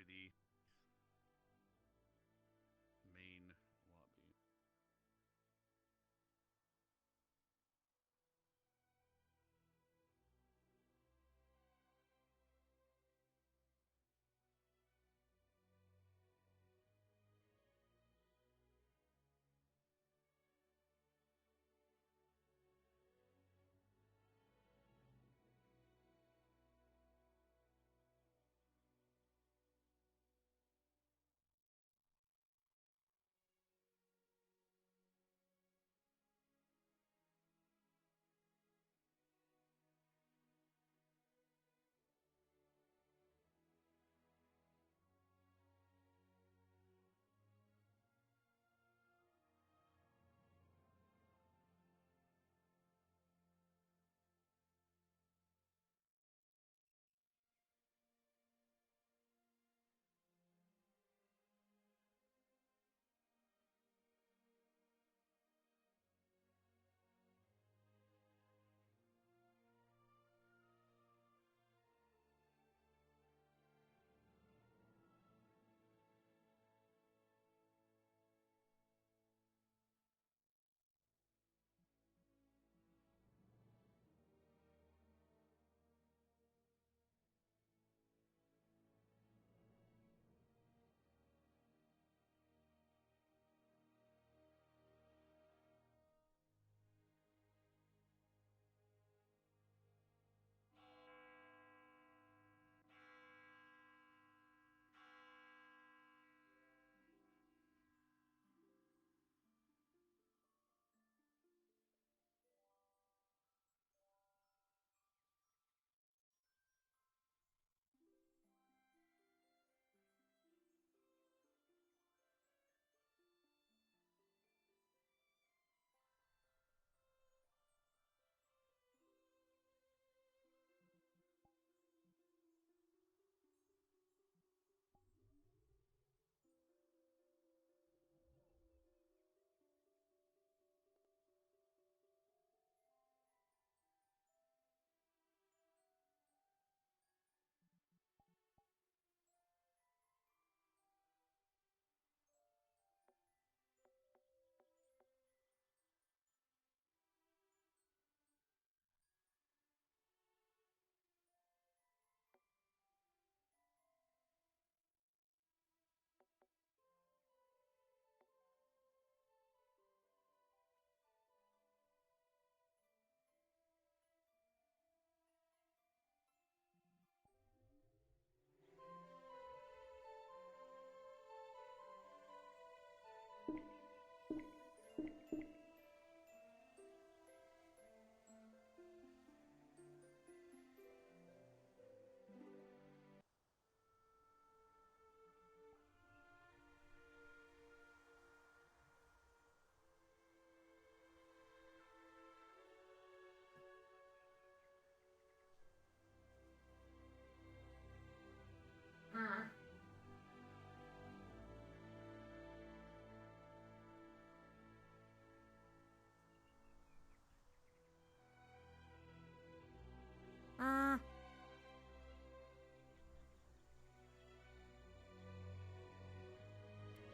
the main lobby.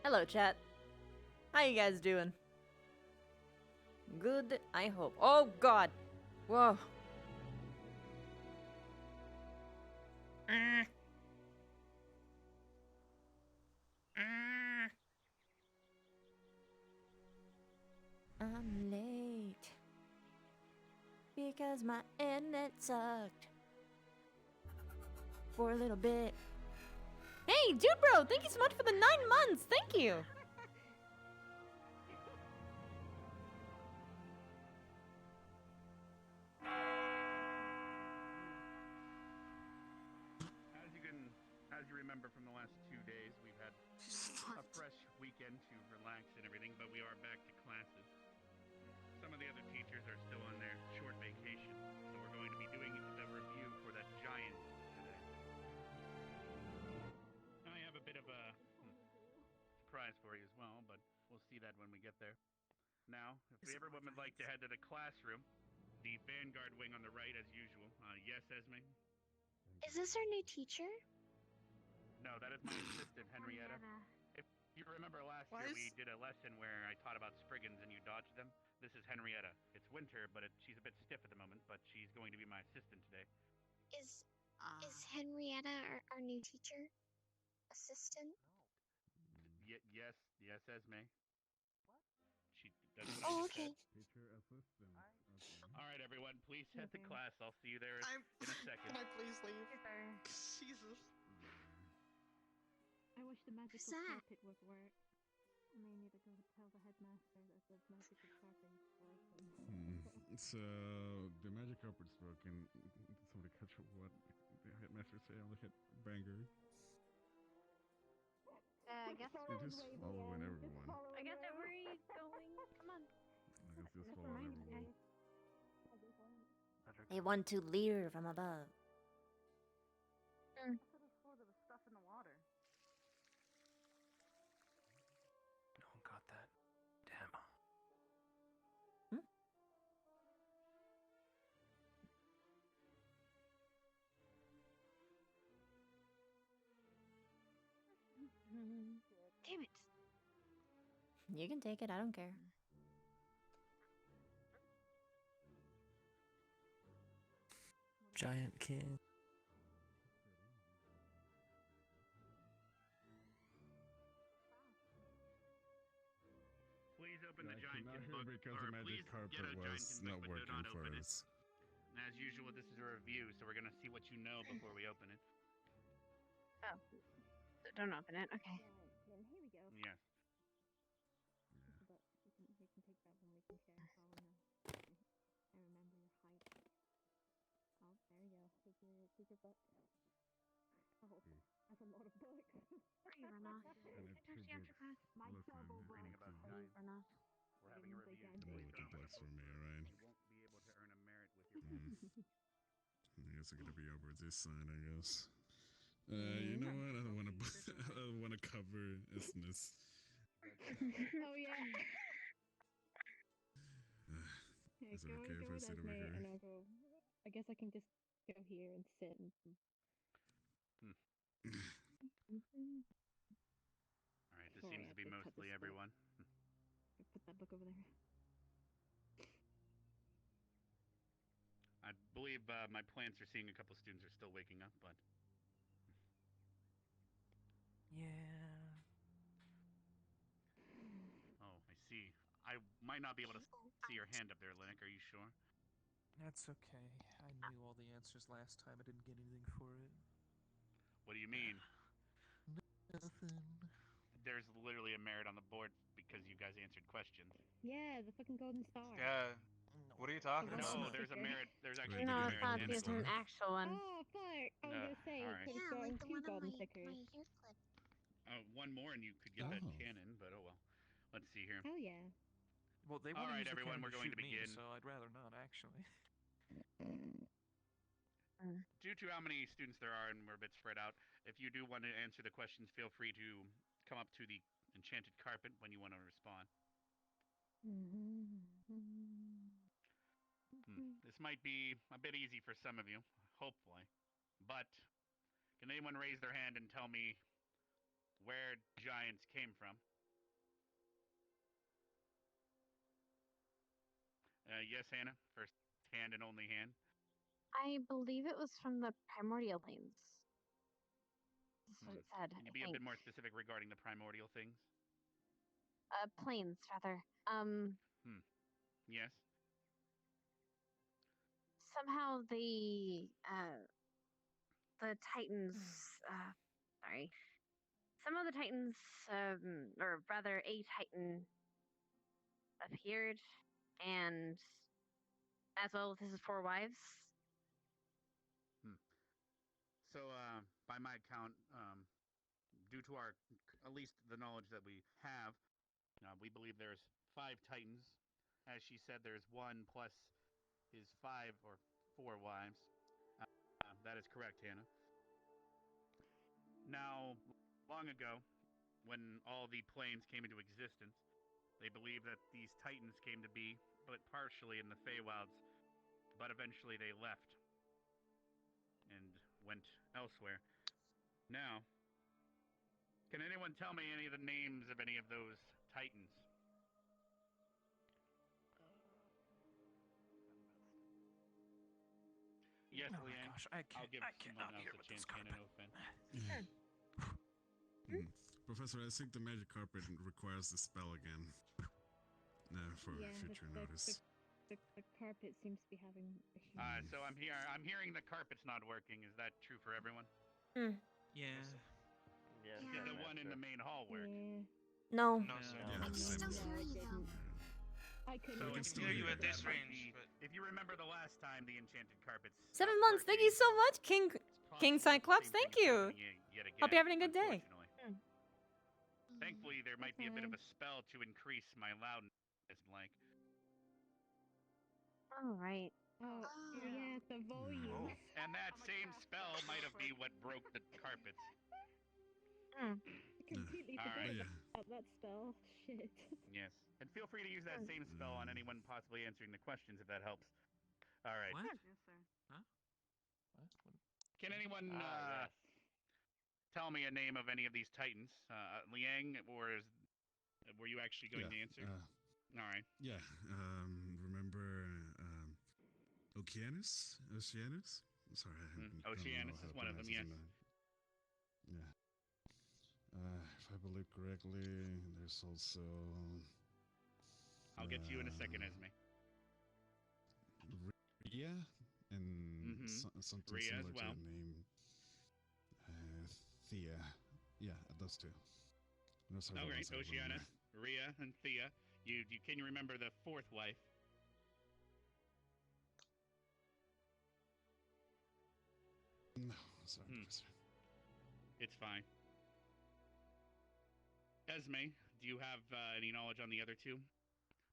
Hello, chat. How you guys doing? Good, I hope. Oh, God. Whoa. I'm late. Because my internet sucked. For a little bit. Hey, dude bro, thank you so much for the 9 months. Thank you. As you remember from the last 2 days, we've had a fresh weekend to relax and everything, but we are back to classes. Some of the other teachers are still on their short vacation, so we're going to be doing a review for that giant today. I have a bit of a surprise for you as well, but we'll see that when we get there. Now, if everyone would like to head to the classroom, the Vanguard wing on the right as usual. Yes, Esme? Is this our new teacher? No, that is my assistant, Henrietta. If you remember last year, we did a lesson where I taught about Spriggans and you dodged them. This is Henrietta. It's winter, but she's a bit stiff at the moment, but she's going to be my assistant today. Is Henrietta our new teacher? Assistant? Yes, Esme. What? That's what Oh, I just okay. said. Teacher assistant. Okay. All right, everyone, please head to class. I'll see you there in a second. Can I please leave? Jesus. I wish the magical What's that? carpet would work. I may need to go tell the headmaster that the magical carpet is broken. So the magic carpet's broken. Somebody catch what the headmaster say on the headbanger. I guess They're just following everyone. I guess where are you going? Come on. I guess just following everyone. They want to leer from above. I could have swore there was stuff in the water. No one got that. Damn. Damn it. You can take it, I don't care. Giant king. Please open the I giant cannot kid hear book, because or the magic please carpet get a giant was kid not book, but do working not for open it. us. And as usual, this is a review, so we're gonna see what you know before we open it. Oh. Don't open it. Okay. Here we go. Yes. But we can take that when we can share. Oh no. I remember your height. Oh, there you go. Take your book. Oh, that's a lot of books. Where are you, Rama? And it's There's the after class. My double book. Reading about Where are you, giants. Rama? We're having a review. I'm gonna look at books for me, alright? You won't be able to earn a merit with your I guess I'm gonna be over this side, I guess. You know what? I don't want to. I don't want to cover Esmus. Oh yeah. Is it okay if I sit over here? And I'll go. I guess I can just go here and sit. And... All right, this Sorry, seems to be I cut mostly this everyone. Put that book over there. I believe my plants are seeing a couple students are still waking up, but Yeah. oh, I see. I might not be able to see your hand up there, Linux. Are you sure? That's okay. I knew all the answers last time. I didn't get anything for it. What do you mean? Nothing. There's literally a merit on the board because you guys answered questions. Yeah, the fucking golden star. Yeah. What are you talking Oh, about? No, there's a merit. There's actually Wait, No, did two you it's get not. a merits. It's an actual one. Oh, fuck! I was gonna say, alright. could have Yeah, gotten like the two one on golden my stickers. hair clip. One more and you could get that Oh. cannon, but oh well. Let's see here. Hell yeah. Well, they All want to right, use the everyone, cannon we're going shoot to me, begin. so I'd rather not, actually. Due to how many students there are and we're a bit spread out, if you do want to answer the questions, feel free to come up to the enchanted carpet when you want to respond. This might be a bit easy for some of you, hopefully. But can anyone raise their hand and tell me where giants came from? Yes, Hannah. First hand and only hand. I believe it was from the primordial lanes. That's what it said. Can you be a bit more specific regarding the primordial things? Planes, rather. Yes. Somehow the Titans, sorry. Some of the Titans, or rather a Titan appeared, and as well with his 4 wives. So, by my account, due to our, at least the knowledge that we have, we believe there's 5 Titans. As she said, there's 1 plus his 5 or 4 wives. That is correct, Hannah. Now, long ago, when all the planes came into existence, they believed that these Titans came to be, but partially in the Feywilds, but eventually they left and went elsewhere. Now, Can anyone tell me any of the names of any of those titans? Yes, Oh my Leanne. gosh, I I'll give someone cannot else hear a with chance. this carpet. No offense. Professor, I think the magic carpet requires the spell again. For future notice. The carpet seems to be having issues. So I'm hearing the carpet's not working. Is that true for everyone? Yeah. Yes, Did the one in the main hall work? Yeah. No. No, sir. Yeah, I can still same. hear you though. I couldn't So We if can you still hear you remember at this that, range, but if you remember the last time the enchanted carpets 7 stopped months. Thank you working, so much, King it's King possible Cyclops. the same Thank thing is you. happening yet again, Hope you're having a good day. unfortunately. Thankfully, there might be a bit of a spell to increase my loudness, Blank. All right. Oh, yeah, the volume. Oh. And that same spell might have been what broke the carpets. Completely But All right. forgot yeah. about that spell. Shit. Yes. And feel free to use that same spell on anyone possibly answering the questions if that helps. All right. What? Yes, sir. Huh? What? Can anyone Yes. tell me a name of any of these titans? Liang, or were you actually going to answer? All right. Yeah. Remember Oceanus? Oceanus? Sorry, I don't know Oceanus how is to one of them, pronounce his yes. name. Yeah. If I believe correctly, there's also. I'll get to you in a second, Esme. Rhea and something Rhea similar as well. to the name. Thea. Yeah, those two. Those are the All right, ones I remember. Oceanus, Rhea, and Thea. Can you remember the fourth wife? No, sorry, Professor. It's fine. Esme, do you have any knowledge on the other two?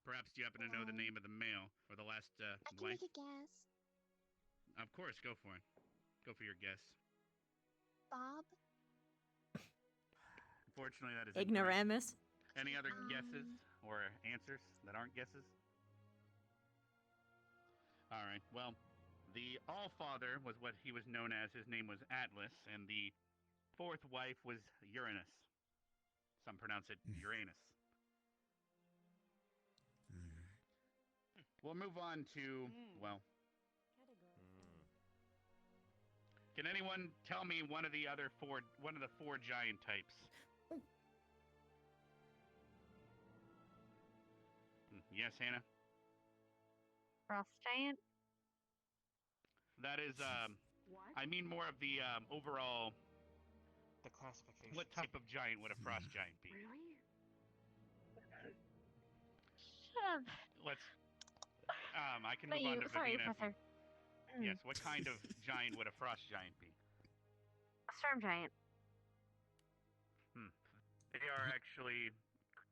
Perhaps do you happen to know the name of the male or the last I can wife? make a guess. Of course, go for it. Go for your guess. Bob? Unfortunately, that is incorrect. Ignoramus. Any other guesses or answers that aren't guesses? All right. Well, the All-Father was what he was known as. His name was Atlas, and the fourth wife was Uranus. Some pronounce it Uranus. We'll move on to, well... Can anyone tell me one of the four giant types? Yes, Hannah? Frost giant. That is, What? I mean more of the overall, the classification. what type of giant would a frost giant be? Really? Shut up. Let's, I can But move on you, to sorry, Vivina. Professor. Yes, what kind of giant would a frost giant be? A storm giant. They are actually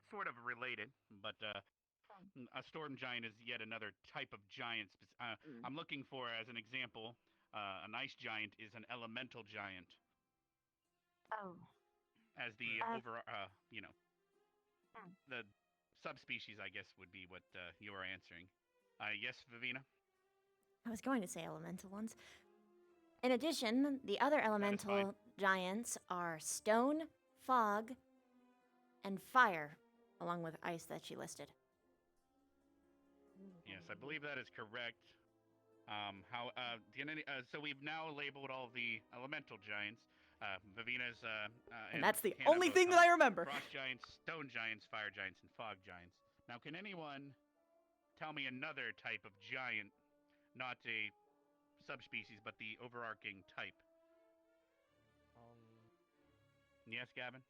sort of related, but a storm giant is yet another type of giant. I'm looking for, as an example, an ice giant is an elemental giant. Oh. As the the subspecies, I guess, would be what you are answering. Yes, Vivina? I was going to say elemental ones. In addition, the other elemental giants are stone, fog, and fire, along with ice that she listed. Yes, I believe that is correct. So we've now labeled all the elemental giants. Vivina's And that's the Hannah only both thing know that I remember. Frost giants, stone giants, fire giants, and fog giants. Now, can anyone tell me another type of giant, not a subspecies, but the overarching type? Yes, Gavin?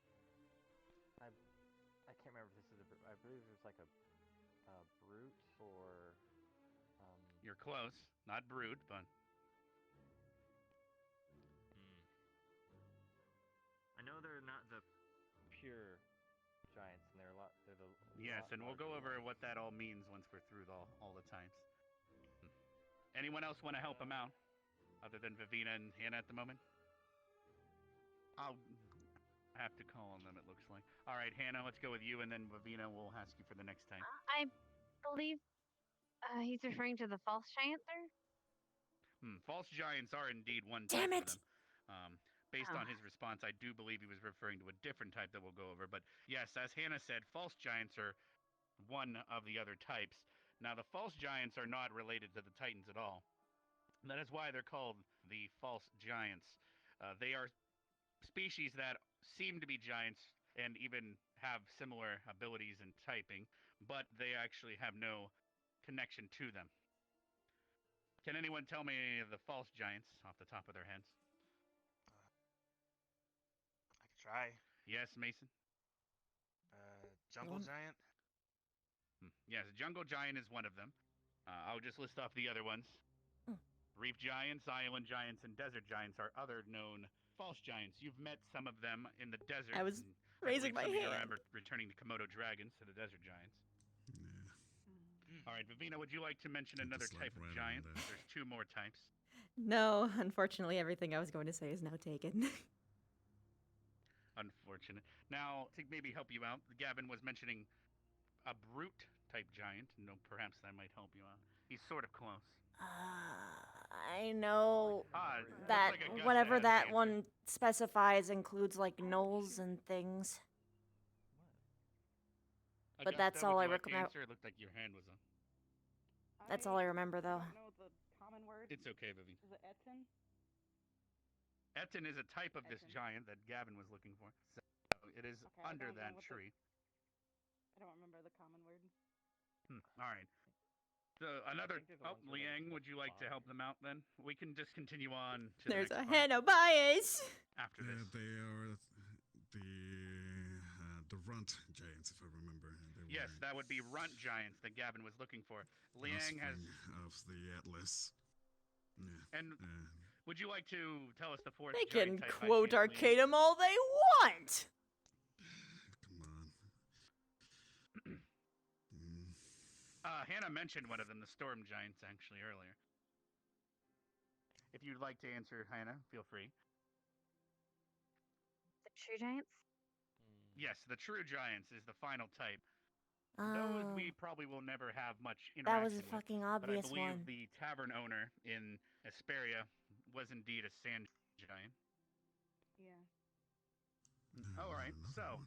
I can't remember if this is I believe there's like a brute or You're close. Not brood, but I know they're not the pure giants, and they're a lot. They're the yes, and we'll go over what that all means once we're through all the times. Anyone else want to help him out, other than Vivina and Hannah at the moment? I'll have to call on them, it looks like. All right, Hannah, let's go with you, and then Vivina will ask you for the next time. I believe he's referring to the false giant there. False giants are indeed one Damn type it! of them. based on his response, I do believe he was referring to a different type that we'll go over. But yes, as Hannah said, false giants are one of the other types. Now, the false giants are not related to the Titans at all. That is why they're called the false giants. They are species that seem to be giants and even have similar abilities and typing, but they actually have no connection to them. Can anyone tell me any of the false giants off the top of their heads? I could try. Yes, Mason? Jungle giant? Yes, jungle giant is one of them. I'll just list off the other ones. Reef giants, island giants, and desert giants are other known false giants. You've met some of them in the desert. I was raising my some of you hand. remember returning to Komodo dragons, to the desert giants. All right, Vivina, would you like to mention another type of giant? There's two more types. No, unfortunately, everything I was going to say is now taken. Unfortunate. Now, to maybe help you out, Gavin was mentioning a brute type giant. No, perhaps that might help you out. He's sort of close. I know that like whatever that one specifies includes like gnolls and things. But that's all I remember. It looked like your hand was on. That's all I remember, though. I don't know the common word. It's okay, Vivi. Is it Etten? Etten is a type of this giant that Gavin was looking for. So it is under that tree. I don't remember the common word. All right. So Liang, would you like to help them out then? We can just continue on to There's the a next part Hannah bias. after this. They are the runt giants, if I remember. Yes, that would be runt giants that Gavin was looking for. Liang has of the Atlas. Yeah. And would you like to tell us the fourth? They can giant type quote by chance, Arcanum all they want. Come on. Hannah mentioned one of them, the storm giants, actually earlier. If you'd like to answer, Hannah, feel free. The true giants? Yes, the true giants is the final type. Oh, Those we probably will never have much interaction that was a with, fucking obvious but I believe one. the tavern owner in Asperia was indeed a sand giant. Yeah. All right, so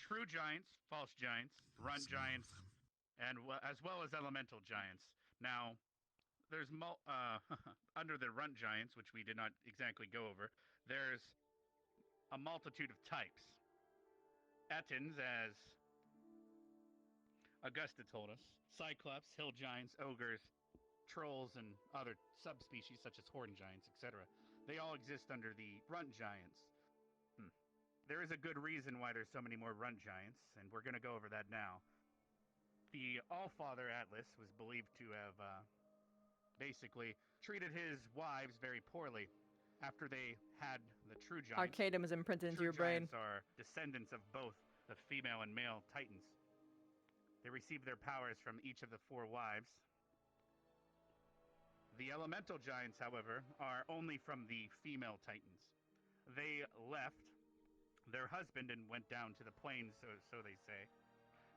true giants, false giants, runt giants, and as well as elemental giants. Now, there's under the runt giants, which we did not exactly go over, there's a multitude of types. Ettins, as Augusta told us, Cyclops, hill giants, ogres, trolls, and other subspecies such as horn giants, etc. They all exist under the runt giants. There is a good reason why there's so many more runt giants, and we're going to go over that now. The Allfather Atlas was believed to have basically treated his wives very poorly after they had the true giants. Arcanum is imprinted into your brain. True giants are descendants of both the female and male titans. They received their powers from each of the 4 wives. The elemental giants, however, are only from the female titans. They left their husband and went down to the plains, so they say,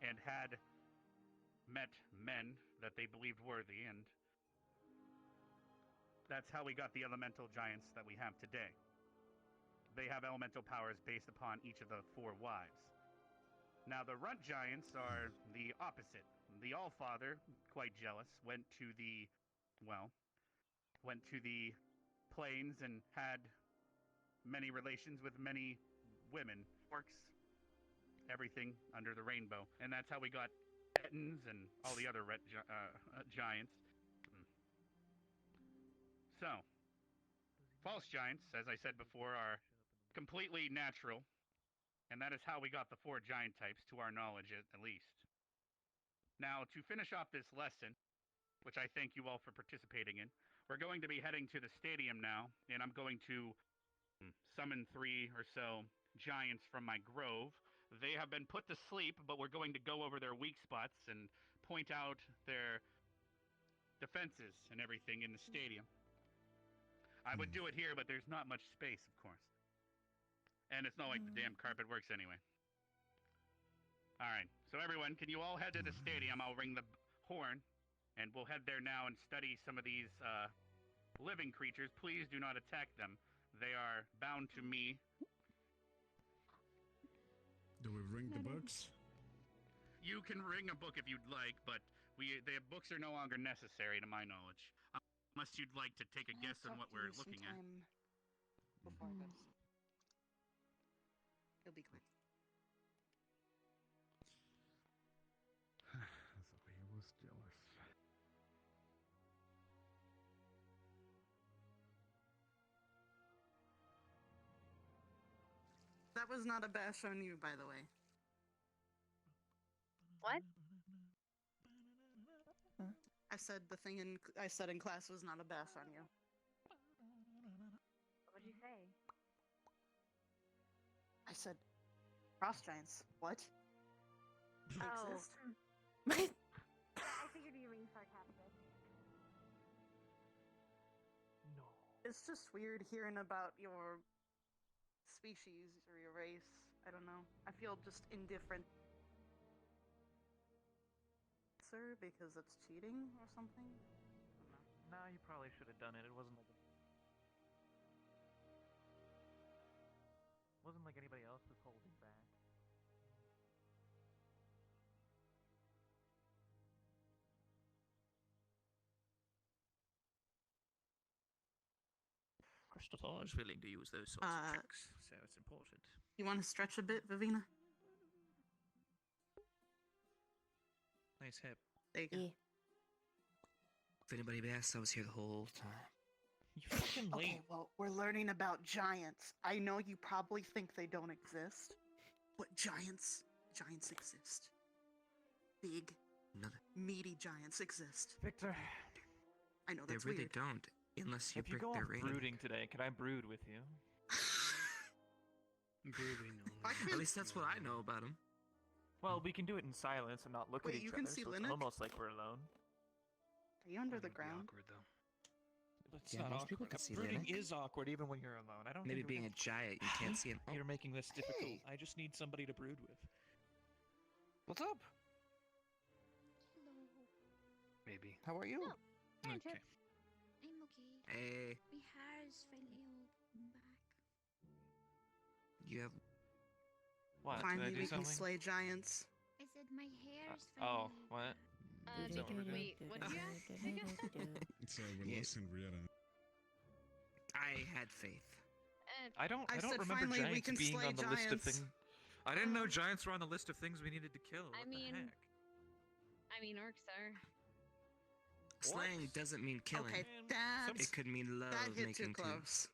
and had met men that they believed worthy, and that's how we got the elemental giants that we have today. They have elemental powers based upon each of the 4 wives. Now, the runt giants are the opposite. The Allfather, quite jealous, went to the plains and had many relations with many women, orcs, everything under the rainbow. And that's how we got Ettins and all the other giants. So, false giants, as I said before, are completely natural. And that is how we got the 4 giant types, to our knowledge at least. Now, to finish off this lesson, which I thank you all for participating in, we're going to be heading to the stadium now, and I'm going to summon 3 or so giants from my grove. They have been put to sleep, but we're going to go over their weak spots and point out their defenses and everything in the stadium. I would do it here, but there's not much space, of course. And it's not like the damn carpet works anyway. All right, so everyone, can you all head to the stadium? I'll ring the horn, and we'll head there now and study some of these living creatures. Please do not attack them. They are bound to me. Do we ring the books? You can ring a book if you'd like, but the books are no longer necessary to my knowledge. Unless you'd like to take a guess on what we're looking at. Before I go to sleep. He'll be quick. So he was jealous. That was not a bash on you, by the way. What? I said the thing I said in class was not a bash on you. What did you say? I said, frost giants. What? They Oh. exist? I figured you were being sarcastic. No. It's just weird hearing about your species or your race. I don't know. I feel just indifferent. Sir, because it's cheating or something? I don't know. No, you probably should have done it. It wasn't like anybody else was holding back. Crystal is willing to use those sorts of tricks, so it's important. You want to stretch a bit, Vivina? Nice hip. There you go. Yeah. If anybody asked, I was here the whole time. You fucking late. Okay, well, we're learning about giants. I know you probably think they don't exist, but giants exist. Big, meaty giants exist. Victor, I know They that's really weird. don't, unless you if you break go their off ring. brooding today, can I brood with you? At least that's what I know about them. Well, we can do it in silence and not look Wait, at each you other, can see so Linux? it's almost like we're alone. Are you under the ground? Awkward though. It's Yeah, not most people awkward. can see Brooding Linux. is awkward even when you're alone. I don't Maybe think being a giant, you can't see him. Oh, you're making this difficult. Hey. I just need somebody to brood with. what's up? Hello. Maybe. How are you? No. Hi, Okay. Trip. I'm okay. Hey, My hair is finally all back. you have. What? Did I Finally, do we can something? slay giants. I said my hair is Oh, finally what? back. Is that what we're doing? Wait, what did you ask? So we Yeah. lost Henrietta. I had faith. I don't I said remember finally we giants can being slay on the list of giants. things. I didn't know giants were on the list of things we needed to kill. What I the mean- heck? I mean, orcs are. Slaying doesn't mean killing. Okay, Man, that It could mean love that hit making too close.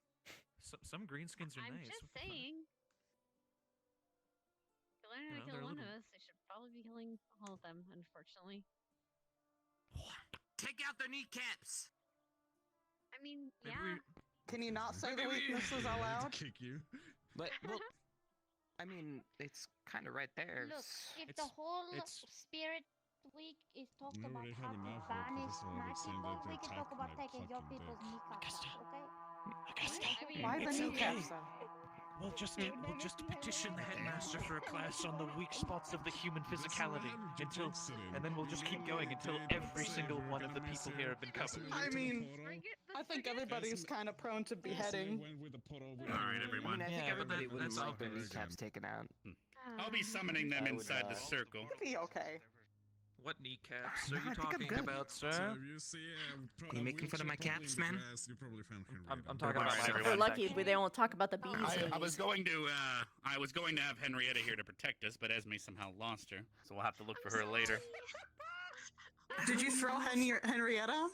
Some greenskins are I'm nice. just what the fuck? saying. If you learn how You to know, kill they're one little. of us, they should probably be killing all of them, unfortunately. Take out their kneecaps. I mean, Maybe yeah. Can you not say the Maybe we- weaknesses I out had loud? to kick you. But well, I mean, it's kind of right there. Look, if It's- the whole it's- spirit week is talked We about already how have to enough of banish this all my the same people, that we they can talk talk about my taking your fucking people's dick. kneecaps Augusta. out, okay? Augusta. I mean, Why the It's kneecaps okay. though? We'll just petition the headmaster for a class on the weak spots of the human physicality until, and then we'll just keep going until every single one of the people here have been covered. I mean, Forget the I think forget- everybody's kind of prone to beheading. All right, everyone. I mean, I think Yeah, but everybody that- would that's like their okay. kneecaps taken out. I'll be summoning them I would, inside the circle. It'd be okay. What kneecaps No, are I you think I'm talking good. about, So sir? if you see You making fun of my caps, man? You probably found I'm Henrietta. talking about Alright, my everyone. We're friend. lucky if they won't talk about the bees. I was going to have Henrietta here to protect us, but Esme somehow lost her, so we'll have to look for her later. Did you throw Henrietta?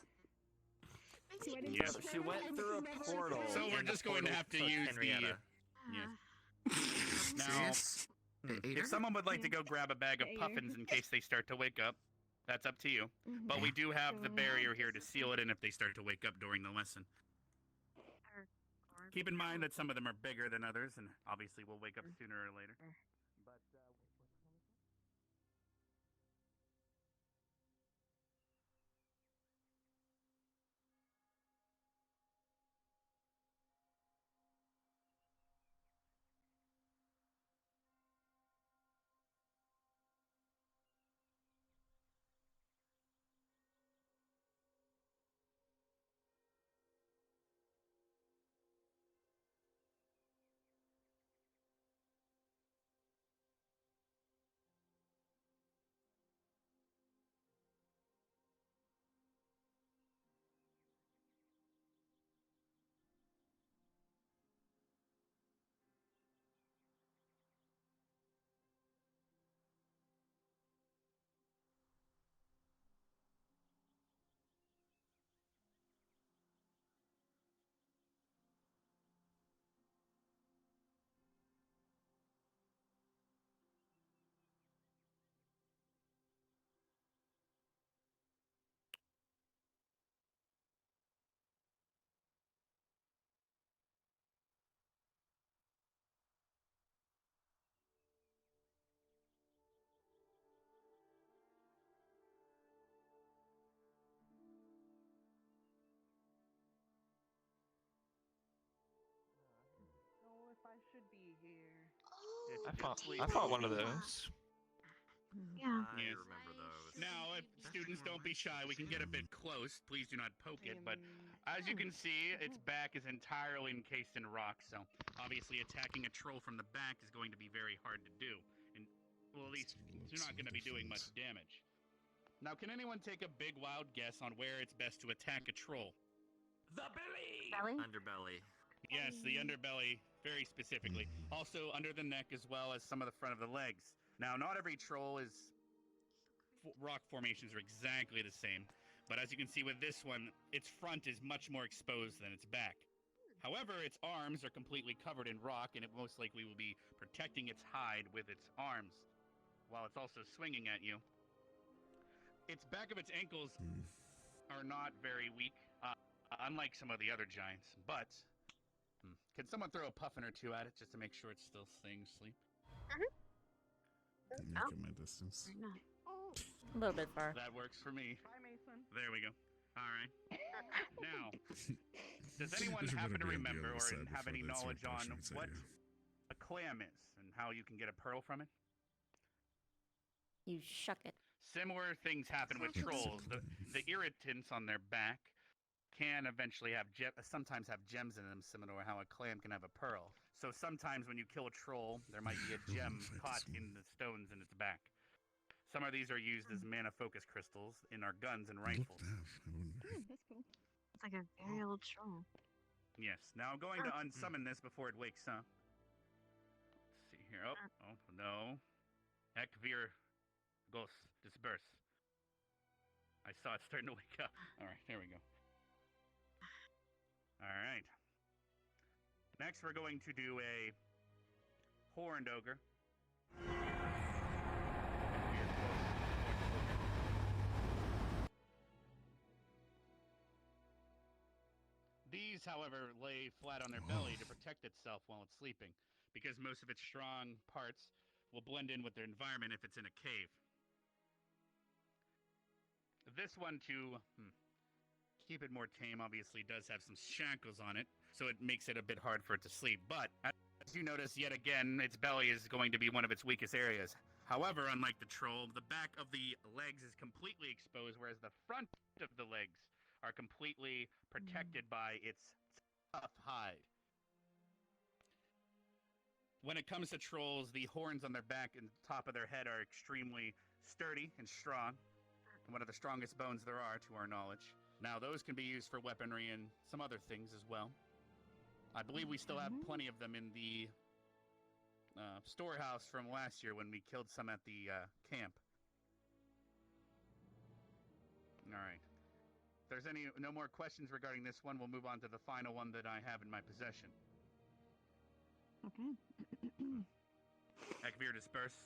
Yeah. She went through a portal. So we're and the just going to portal have to took use Henrietta. Yeah. Now, Serious? Ate her? if someone would like to go grab a bag of puffins in case they start to wake up, that's up to you. But we do have the barrier here to seal it in if they start to wake up during the lesson. Keep in mind that some of them are bigger than others, and obviously will wake up sooner or later. But I fought one of those. Yeah. I Yes. remember those. Now, if students don't be shy, we can get a bit close. Please do not poke it. But as you can see, its back is entirely encased in rock. So obviously, attacking a troll from the back is going to be very hard to do. And well, at least you're not going to be doing much damage. Now, can anyone take a big wild guess on where it's best to attack a troll? The belly. Belly? Underbelly. Yes, the underbelly, very specifically. Also under the neck as well as some of the front of the legs. Now, not every troll is... rock formations are exactly the same. But as you can see with this one, its front is much more exposed than its back. However, its arms are completely covered in rock, and it most likely will be protecting its hide with its arms, while it's also swinging at you. Its back of its ankles are not very weak, unlike some of the other giants, but... Can someone throw a puffin or two at it just to make sure it's still staying asleep? Look at my distance. A little bit far. That works for me. Bye, Mason. There we go. All right. Now, does I anyone should happen to better be on the remember other or side have before any they start knowledge on brushing at what you. a clam is and how you can get a pearl from it? You shuck it. Similar things happen with trolls. The irritants on their back can eventually have sometimes have gems in them, similar to how a clam can have a pearl. So sometimes when you kill a troll, there might be a gem caught in the stones in its back. Some of these are used as mana focus crystals in our guns and rifles. That's cool. It's like a very old troll. Yes. Now I'm going to unsummon this before it wakes up. Let's see here. Oh no. Ekvir Gos disperse. I saw it starting to wake up. Alright, there we go. Alright. Next we're going to do a horned ogre. These, however, lay flat on their belly to protect itself while it's sleeping, because most of its strong parts will blend in with their environment if it's in a cave. This one, to keep it more tame, obviously does have some shackles on it, so it makes it a bit hard for it to sleep. But, as you notice, yet again, its belly is going to be one of its weakest areas. However, unlike the troll, the back of the legs is completely exposed, whereas the front of the legs are completely protected by its tough hide. When it comes to trolls, the horns on their back and top of their head are extremely sturdy and strong. One of the strongest bones there are, to our knowledge. Now, those can be used for weaponry and some other things as well. I believe we still have plenty of them in the storehouse from last year when we killed some at the camp. Alright. If there's no more questions regarding this one, we'll move on to the final one that I have in my possession. Okay. Ekvir disperse.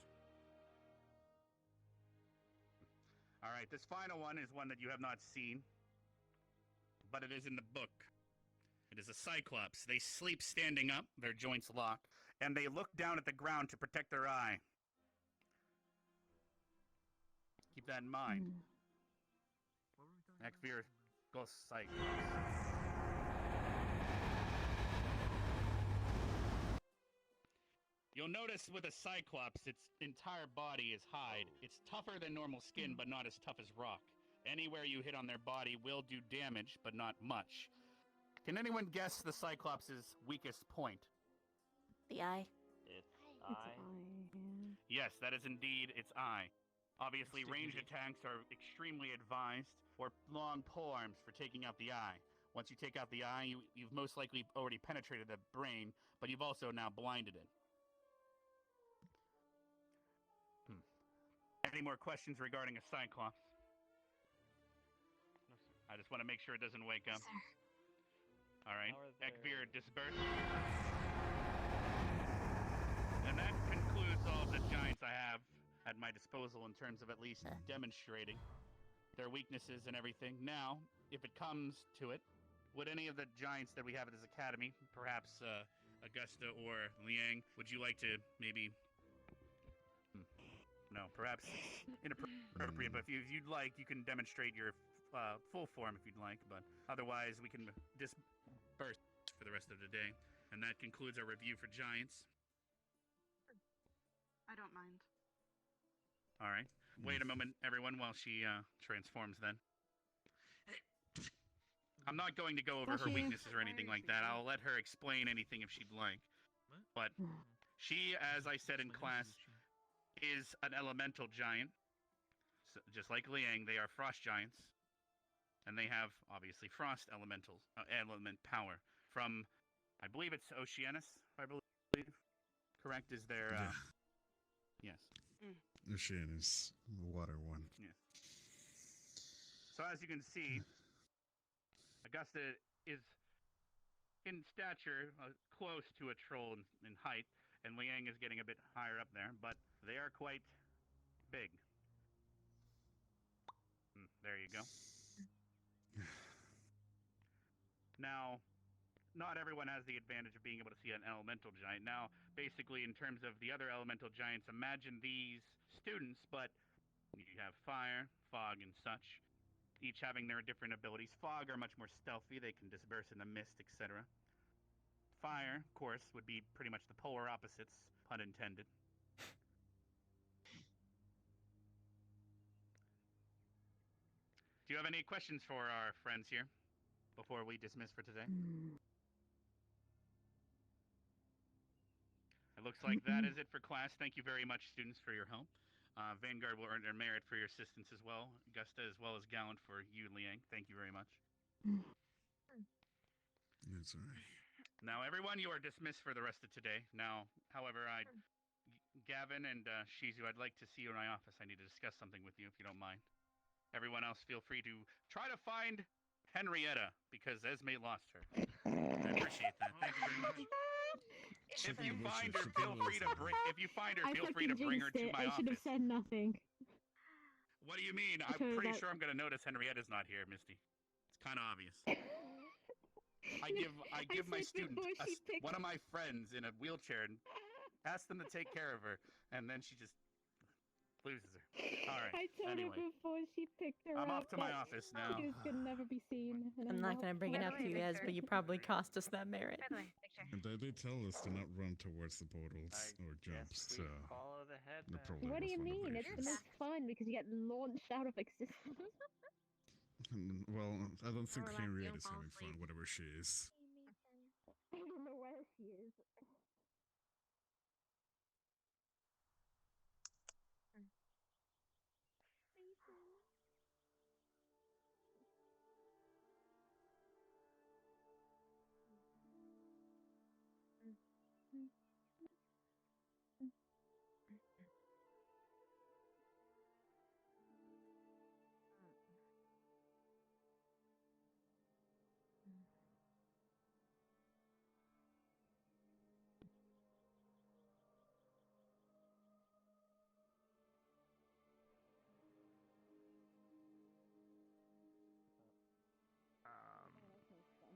Alright, this final one is one that you have not seen, but it is in the book. It is a cyclops. They sleep standing up, their joints lock, and they look down at the ground to protect their eye. Keep that in mind. Ekvir Ghost Cyclops. You'll notice with a cyclops, its entire body is hide. It's tougher than normal skin, but not as tough as rock. Anywhere you hit on their body will do damage, but not much. Can anyone guess the cyclops' weakest point? The eye. Its It's eye. Yes, that is indeed its eye. Obviously, ranged attacks are extremely advised, or long polearms for taking out the eye. Once you take out the eye, you've most likely already penetrated the brain, but you've also now blinded it. Any more questions regarding a cyclops? No, sir. I just want to make sure it doesn't wake up. Sir. All right, How are there- Ekvir disperse. And that concludes all the giants I have at my disposal in terms of at least demonstrating their weaknesses and everything. Now, if it comes to it, would any of the giants that we have at this academy, perhaps Augusta or Liang, would you like to maybe... No, perhaps inappropriate, but if you'd like, you can demonstrate your full form if you'd like, but otherwise we can disperse for the rest of the day. And that concludes our review for giants. Now, if anyone has any questions regarding the giants, please feel free to ask. Mm. All right, Ekvir disperse. And that concludes all the giants I have at my disposal in terms of at least demonstrating their weaknesses and everything. Now, if it comes to it, would any of the giants that we have at this academy, perhaps Augusta or Liang, would you like to maybe... No, perhaps inappropriate, but if you'd like, you can demonstrate your full form if you'd like, but otherwise we can disperse for the rest of the day. And that concludes our review for giants. I don't mind. All right. Wait a moment, everyone, while she transforms then. I'm not going to go over her weaknesses or anything like that. I'll let her explain anything if she'd like. But she, as I said in class, is an elemental giant. So, just like Liang, they are frost giants. And they have, obviously, frost element power. From, I believe it's Oceanus, if I believe. Correct, is their... Yes. Oceanus, the water one. Yes. So as you can see, Augusta is in stature close to a troll in height, and Liang is getting a bit higher up there, but they are quite big. There you go. Now, not everyone has the advantage of being able to see an elemental giant. Now, basically, in terms of the other elemental giants, imagine these students, but you have fire, fog, and such, each having their different abilities. Fog are much more stealthy. They can disperse in the mist, etc. Fire, of course, would be pretty much the polar opposites, pun intended. Do you have any questions for our friends here before we dismiss for today? It looks like that is it for class. Thank you very much, students, for your help. Vanguard will earn their merit for your assistance as well. Augusta, as well as Gallant for you, Liang. Thank you very much. That's all right. Now, everyone, you are dismissed for the rest of today. Now, however, Gavin and Shizu, I'd like to see you in my office. I need to discuss something with you, if you don't mind. Everyone else, feel free to try to find Henrietta, because Esme lost her. I appreciate that. Thank you very much. If you find her, feel free to bring. If you find her, feel free to bring her to my I should have office. said nothing. What do you mean? I'm pretty sure I'm gonna notice Henrietta's not here, Misty. It's kind of obvious. I give my student one of my friends in a wheelchair and ask them to take care of her, and then she just loses her. All right. I told her before she picked her up. I'm off to my office now. She was gonna never be seen. I'm not going to bring it up to you guys, but you probably cost us that merit. And they tell us to not run towards the portals or jump, so... Follow the head. What do you mean? It's the most fun because you get launched out of existence. Well, I don't think Henrietta's having fun, whatever she is. I don't know where she is.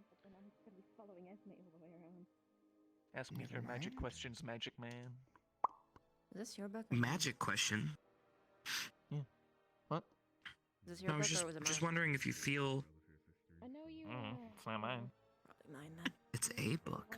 But then I'm just gonna be following Esme all the way around. Ask me your magic questions, Magic Man. Is this your book? Magic question. Yeah. What? Is this your I book was or was it mine? just wondering if you feel I know you. It's not mine. Probably mine then. it's a book.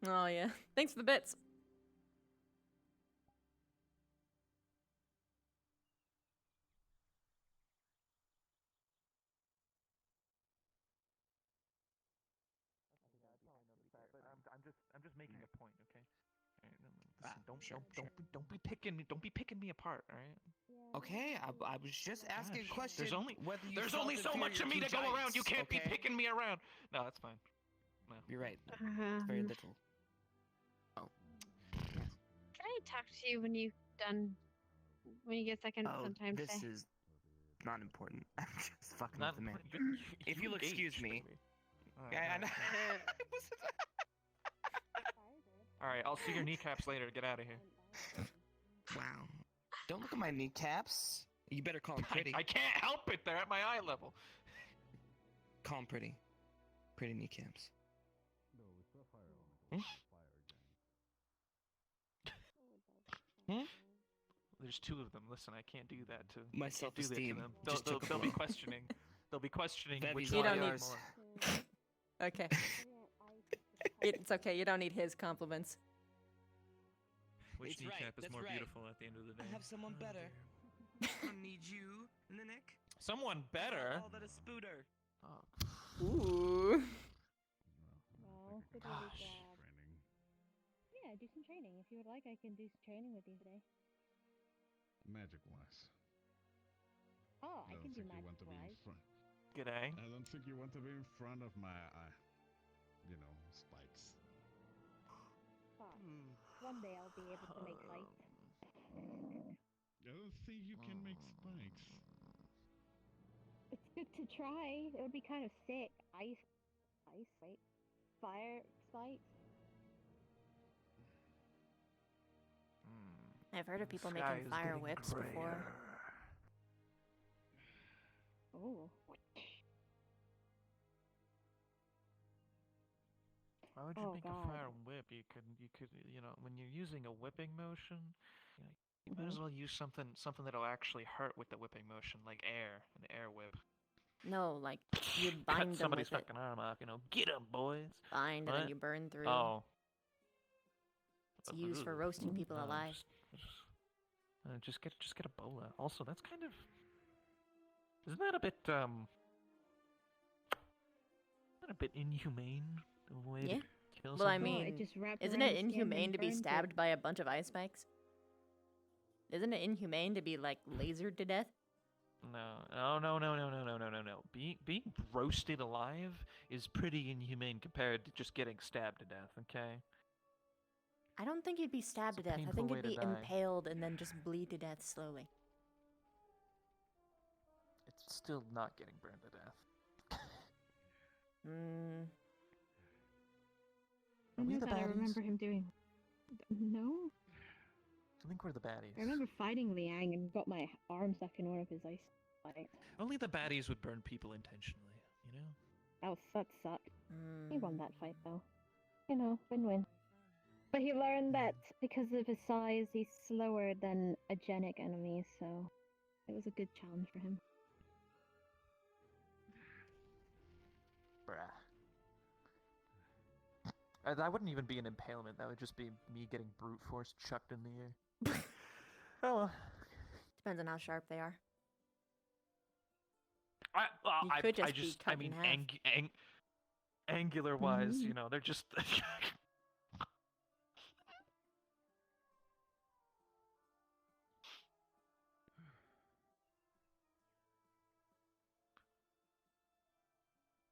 Oh yeah. Thanks for the bits. I'm just making a point, okay? Listen, don't be picking me apart, all right? Okay, I was just asking a question. There's only so much of me to go around. You can't be picking me around. No, that's fine. No. You're right. It's very little. Oh. Can I talk to you when you get a second sometime this today? is not important. I'm just fucking Not with the man. if If you'll excuse me. Yeah, I know. All right, I'll see your kneecaps later. Get out of here. Wow. Don't look at my kneecaps. You better call them pretty. I can't help it. They're at my eye level. Call them pretty. Pretty kneecaps. Hmm? There's two of them. Listen, I can't do that to My I can't do that to self-esteem them. just took a They'll be blow. questioning. They'll be questioning which You one don't I need- like more. Okay. It's okay. You don't need his compliments. Which It's kneecap right, is that's more right. beautiful at the end of the day? I have someone Oh, better. dear. I need you in the neck. Someone better. All that a spooter. Oh, Ooh. Well, could we gosh. grab... Yeah, do some training. If you would like, I can do some training with you today. Magic wise. Oh, I don't can do think you want magic to be in wise. front. G'day. I don't think you want to be in front of my, spikes. Fuck. One day I'll be able to make lights. I don't think you can make spikes. It's good to try. It would be kind of sick. Ice, wait. Fire spikes. I've heard of people The sky making is fire getting whips before. grayer. Oh. Why would you Oh, make God. a fire whip? You could, when you're using a whipping motion, you might as well use something that'll actually hurt with the whipping motion, like air, an air whip. No, like you Cut bind them somebody's with it. fucking arm off, get 'em, boys. Bind and What? then you burn through. Oh. It's used for roasting people No, alive. Just get a bola. Also, that's kind of, isn't that a bit inhumane? The way Yeah. to kill Well, I somebody? mean, it just wrapped isn't around it the skin and inhumane to be burns it. stabbed by a bunch of ice spikes? Isn't it inhumane to be like lasered to death? No. Being roasted alive is pretty inhumane compared to just getting stabbed to death, okay? I don't think you'd be stabbed It's to a death. I painful think way you'd to be die. impaled and then just bleed to death slowly. It's still not getting burned to death. Mm. I Are we know the that I baddies? remember him doing... No? I think we're the baddies. I remember fighting Liang and got my arm stuck in one of his ice spikes. Only the baddies would burn people intentionally, you know? That sucked. He Mm. won that fight, though. You know, win-win. But he learned that because of his size, he's slower than agenic enemies, so it was a good challenge for him. Bruh. That wouldn't even be an impalement. That would just be me getting brute force chucked in the air. Oh well. Depends on how sharp they are. I could just be just, cut I in mean, half. angular wise, Mhm. they're just.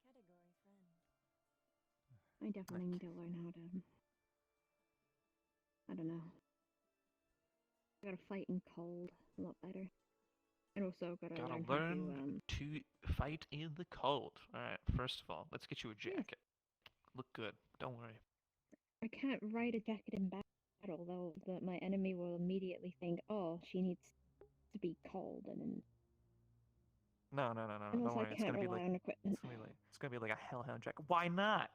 Category friend. I definitely need to learn how to... I don't know. I gotta fight in cold a lot better. And also gotta Gotta learn how learn to fight in the cold. Alright, first of all, let's get you a jacket. Look good. Don't worry. I can't ride a jacket in battle, though my enemy will immediately think, oh, she needs to be cold, and then... No, And don't also worry. I It's can't gonna be rely like on equipment. it's gonna be like a hellhound jacket. Why not?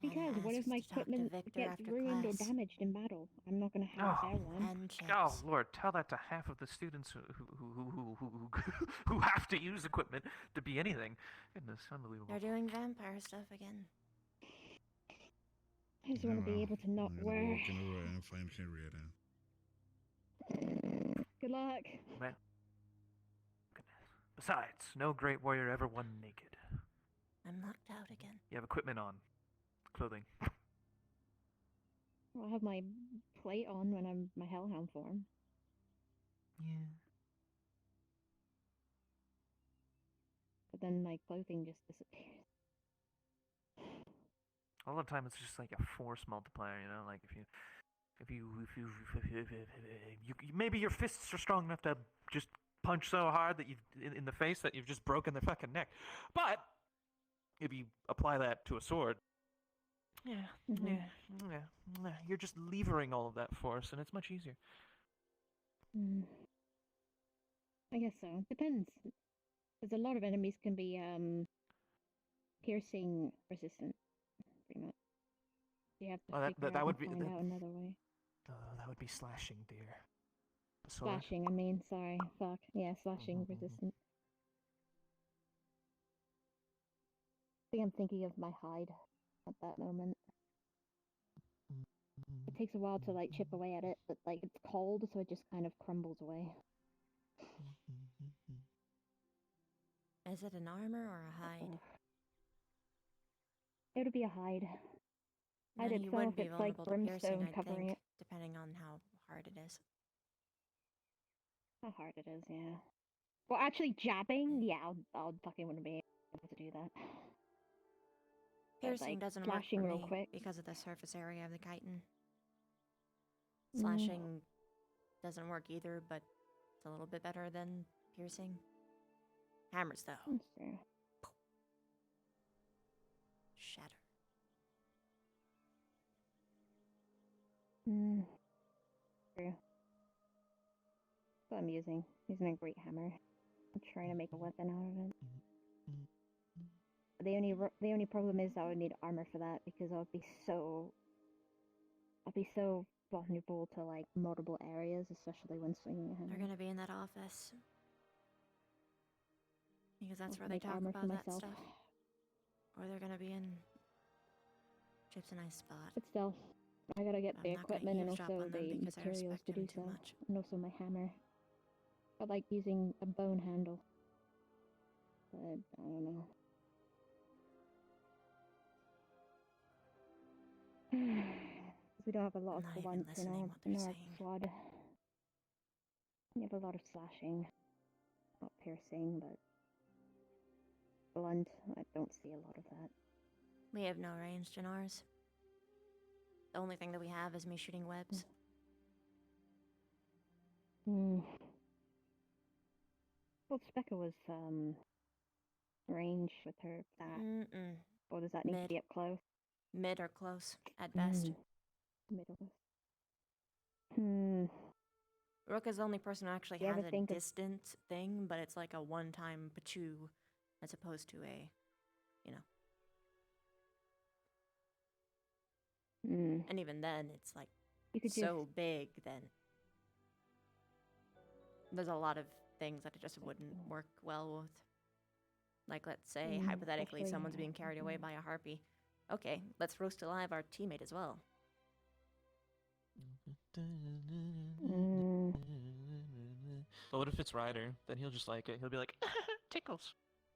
Because what if Ask my to talk to equipment Victor gets after ruined class. or damaged in battle? I'm not gonna have Oh, that one. And Oh checks. Lord, tell that to half of the students who have to use equipment to be anything. Goodness, unbelievable. They're doing vampire stuff again. I just want to be able to not I'm gonna wear. be walking away and find Henrietta. Good luck. Man. Goodness. Besides, no great warrior ever won naked. I'm knocked out again. You have equipment on, clothing. I'll have my plate on when I'm my hellhound form. Yeah. But then my clothing just disappears. A lot of time it's just like a force multiplier, you know. Like if you maybe your fists are strong enough to just punch so hard that in the face that you've just broken their fucking neck. But if you apply that to a sword, Yeah, Mhm. yeah. You're just levering all of that force, and it's much easier. Mm. I guess so. Depends. Because a lot of enemies can be piercing resistant, pretty much. You have to Oh, figure that out would and be find out another way. that would be slashing, dear. The sword. Slashing, I mean, sorry. Fuck. Yeah, slashing resistant. I think I'm thinking of my hide at that moment. It takes a while to like chip away at it, but like it's cold, so it just kind of crumbles away. Is it an armor or a hide? It would be a hide. Hide Then you itself, would be it's like vulnerable to piercing, brimstone I'd covering think, it. depending on how hard it is. How hard it is, yeah. Well, actually, jabbing, yeah, I'll fucking wouldn't be able to do that. Piercing like, doesn't work slashing for real me quick. because of the surface area of the chitin. Slashing doesn't work either, but it's a little bit better than piercing. Hammers, though. That's true. Shatter. True. That's what I'm using. Using a great hammer. I'm trying to make a weapon out of it. The only problem is I would need armor for that because I'd be so vulnerable to like multiple areas, especially when swinging a hammer. They're gonna be in that office. Because that's I'll where they make talk armor for about that myself. stuff. Or they're gonna be in Chip's a nice spot. But still, I gotta get I'm the not gonna equipment and eavesdrop also on them the because I materials respect to him do too so, much. and also my hammer. I like using a bone handle, but I don't know. We don't have a lot of I'm not even blunt in listening our what they're saying. squad. We have a lot of slashing, not piercing, but blunt. I don't see a lot of that. We have no range in ours. The only thing that we have is me shooting webs. Well, Specca was range with her that. Or does that need to be up close? Mid or close, at best. Middle. Rook is the only person who actually You has ever a think of- distant thing, but it's like a one-time pachu as opposed to a, you know. And even then, it's like You could so big, then there's a lot of things that it just wouldn't work well with. Like, let's say, hypothetically, especially someone's being carried away by a harpy. Okay, let's roast alive our teammate as well. But what if it's Ryder? Then he'll just like it. He'll be like, tickles.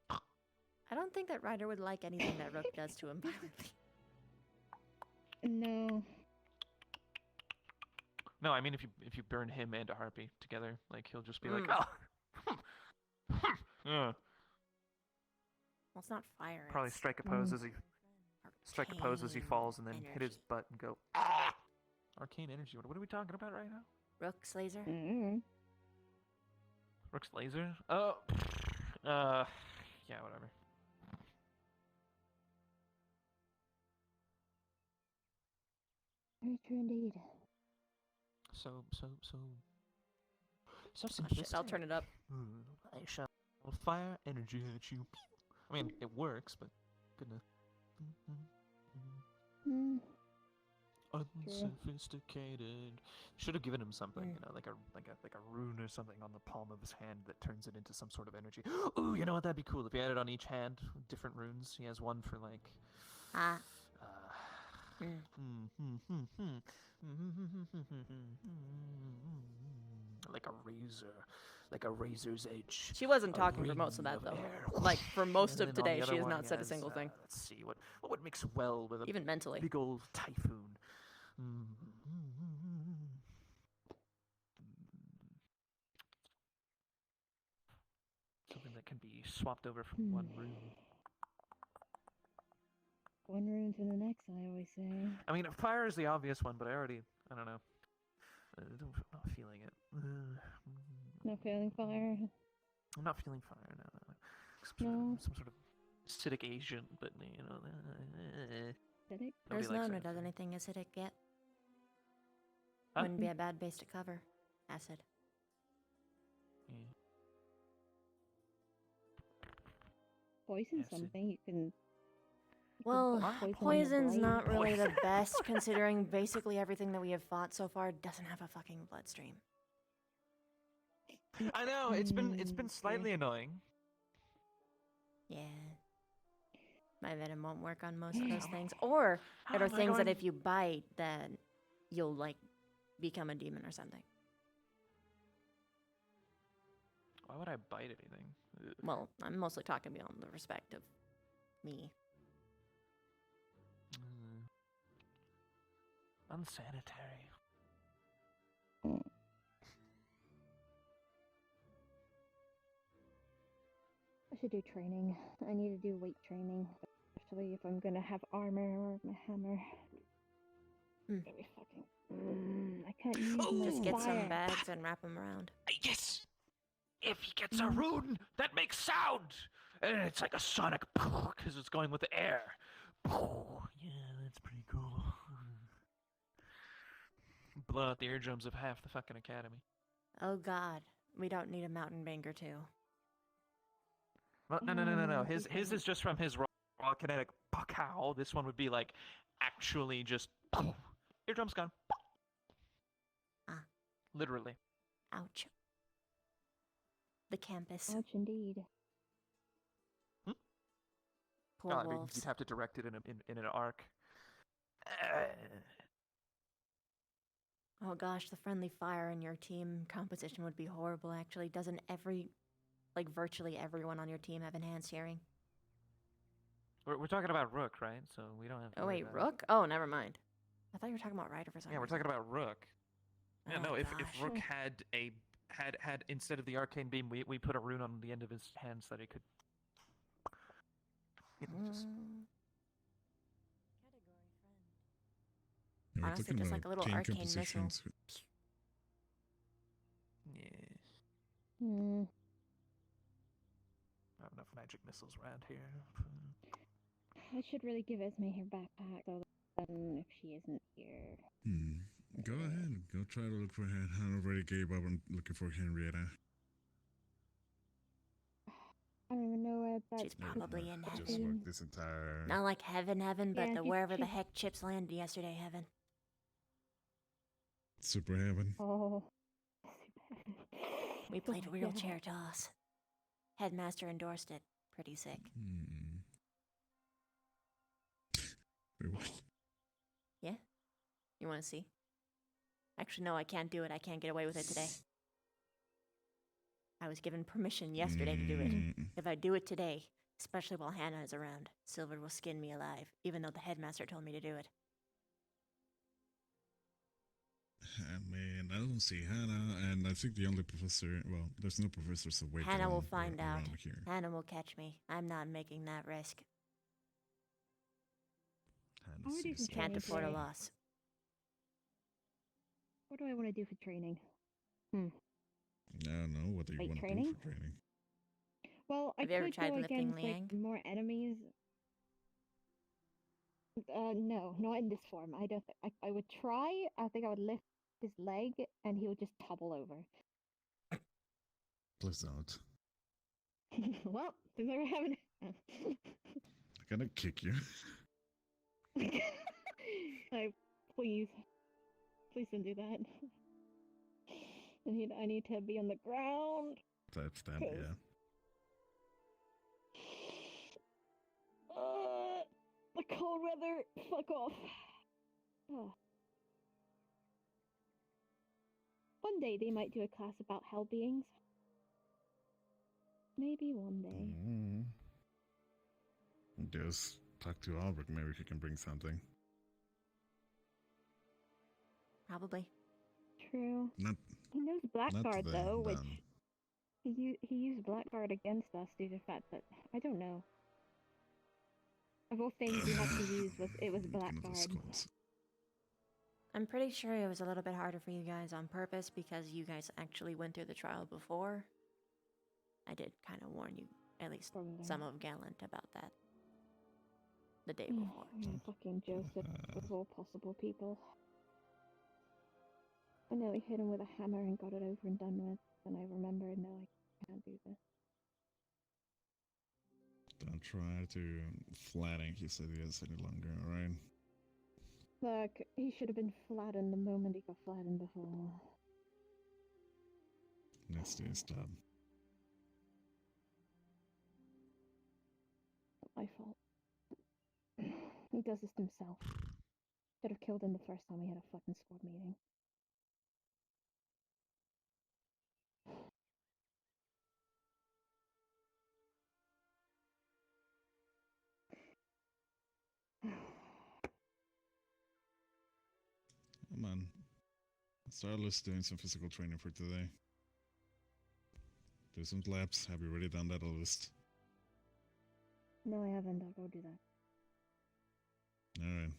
I don't think that Ryder would like anything that Rook does to him violently. No. No, I mean if you burn him and a harpy together, like he'll just be like, oh. Yeah. Well, it's not fire. Probably it's strike a pose as he falls, and then hit his butt and go. Ah! Arcane energy. What are we talking about right now? Rook's laser. Rook's laser. Oh. Yeah, whatever. Very true indeed. So Oh, shit, I'll turn it up. I shall fire energy at you. I mean, it works, but goodness. Unsophisticated. Should have given him something, you know, like a rune or something on the palm of his hand that turns it into some sort of energy. Ooh, you know what? That'd be cool if he had it on each hand, different runes. He has one for like. Like a razor's edge. She wasn't talking for most of that, though. Like, for most of today, she has not said a single thing. Let's see, what would mix well with a even mentally big old typhoon? Something that can be swapped over from one rune. One rune to the next, I always say. I mean, fire is the obvious one, but I don't know. I'm not feeling it. Not feeling fire? I'm not feeling fire, no. Some sort of acidic agent, but, you know. acidic? Nobody There's likes none who acid. does anything acidic yet. Huh? Wouldn't be a bad base to cover. Acid. Yeah. Poison Acid. something, you can... Well, poison poison's your not blade. really the best, considering basically everything that we have fought so far doesn't have a fucking bloodstream. I know it's been slightly annoying. Yeah. My venom won't work on most of those things. Or How there are am I things that going- if you bite, then you'll, like, become a demon or something. Why would I bite anything? Ugh. Well, I'm mostly talking beyond the respect of me. Unsanitary. I should do training. I need to do weight training, especially if I'm gonna have armor or my hammer. Very fucking. I can't use my Just get some fire. bags and wrap them around. Yes! If he gets a rune, that makes sound! And it's like a sonic, because it's going with the air. Yeah, that's pretty cool. Blow out the eardrums of half the fucking academy. Oh god, we don't need a mountain banger too. Well, no. His is just from his raw kinetic pow. This one would be like actually just eardrums gone. Ah. Literally. Ouch. The campus. Ouch, indeed. Poor I mean, wolves. you'd have to direct it in an arc. Oh gosh, the friendly fire in your team composition would be horrible actually. Doesn't virtually everyone on your team have enhanced hearing? We're talking about Rook, right? So we don't have to Oh worry wait, about it. Rook? Oh, never mind. I thought you were talking about Ryder for some Yeah, we're reason. talking about Rook. Yeah, Oh, no, if gosh. Rook had instead of the arcane beam, we put a rune on the end of his hand so that he could just Yeah, we're Honestly, talking just about like a little game arcane missile. compositions. yeah. Not enough magic missiles around here. I should really give Esme her backpack so that if she isn't here. Go ahead. Go try to look for her. I already gave up on looking for Henrietta. I don't even know where that. She's probably in Just heaven. work this entire. Not like heaven, but Yeah, the she- wherever the she- heck chips landed yesterday, heaven. Super heaven. Oh. We played Oh, wheelchair toss. Headmaster endorsed it. Pretty sick. Wait, what? Yeah? You want to see? Actually, no, I can't do it. I can't get away with it today. I was given permission yesterday to do it. If I do it today, especially while Hannah is around, Silver will skin me alive, even though the headmaster told me to do it. Man, I don't see Hannah, and I think the only professor. Well, there's no professors awake. Hannah will around- find out. around here. Hannah will catch me. I'm not making that risk. Hannah Already sees some Can't training afford a today. loss. What do I want to do for training? I don't know. What do you Like want to do training? for training? Well, Have I you ever could tried go lifting against Liang? like more enemies. No, not in this form. I don't. I would try. I think I would lift his leg, and he would just topple over. Please don't. Well, since we're having. I'm gonna kick you. Please don't do that. I need to be on the ground. That's that. Cause- Yeah. The cold weather. Fuck off. Oh. One day they might do a class about hell beings. Maybe one day. Just talk to Albert. Maybe he can bring something. Probably. True. Not. He knows Blackguard the- though, which them. he used Blackguard against us due to the fact that I don't know. Of all things you have to use was One of the Blackguard. squads. I'm pretty sure it was a little bit harder for you guys on purpose because you guys actually went through the trial before. I did kind of warn you, at least Probably. some of Gallant, about that. the day before. Fucking Joseph, of all possible people. I nearly hit him with a hammer and got it over and done with, and I remembered, no, I can't do this. Don't try to flatten his ideas any longer, alright? Look, he should have been flattened the moment he got flattened before. Next day, stop. Not my fault. He does this to himself. Should have killed him the first time we had a fucking squad meeting. Come on. Starless doing some physical training for today. Do some laps. Have you already done that list? No, I haven't. I'll go do that. Alright.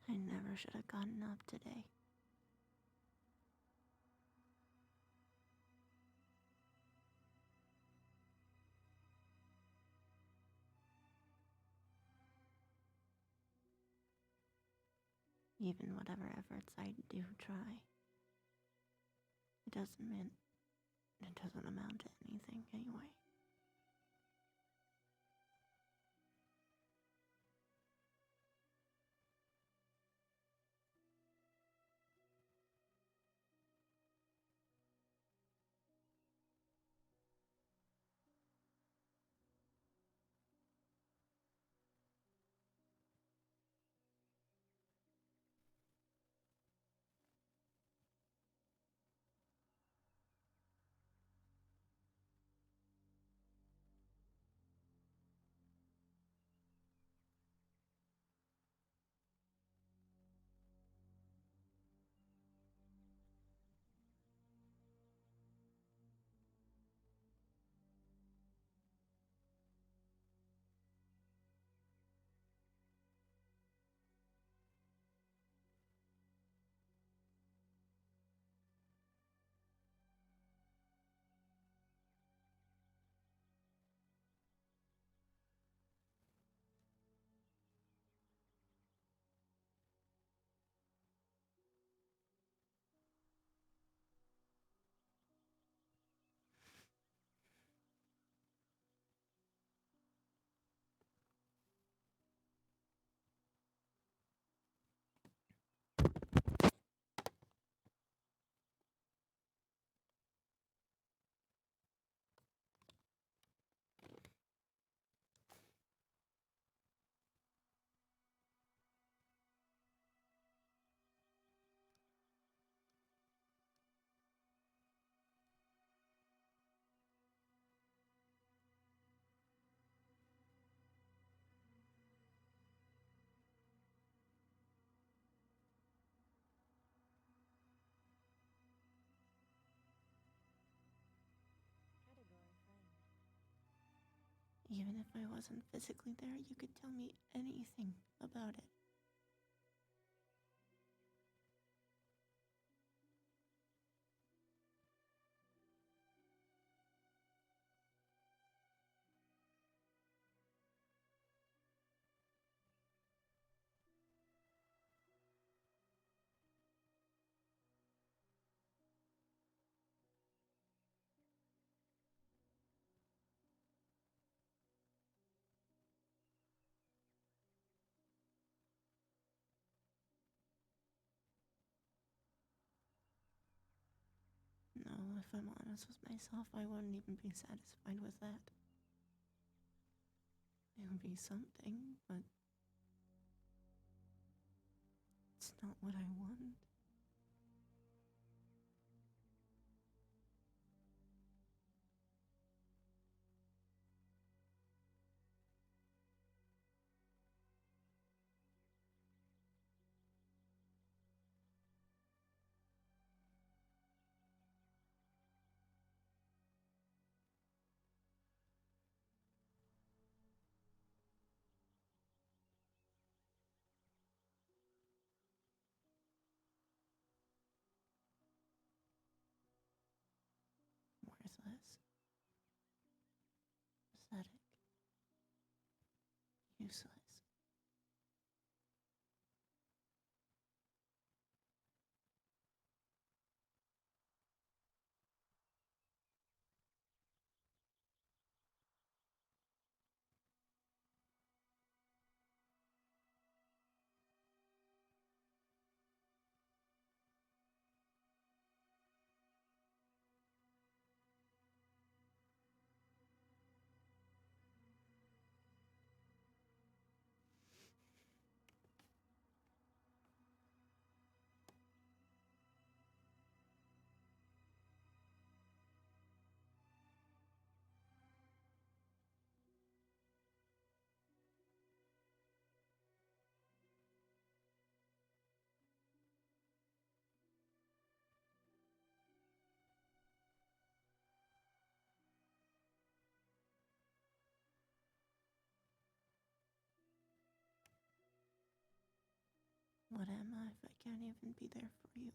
I never should have gotten up today. Even whatever efforts I do try, it doesn't amount to anything anyway. Even if I wasn't physically there, you could tell me anything about it. No, if I'm honest with myself, I wouldn't even be satisfied with that. It would be something, but it's not what I want. Worthless. Pathetic. Useless. What am I if I can't even be there for you?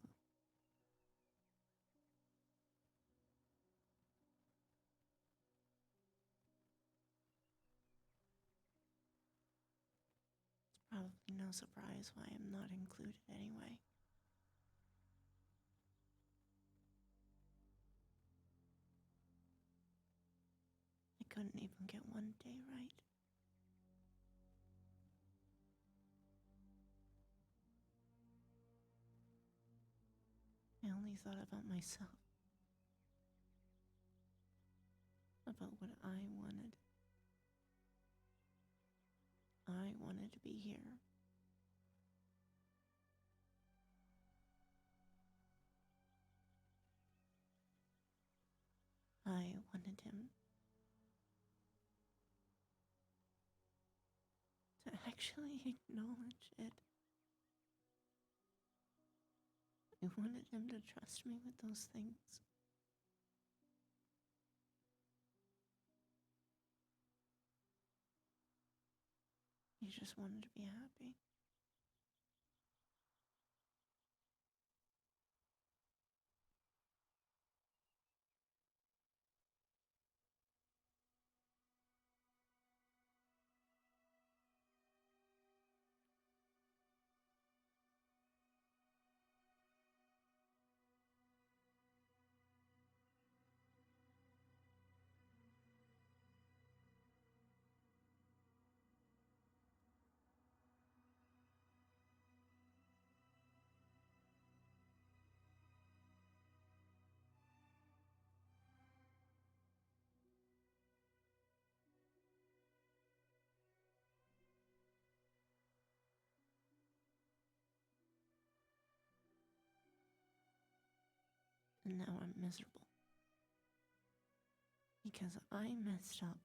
It's probably no surprise why I'm not included anyway. I couldn't even get one day right. I only thought about myself. About what I wanted. I wanted to be here. I wanted him to actually acknowledge it. I wanted him to trust me with those things. He just wanted to be happy. And now I'm miserable. Because I messed up.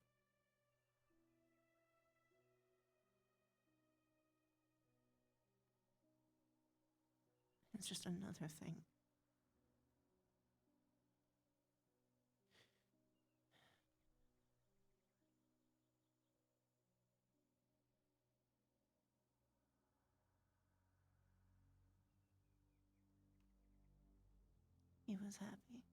It's just another thing. He was happy.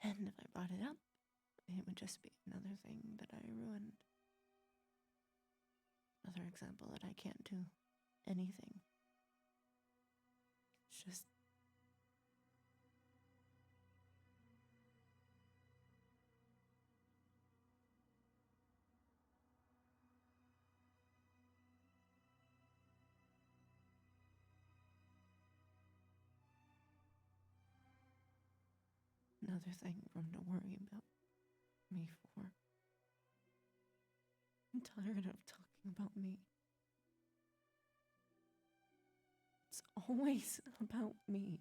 And if I brought it up, it would just be another thing that I ruined. Another example that I can't do anything. It's just... another thing for him to worry about me for. I'm tired of talking about me. It's always about me.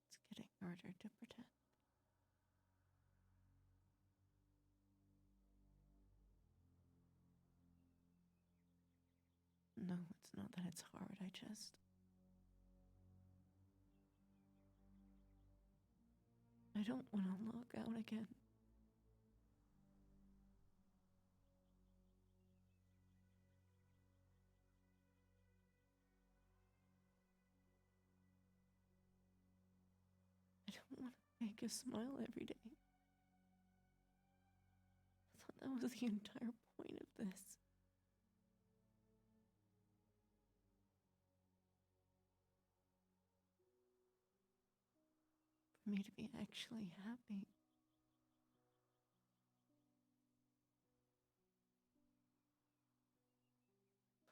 It's getting harder to pretend. No, it's not that it's hard, I just... I don't want to log out again. want to make you smile every day. I thought that was the entire point of this. For me to be actually happy.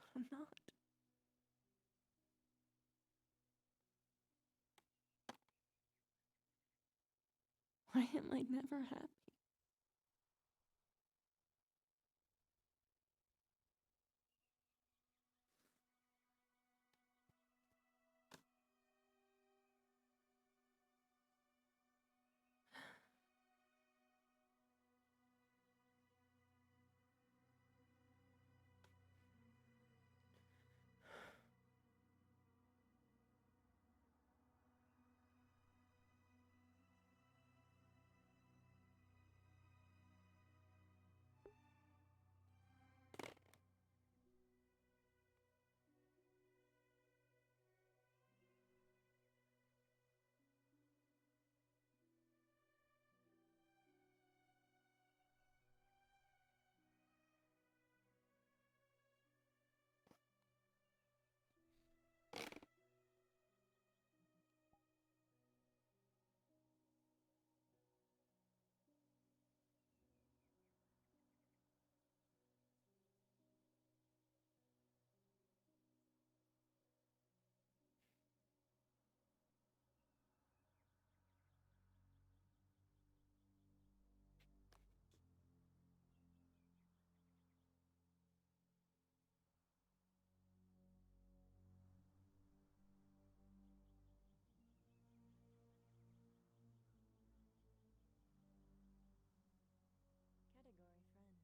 But I'm not. Why am I never happy? Category friend.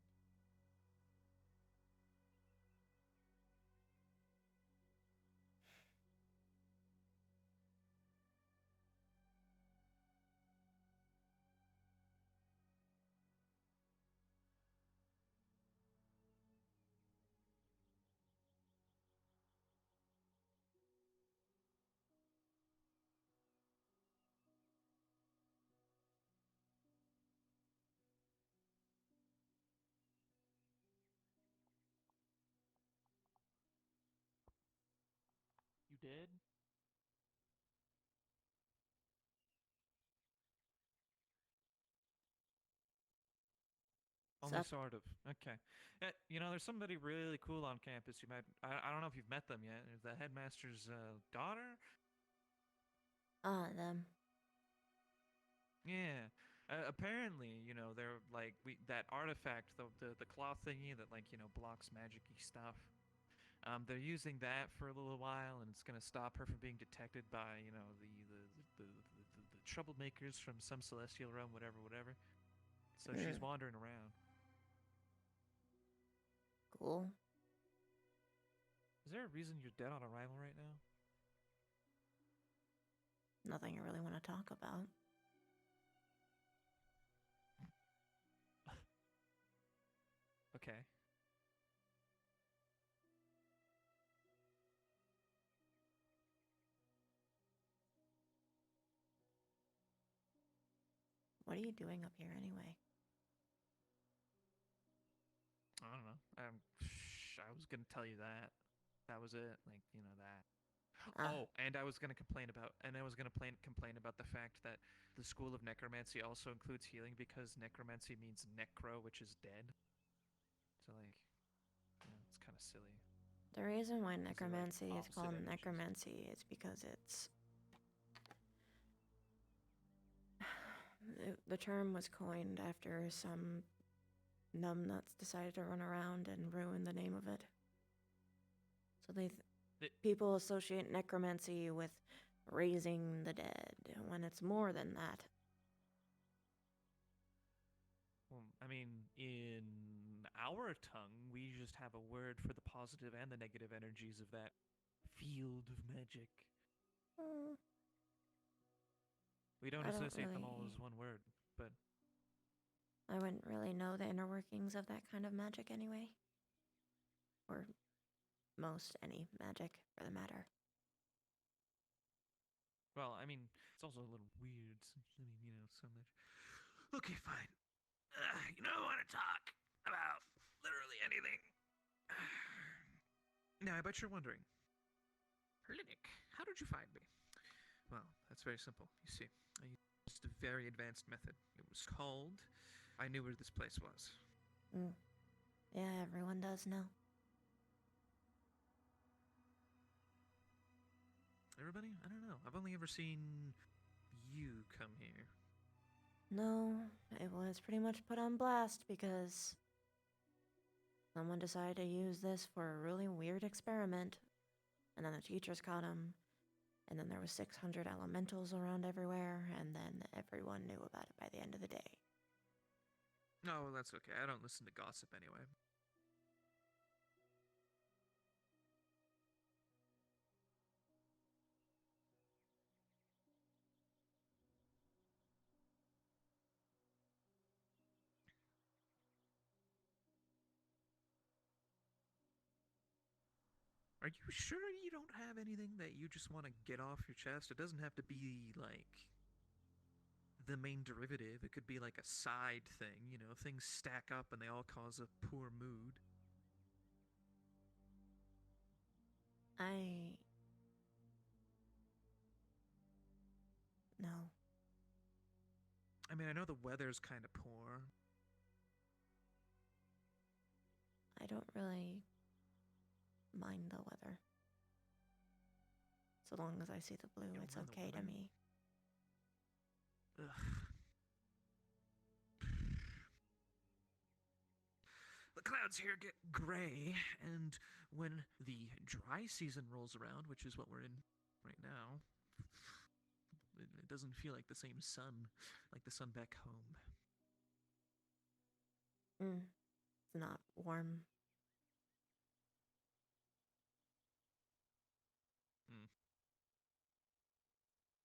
You did? Only Sup? sort of. Okay. There's somebody really cool on campus. You might. I don't know if you've met them yet. Is the headmaster's daughter? Them. Yeah. Apparently, they're like that artifact, the cloth thingy that blocks magic-y stuff. They're using that for a little while, and it's gonna stop her from being detected by the troublemakers from some celestial realm, whatever. So she's wandering around. Cool. Is there a reason you're dead on arrival right now? Nothing I really want to talk about. Okay. What are you doing up here anyway? I don't know. I was gonna tell you that. That was it. That. Oh, and I was gonna complain about the fact that the school of necromancy also includes healing because necromancy means necro, which is dead. So it's kind of silly. The reason why necromancy is called necromancy is because it's the term was coined after some numbnuts decided to run around and ruin the name of it. So people associate necromancy with raising the dead when it's more than that. Well, I mean, in our tongue, we just have a word for the positive and the negative energies of that field of magic. We don't associate them all as one word, but I wouldn't really know the inner workings of that kind of magic anyway. Or most any magic, for the matter. Well, I mean, it's also a little weird. I mean, you know, so much. Okay, fine. You know, I want to talk about literally anything. Now, I bet you're wondering, Herlinik, how did you find me? Well, that's very simple. You see, I used a very advanced method. It was called, I knew where this place was. Yeah, everyone does now. Everybody? I don't know. I've only ever seen you come here. No, it was pretty much put on blast because someone decided to use this for a really weird experiment, and then the teachers caught him, and then there was 600 elementals around everywhere, and then everyone knew about it by the end of the day. Oh, well, that's okay. I don't listen to gossip anyway. Are you sure you don't have anything that you just want to get off your chest? It doesn't have to be, like, the main derivative. It could be, like, a side thing, you know? Things stack up and they all cause a poor mood. No. I mean, I know the weather's kind of poor. I don't really mind the weather. So long as I see the blue, it's okay to me. Ugh. The clouds here get gray, and when the dry season rolls around, which is what we're in right now, it doesn't feel like the same sun, like the sun back home. It's not warm.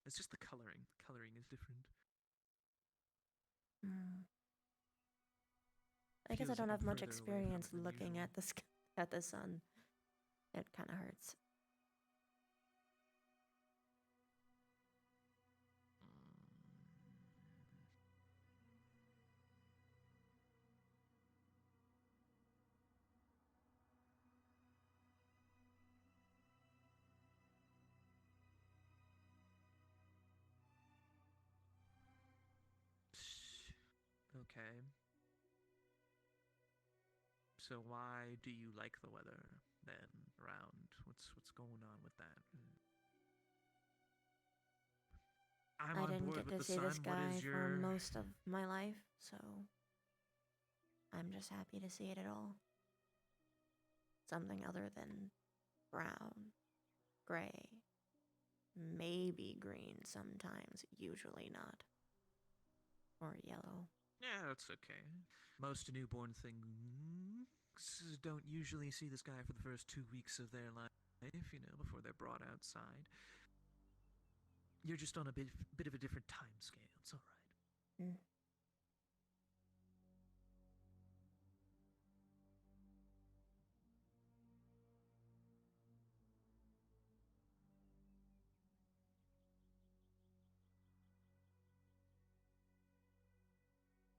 It's just the coloring. The coloring is different. I guess I Feels don't have even much further away from experience it than looking usual. at the sun. It kind of hurts. Okay. So why do you like the weather then around? What's going on with that? I'm I on didn't board get with to the see sun. this What guy is for your most of my life, so I'm just happy to see it at all. Something other than brown, gray, maybe green sometimes, usually not. Or yellow. Yeah, that's okay. Most newborn things don't usually see the sky for the first 2 weeks of their life, you know, before they're brought outside. You're just on a bit of a different time scale. It's all right.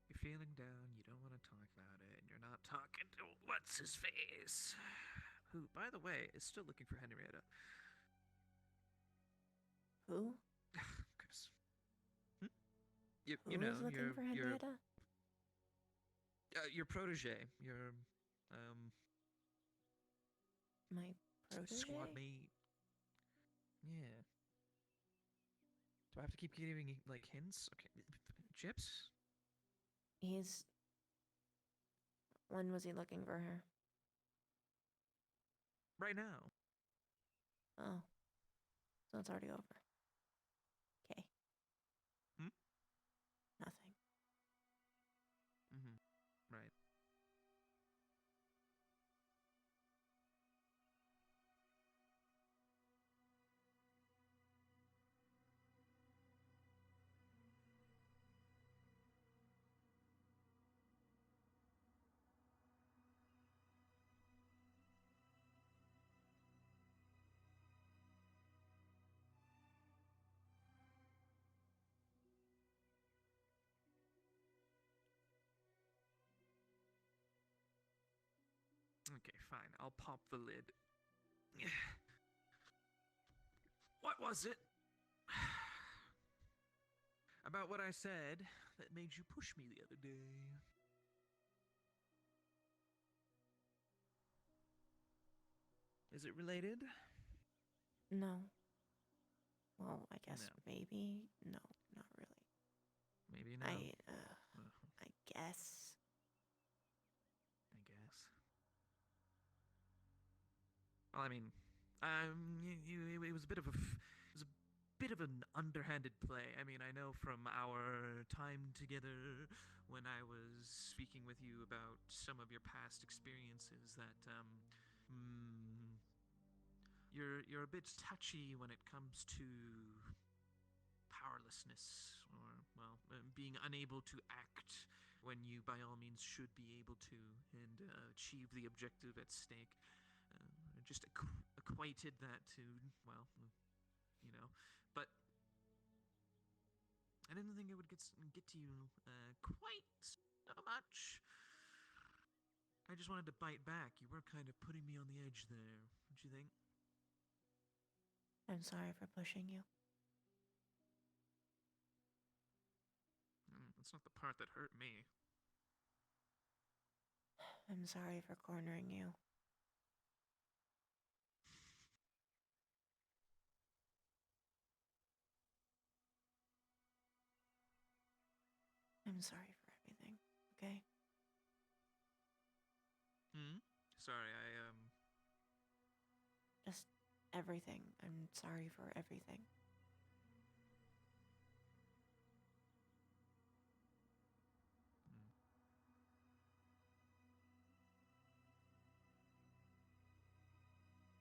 You're feeling down, you don't want to talk about it, and you're not talking to what's his face, who, by the way, is still looking for Henrietta. Who? Chris. You Who know, is looking for Henrietta? Your protege, My protege? squad mate. Yeah. Do I have to keep giving like hints? Okay, Chips. When was he looking for her? Right now. Oh. So it's already over. Okay. Nothing. Right. Okay, fine. I'll pop the lid. What was it? About what I said that made you push me the other day. Is it related? No. Well, I guess No. maybe. No, not really. Maybe no. I guess. I guess. Well, I mean, it was a bit of an underhanded play. I mean, I know from our time together when I was speaking with you about some of your past experiences that you're a bit touchy when it comes to powerlessness or being unable to act when you by all means should be able to and achieve the objective at stake. Just equated that to but I didn't think it would get to you quite so much. I just wanted to bite back. You were kind of putting me on the edge there. What you think? I'm sorry for pushing you. That's not the part that hurt me. I'm sorry for cornering you. I'm sorry for everything, okay? Sorry, Just everything. I'm sorry for everything.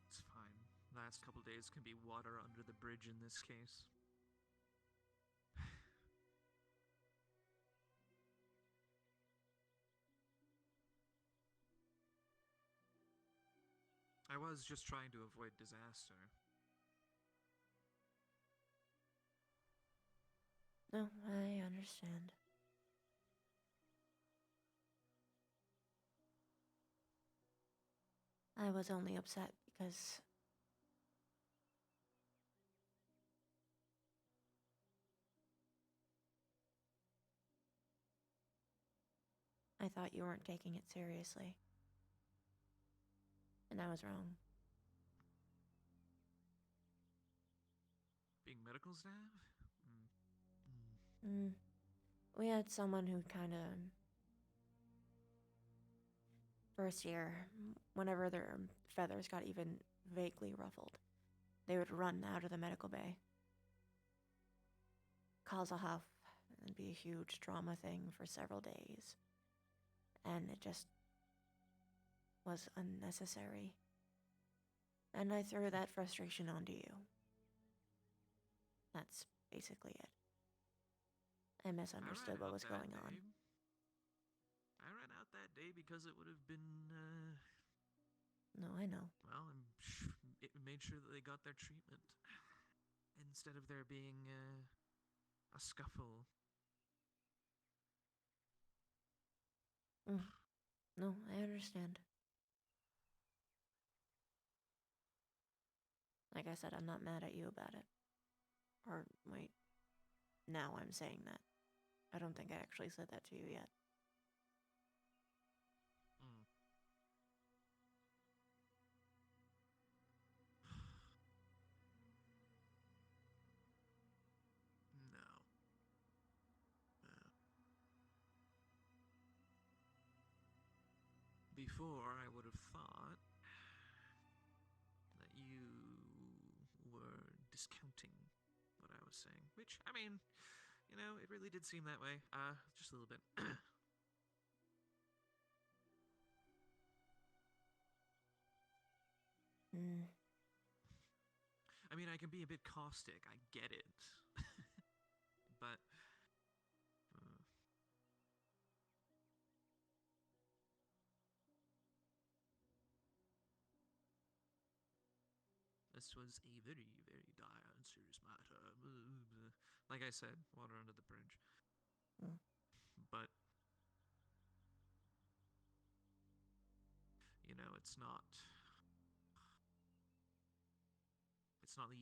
It's fine. Last couple days can be water under the bridge in this case. I was just trying to avoid disaster. No, I understand. I was only upset because I thought you weren't taking it seriously. And I was wrong. Being medical staff? We had someone who kind of... First year, whenever their feathers got even vaguely ruffled, they would run out of the medical bay. Cause a huff and be a huge drama thing for several days. And it just was unnecessary. And I threw that frustration onto you. That's basically it. I misunderstood what was going on. I ran out that day because it would have been, No, I know. well, it made sure that they got their treatment. Instead of there being, a scuffle. No, I understand. Like I said, I'm not mad at you about it. Or, wait. Now I'm saying that. I don't think I actually said that to you yet. No. Before, I would have thought that you were discounting what I was saying. Which, I mean, it really did seem that way. Just a little bit. I mean, I can be a bit caustic. I get it. But... this was a very, very dire and serious matter. Like I said, water under the bridge. But, you know, it's not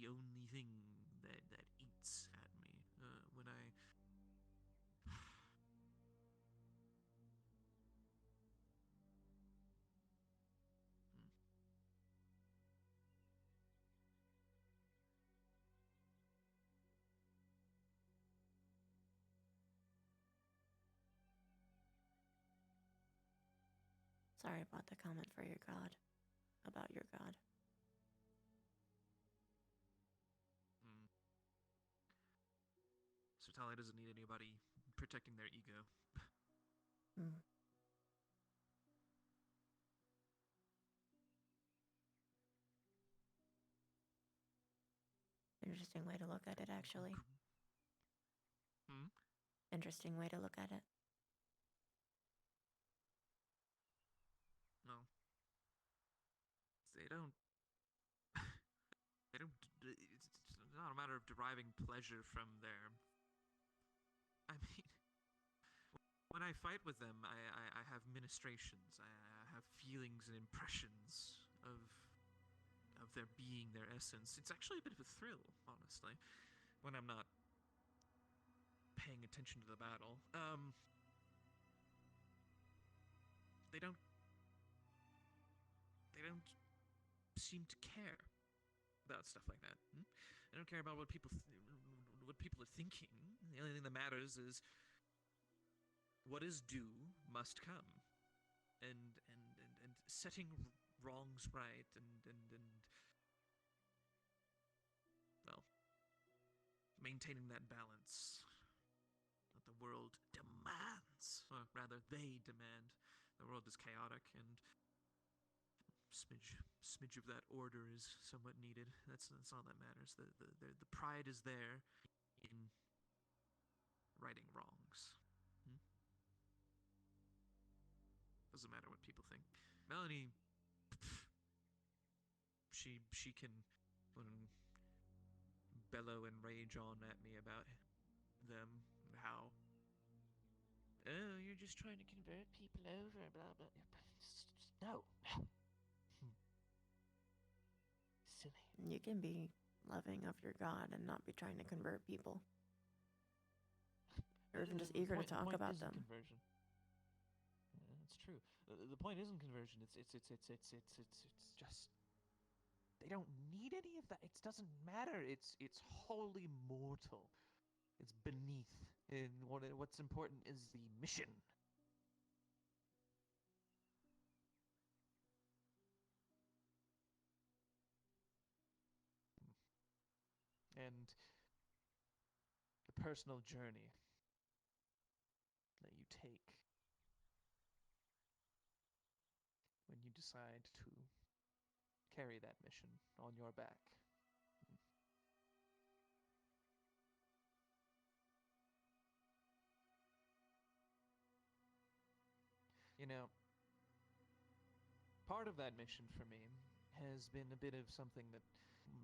the only thing that eats at me. When I Sorry about the comment for your god. About your god. So Talia doesn't need anybody protecting their ego. Hmm. Interesting way to look at it, actually. Interesting way to look at it. No. They don't. It's not a matter of deriving pleasure from their. I mean, when I fight with them, I have ministrations. I have feelings and impressions of their being, their essence. It's actually a bit of a thrill, honestly, when I'm not paying attention to the battle. They don't seem to care about stuff like that. They don't care about what people are thinking. The only thing that matters is what is due must come, and setting wrongs right, and well, maintaining that balance that the world demands, or rather they demand. The world is chaotic, and smidge of that order is somewhat needed. That's all that matters. The pride is there in righting wrongs. Doesn't matter what people think. Melanie, she can bellow and rage on at me about them, how you're just trying to convert people over, blah blah. No. Silly. You can be loving of your god and not be trying to convert people. Or even just eager to talk about them. Conversion. That's true. The point isn't conversion. It's just they don't need any of that. It doesn't matter. It's wholly mortal. It's beneath. And what's important is the mission. And the personal journey that you take when you decide to carry that mission on your back. You know, part of that mission for me has been a bit of something that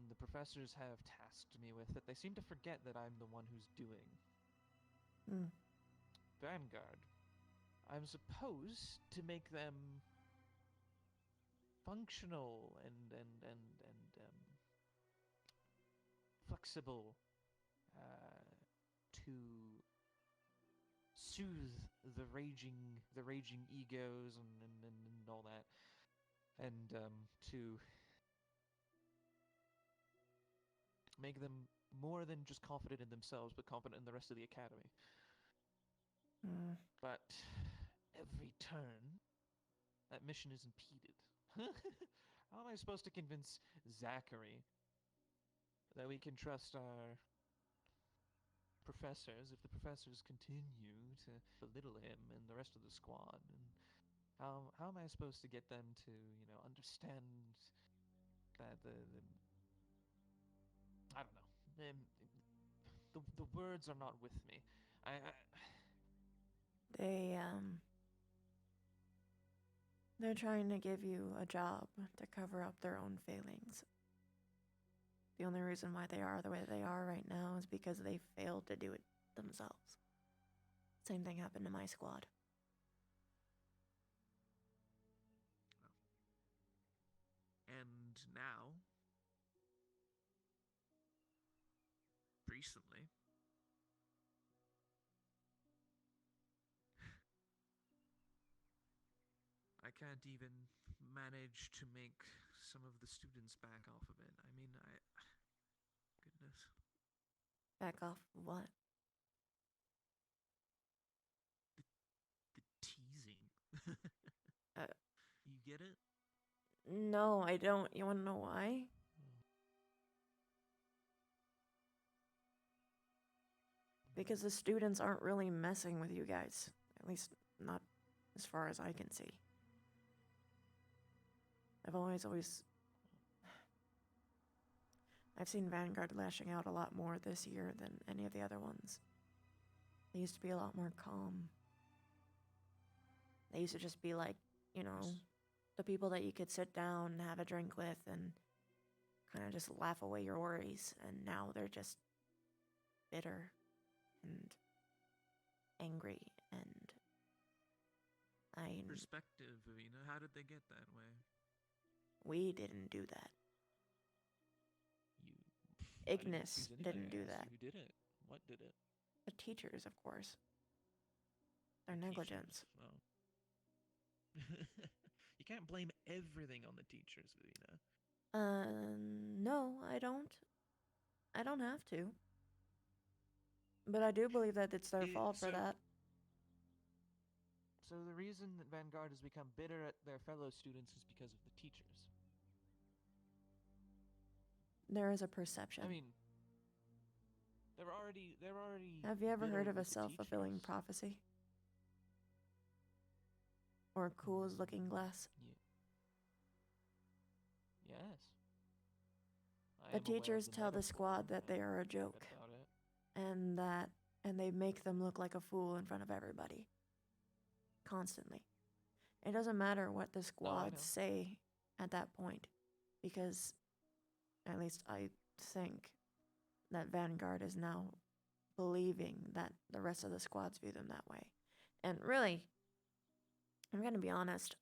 the professors have tasked me with that they seem to forget that I'm the one who's doing. Vanguard. I'm supposed to make them functional and flexible to soothe the raging egos and all that, and to make them more than just confident in themselves, but confident in the rest of the academy. But every turn, that mission is impeded. How am I supposed to convince Zachary that we can trust our professors if the professors continue to belittle him and the rest of the squad? And how am I supposed to get them to, understand that I don't know. The words are not with me. They're trying to give you a job to cover up their own failings. The only reason why they are the way they are right now is because they failed to do it themselves. Same thing happened to my squad. now, recently, I can't even manage to make some of the students back off of it. I mean, goodness. Back off what? The teasing. Uh, You get it? No, I don't. You want to know why? Because the students aren't really messing with you guys. At least, not as far as I can see. I've seen Vanguard lashing out a lot more this year than any of the other ones. They used to be a lot more calm. They used to just be like, you know, the people that you could sit down and have a drink with and kind of just laugh away your worries. And now they're just bitter and angry and Perspective, how did they get that way? We didn't do that. Ignis didn't do that. Who did it? What did it? The teachers, of course. Their negligence. Well, you can't blame everything on the teachers, Vina. No, I don't. I don't have to. But I do believe that it's their fault for that. So the reason that Vanguard has become bitter at their fellow students is because of the teachers. There is a perception. I mean, they're already. Have you ever bitter heard of a with the self-fulfilling teachers. prophecy? Or Cool's looking glass? Yes. I The am aware of teachers the tell the metaphor. squad that they are a joke. About it. And they make them look like a fool in front of everybody. Constantly. It doesn't matter what the squads say at that point. Because, at least I think, that Vanguard is now believing that the rest of the squads view them that way. And really, I'm going to be honest.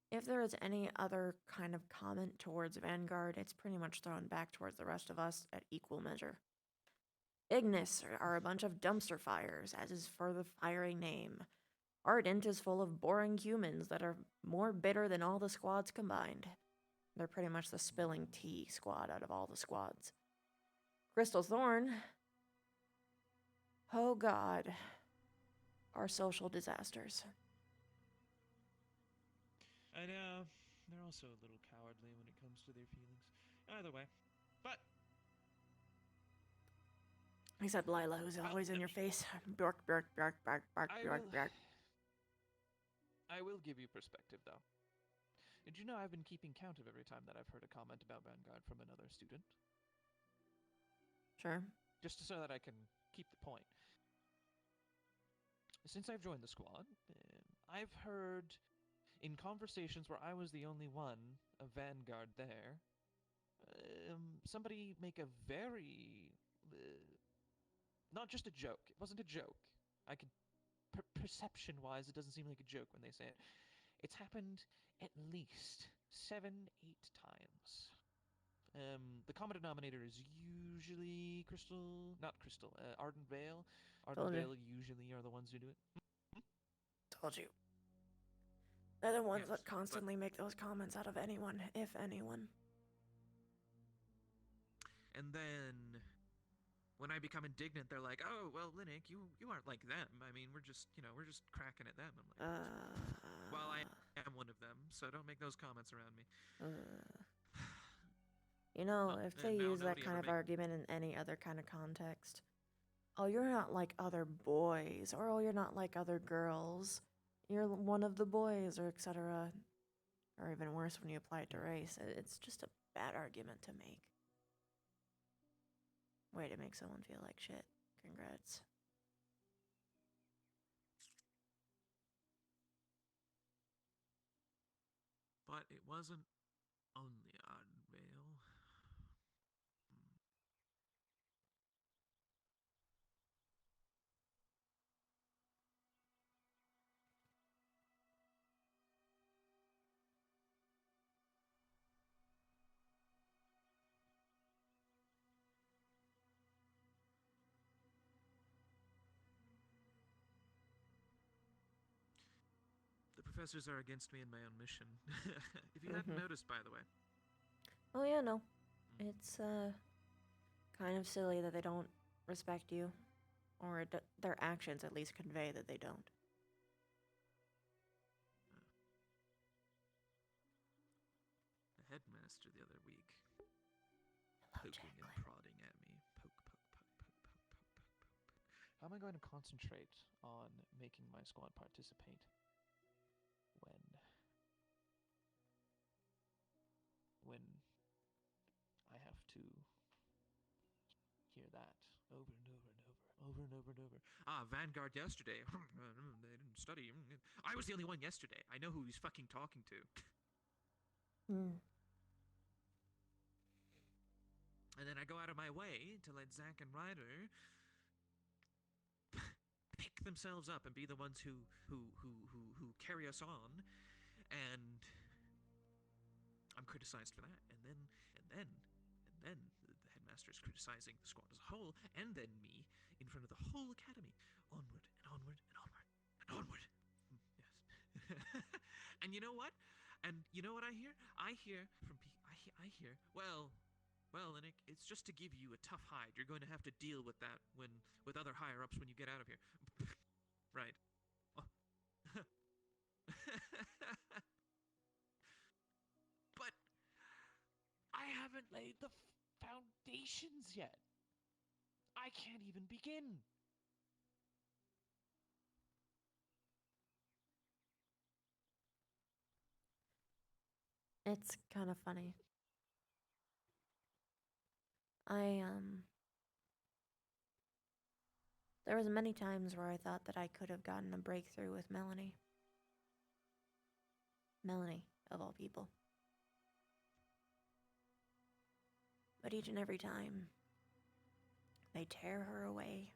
If there is any other kind of comment towards Vanguard, it's pretty much thrown back towards the rest of us at equal measure. Ignis are a bunch of dumpster fires, as is for the fiery name. Ardent is full of boring humans that are more bitter than all the squads combined. They're pretty much the spilling tea squad out of all the squads. Crystal Thorn, oh god, are social disasters. I know. They're also a little cowardly when it comes to their feelings. Either way. But Except Lila, who's always in your face. Bark, bark, bark, bark, bark, bark, bark. I will give you perspective, though. Did you know I've been keeping count of every time that I've heard a comment about Vanguard from another student? Sure. Just so that I can keep the point. Since I've joined the squad, I've heard, in conversations where I was the only one of Vanguard there, somebody make a very... not just a joke. It wasn't a joke. I could... perception-wise, it doesn't seem like a joke when they say it. It's happened at least 7-8 times. The common denominator is usually Ardent Vale. Ardent Vale usually are the ones who do it. Told you. They're the ones that constantly make those comments out of anyone, if anyone. And then, when I become indignant, they're like, "Oh, well, Linux, you aren't like them. I mean, we're just cracking at them." I'm like, "Well, I am one of them, so don't make those comments around me." You know, if they use that kind of argument in any other kind of context, oh, you're not like other boys, or oh, you're not like other girls, you're one of the boys, or etc. Or even worse when you apply it to race, it's just a bad argument to make. Way to make someone feel like shit. Congrats. But it wasn't only Ardent Vale. professors are against me in my own mission. If you hadn't noticed, by the way. Oh yeah, no. It's kind of silly that they don't respect you, or their actions at least convey that they don't. The headmaster the other week, Hello, poking Jacqueline. and prodding at me. Poke, poke, poke, poke, poke, poke, poke, poke. How am I going to concentrate on making my squad participate when I have to hear that over and over and over and over and over. Ah, Vanguard yesterday. They didn't study. I was the only one yesterday. I know who he's fucking talking to. And then I go out of my way to let Zach and Ryder pick themselves up and be the ones who carry us on, and I'm criticized for that. And then the headmaster is criticizing the squad as a whole, and then me in front of the whole academy. Onward and onward and onward and onward. Yes. And you know what? And you know what I hear? I hear, well, Linnick, it's just to give you a tough hide. You're going to have to deal with that with other higher-ups when you get out of here. Right. Oh. But I haven't laid the foundations yet. I can't even begin. It's kind of funny. There was many times where I thought that I could have gotten a breakthrough with Melanie. Melanie, of all people. But each and every time, they tear her away.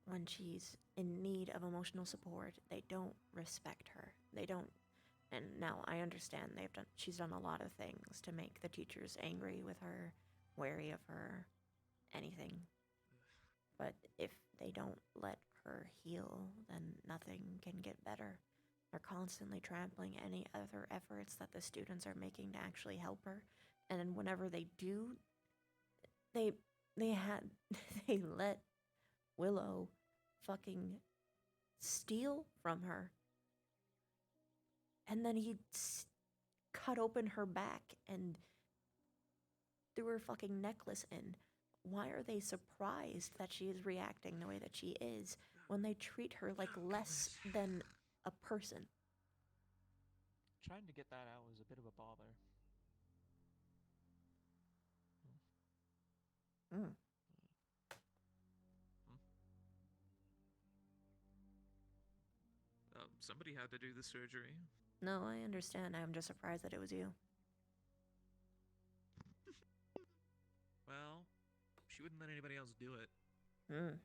When she's in need of emotional support, they don't respect her. They don't. And now I understand she's done a lot of things to make the teachers angry with her, wary of her, anything. But if they don't let her heal, then nothing can get better. They're constantly trampling any other efforts that the students are making to actually help her. And then whenever they do, they let Willow fucking steal from her. And then he cut open her back and threw her fucking necklace in. Why are they surprised that she is reacting the way that she is when they treat her like less than a person? Trying to get that out was a bit of a bother. Somebody had to do the surgery. No, I understand. I'm just surprised that it was you. Well, she wouldn't let anybody else do it. And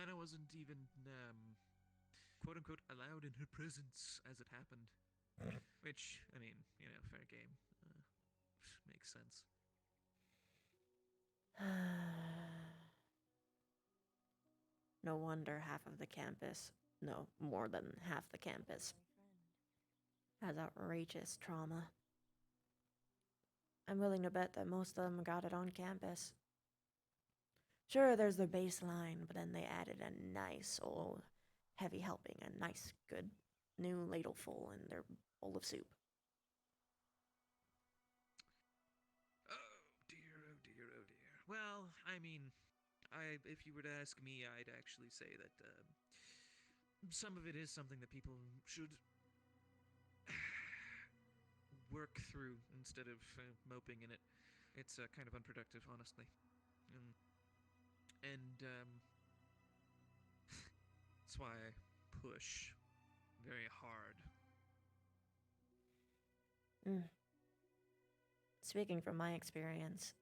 I wasn't even, quote-unquote, allowed in her presence as it happened. Which, I mean, fair game. Makes sense. No wonder half of the campus, no, more than half the campus, has outrageous trauma. I'm willing to bet that most of them got it on campus. Sure, there's the baseline, but then they added a nice old heavy helping, a nice, good new ladleful in their bowl of soup. Oh dear, oh dear, oh dear. Well, I mean, if you were to ask me, I'd actually say that some of it is something that people should work through instead of moping in it. It's kind of unproductive, honestly. And that's why I push very hard. Speaking from my experience,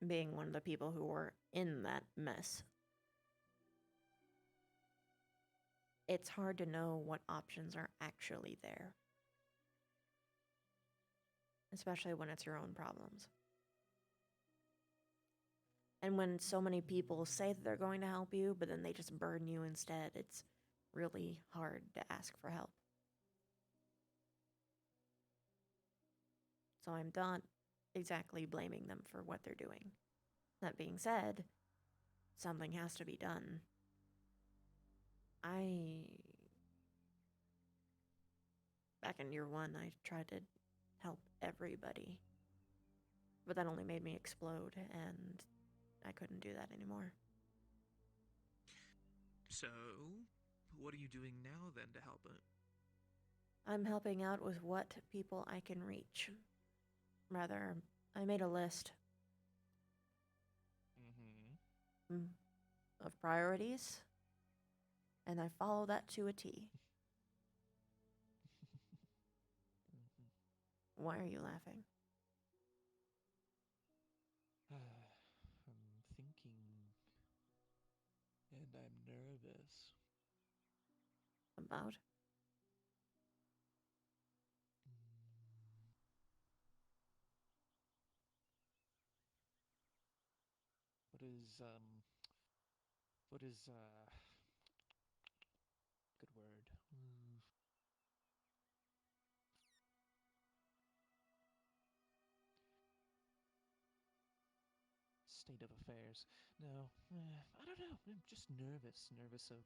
being one of the people who were in that mess, it's hard to know what options are actually there. Especially when it's your own problems. And when so many people say that they're going to help you, but then they just burn you instead, it's really hard to ask for help. So I'm not exactly blaming them for what they're doing. That being said, something has to be done. Back in year 1, I tried to help everybody. But that only made me explode, and I couldn't do that anymore. So, what are you doing now then to help it? I'm helping out with what people I can reach. Rather, I made a list of priorities, and I follow that to a T. Why are you laughing? I'm thinking, and I'm nervous. About? What is, good word. State of affairs. No, I don't know. I'm just nervous. Nervous of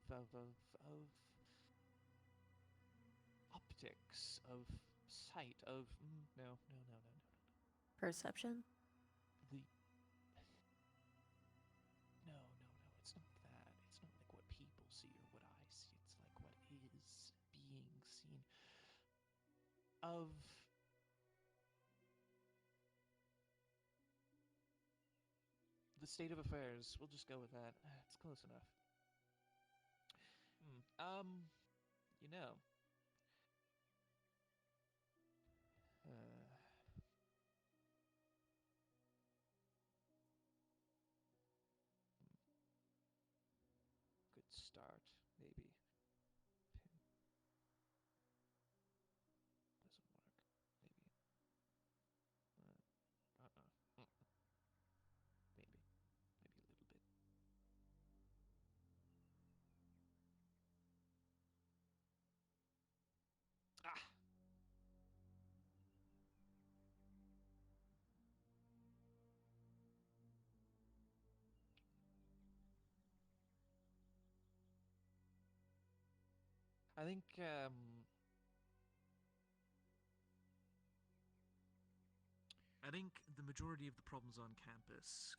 optics, of sight, of no. Perception? No. It's not that. It's not like what people see or what I see. It's like what is being seen. Of the state of affairs. We'll just go with that. It's close enough. You know. Good start, maybe. Doesn't work. Maybe. Maybe. Maybe a little bit. Ah! I think the majority of the problems on campus,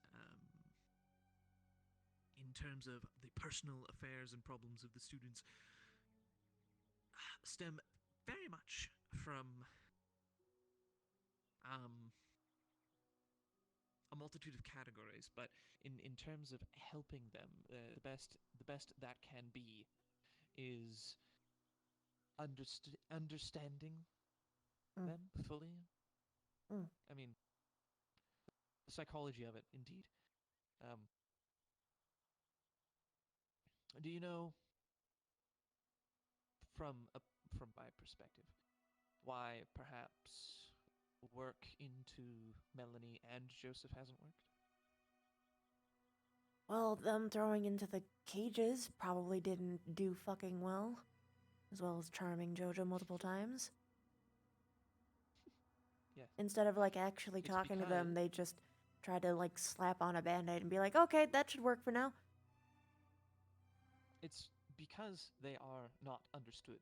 in terms of the personal affairs and problems of the students, stem very much from a multitude of categories. But in terms of helping them, the best that can be is understanding them fully. I mean, the psychology of it, indeed. Do you know, from my perspective, why perhaps work into Melanie and Joseph hasn't worked? Well, them throwing into the cages probably didn't do fucking well, as well as charming Jojo multiple times. Yes. Instead of like actually talking to them, they just try to like slap on a band-aid and be like, okay, that should work for now. It's because they are not understood.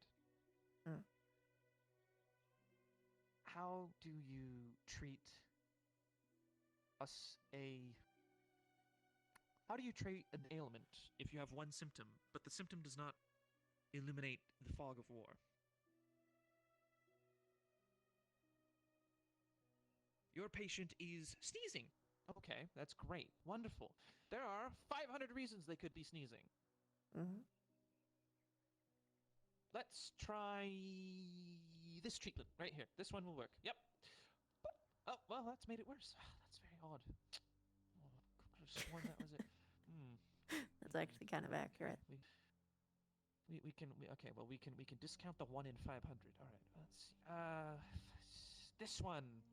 How do you treat how do you treat an ailment if you have one symptom, but the symptom does not illuminate the fog of war? Your patient is sneezing. Okay, that's great. Wonderful. There are 500 reasons they could be sneezing. Let's try this treatment right here. This one will work. Yep. Oh, well, that's made it worse. That's very odd. Oh, I could have sworn that was it. That's actually kind of accurate. We can discount the 1 in 500. All right, let's see. This one.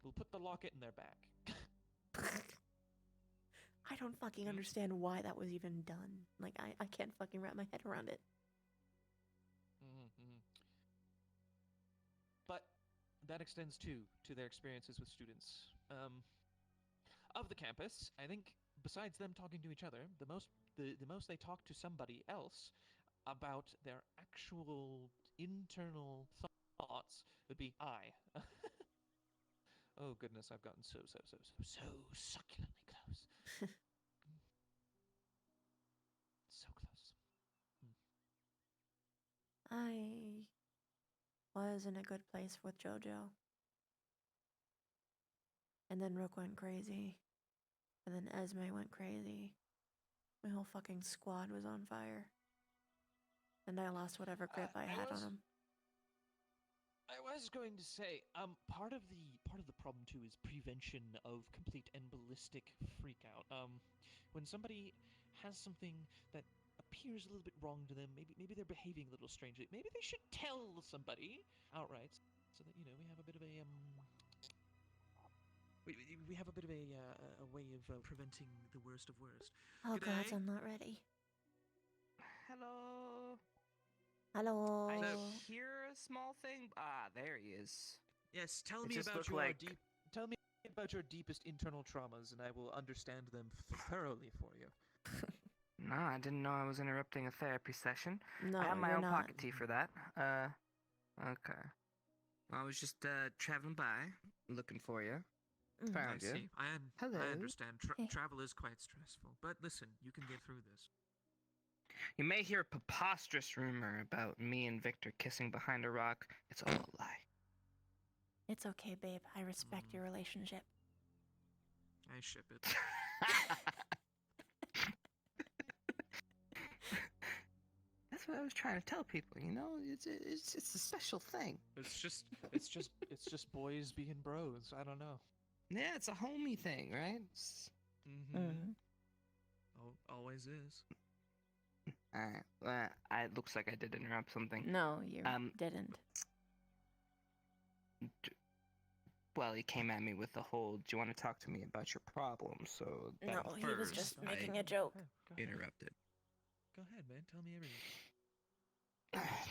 We'll put the locket in their back. I don't fucking understand why that was even done. Like, I can't fucking wrap my head around it. But that extends too to their experiences with students of the campus. I think besides them talking to each other, the most they talk to somebody else about their actual internal thoughts would be I. Oh goodness, I've gotten so succulently close. So close. I was in a good place with JoJo. And then Rook went crazy. And then Esme went crazy. My whole fucking squad was on fire. And I lost whatever grip I had on him. I was going to say, part of the problem too is prevention of complete and ballistic freakout. When somebody has something that appears a little bit wrong to them, maybe they're behaving a little strangely, maybe they should tell somebody outright, so that we have a bit of a we have a bit of a way of preventing the worst of worst. Oh G'day. god, I'm not ready. Hello. Hello. I hear a small thing. Ah, there he is. Yes, tell It me just about looked your like- Tell me about your deepest internal traumas, and I will understand them thoroughly for you. No, I didn't know I was interrupting a therapy session. No, I have my you're own not. pocket tea for that. Okay. I was just traveling by, looking for you. Found you. Hello. I understand. Hey. Travel is quite stressful, but listen, you can get through this. You may hear a preposterous rumor about me and Victor kissing behind a rock. It's all a lie. It's okay, babe. I respect your relationship. I ship it. That's what I was trying to tell people. It's a special thing. It's just boys being bros. I don't know. Yeah, it's a homie thing, right? Always is. Alright. It looks like I did interrupt something. No, you didn't. Well, he came at me with the whole, do you want to talk to me about your problem? So that No, he was just making a joke. Interrupted. Go ahead, man. Tell me everything.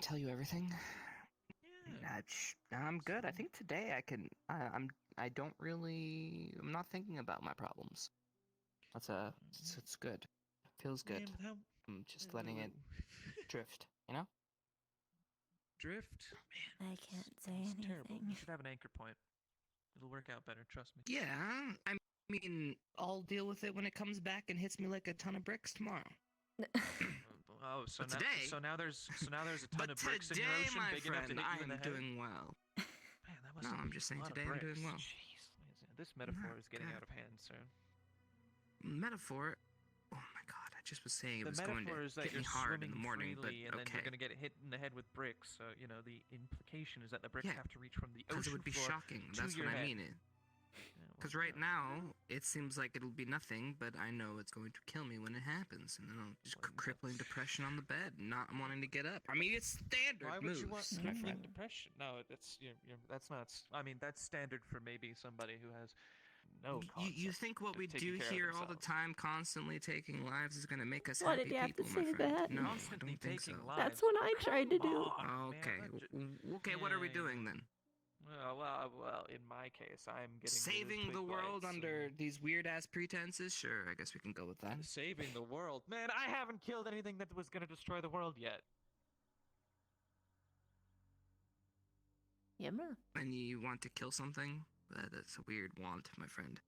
Tell you everything? Yeah. I'm good. I think today I can. I'm not thinking about my problems. It's good. Feels good. Man, I'm just letting it drift. Drift? Man, I can't say it's anything. terrible. You should have an anchor point. It'll work out better. Trust me. Yeah, I mean, I'll deal with it when it comes back and hits me like a ton of bricks tomorrow. Oh, so But today- there's a ton But of bricks in today, your ocean my big enough to friend, hit I you in the am head. doing well. Man, that must No, have I'm been just a saying lot of today I'm doing bricks. well. Jeez, this metaphor is getting God. out of hand, sir. Metaphor. Oh my god, I just was saying it The was going to metaphor is that hit you're me hard in swimming the morning, but freely, and then you're okay. gonna get hit in the head with bricks. So the implication is that the bricks Yeah, have to reach from the Because ocean it would be floor shocking. to That's your what I head. mean. Because right now, it seems like it'll be nothing, but I know it's going to kill me when it happens. And then I'll just crippling depression on the bed, not wanting to get up. I mean, it's standard Why would moves, you want my crippling friend. depression? No, that's not. I mean, that's standard for maybe somebody who has no. You think what of we taking do care of here all the themselves. time, constantly taking lives, is going to make us Why happy did you have to people, say my friend? that? No, I Constantly don't think so. taking lives. That's what I tried to do. Okay, okay, what are we doing then? Well, in my case, I'm getting Saving rid of the twig world blights under these weird-ass pretenses? Sure, I guess we can go with that. and saving the world. Man, I haven't killed anything that was gonna destroy the world yet. Yeah, man. And you want to kill something? That's a weird want, my friend.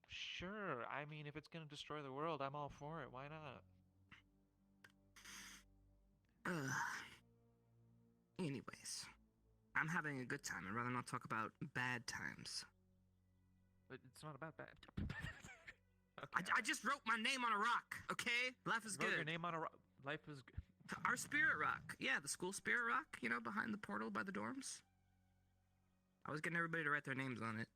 Sure, I mean, if it's gonna destroy the world, I'm all for it. Why not? Anyways, I'm having a good time. I'd rather not talk about bad times. But it's not about that. I just wrote my name on a rock, okay? Life is Wrote good. your name on a rock. Life is good. Our spirit rock. Yeah, the school spirit rock, behind the portal by the dorms. I was getting everybody to write their names on it.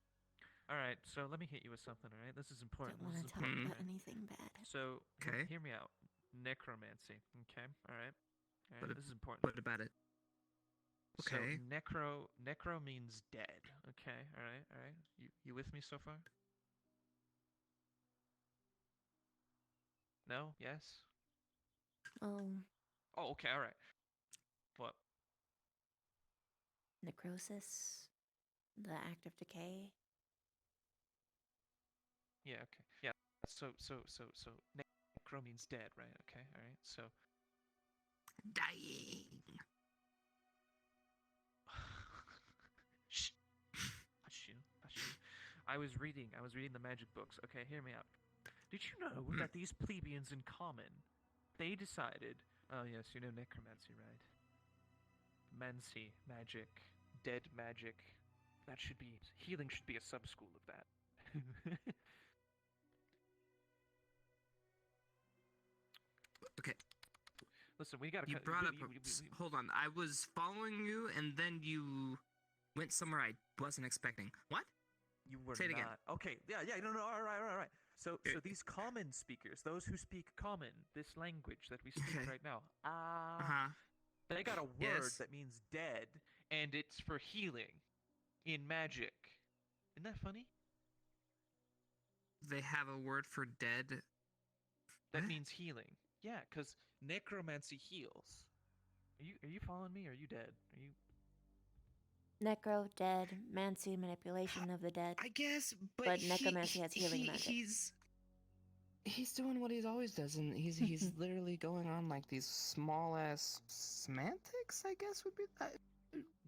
All right, so let me hit you with something. All right, this is important. Don't want This to is talk important, about okay? anything bad. So, Okay. hear me out. Necromancy. Okay. All right. All right. What This is important. What about it? Okay. So necro means dead. Okay. All right. All right. You with me so far? No? Yes? Oh, Oh, okay, alright. What? necrosis, the act of decay. Yeah, okay. Yeah. So necro means dead, right? Okay, alright. So Dying. Shh. Hush you. Hush you. I was reading the magic books. Okay, hear me out. Did you know that these plebeians in common, they decided, oh yes, you know necromancy, right? Mancy, magic, dead magic. That should be, healing should be a sub-school of that. Okay. Listen, we gotta. You brought up. Hold on. I was following you, and then you went somewhere I wasn't expecting. What? You were Say it not. again. Okay. Yeah. No. All right. So these common speakers, those who speak common, this language that we speak right now, they got a word that means dead, and it's for healing, in magic. Isn't that funny? They have a word for dead. That means healing. Yeah, because necromancy heals. Are you following me? Or are you dead? Are you? Necro, dead, mancy, manipulation of the dead. I guess, but necromancy has healing magic. He's doing what he's always does, and he's literally going on like these small ass semantics. I guess would be that.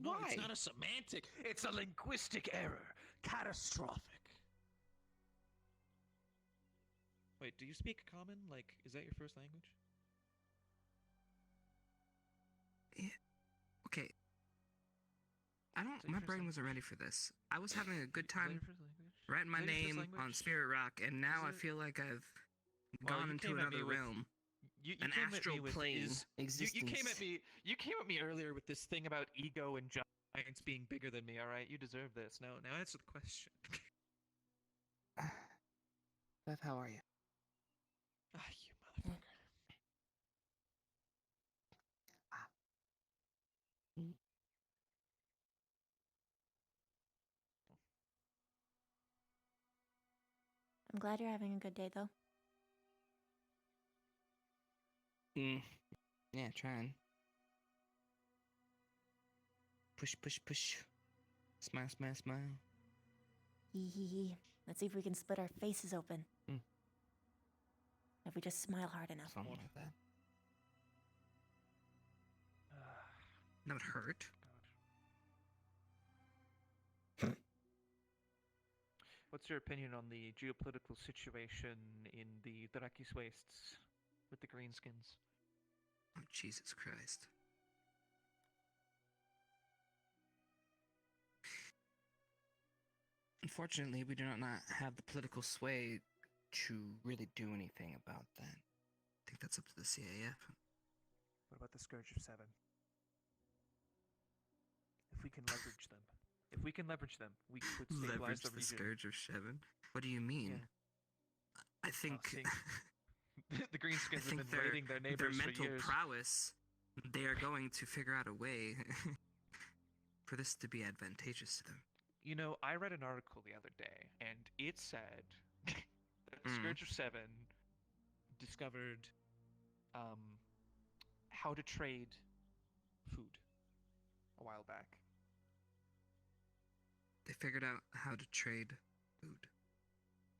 No, Why? it's not a semantic. It's a linguistic error. Catastrophic. Wait, do you speak common? Like, is that your first language? Yeah. Okay. My brain wasn't ready for this. I was having a good time writing my name on Spirit Rock, and now I feel like I've gone into another realm. An astral plane existence. You came at me. You came at me earlier with this thing about ego and giants being bigger than me. All right, you deserve this. Now answer the question. Beth, how are you? Ah, you motherfucker. I'm glad you're having a good day, though. Yeah, trying. Push. Smile. Hee hee hee. Let's see if we can split our faces open. If we just smile hard enough. Something like that. That would hurt. What's your opinion on the geopolitical situation in the Drakis Wastes with the Greenskins? Oh, Jesus Christ. Unfortunately, we do not have the political sway to really do anything about that. I think that's up to the CAF. What about the Scourge of Seven? If we can leverage them. We could stabilize Leverage the the region. Scourge of Seven? What do you mean? Yeah. I think... the Greenskins have been raiding their their neighbors mental for years. prowess, they are going to figure out a way for this to be advantageous to them. You know, I read an article the other day, and it said that the Scourge of Seven discovered how to trade food a while back. They figured out how to trade food.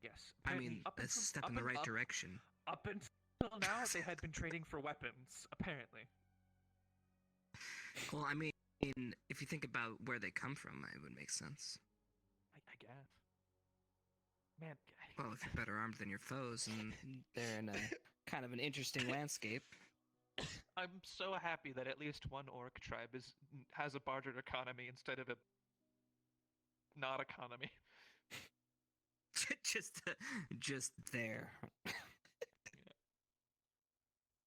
Yes. I mean, a step in the right direction. Up until now, they had been trading for weapons, apparently. Well, I mean, if you think about where they come from, it would make sense. I guess. Man. Well, if you're better armed than your foes, and they're in a kind of an interesting landscape. I'm so happy that at least one orc tribe has a bartered economy instead of a not economy. just there.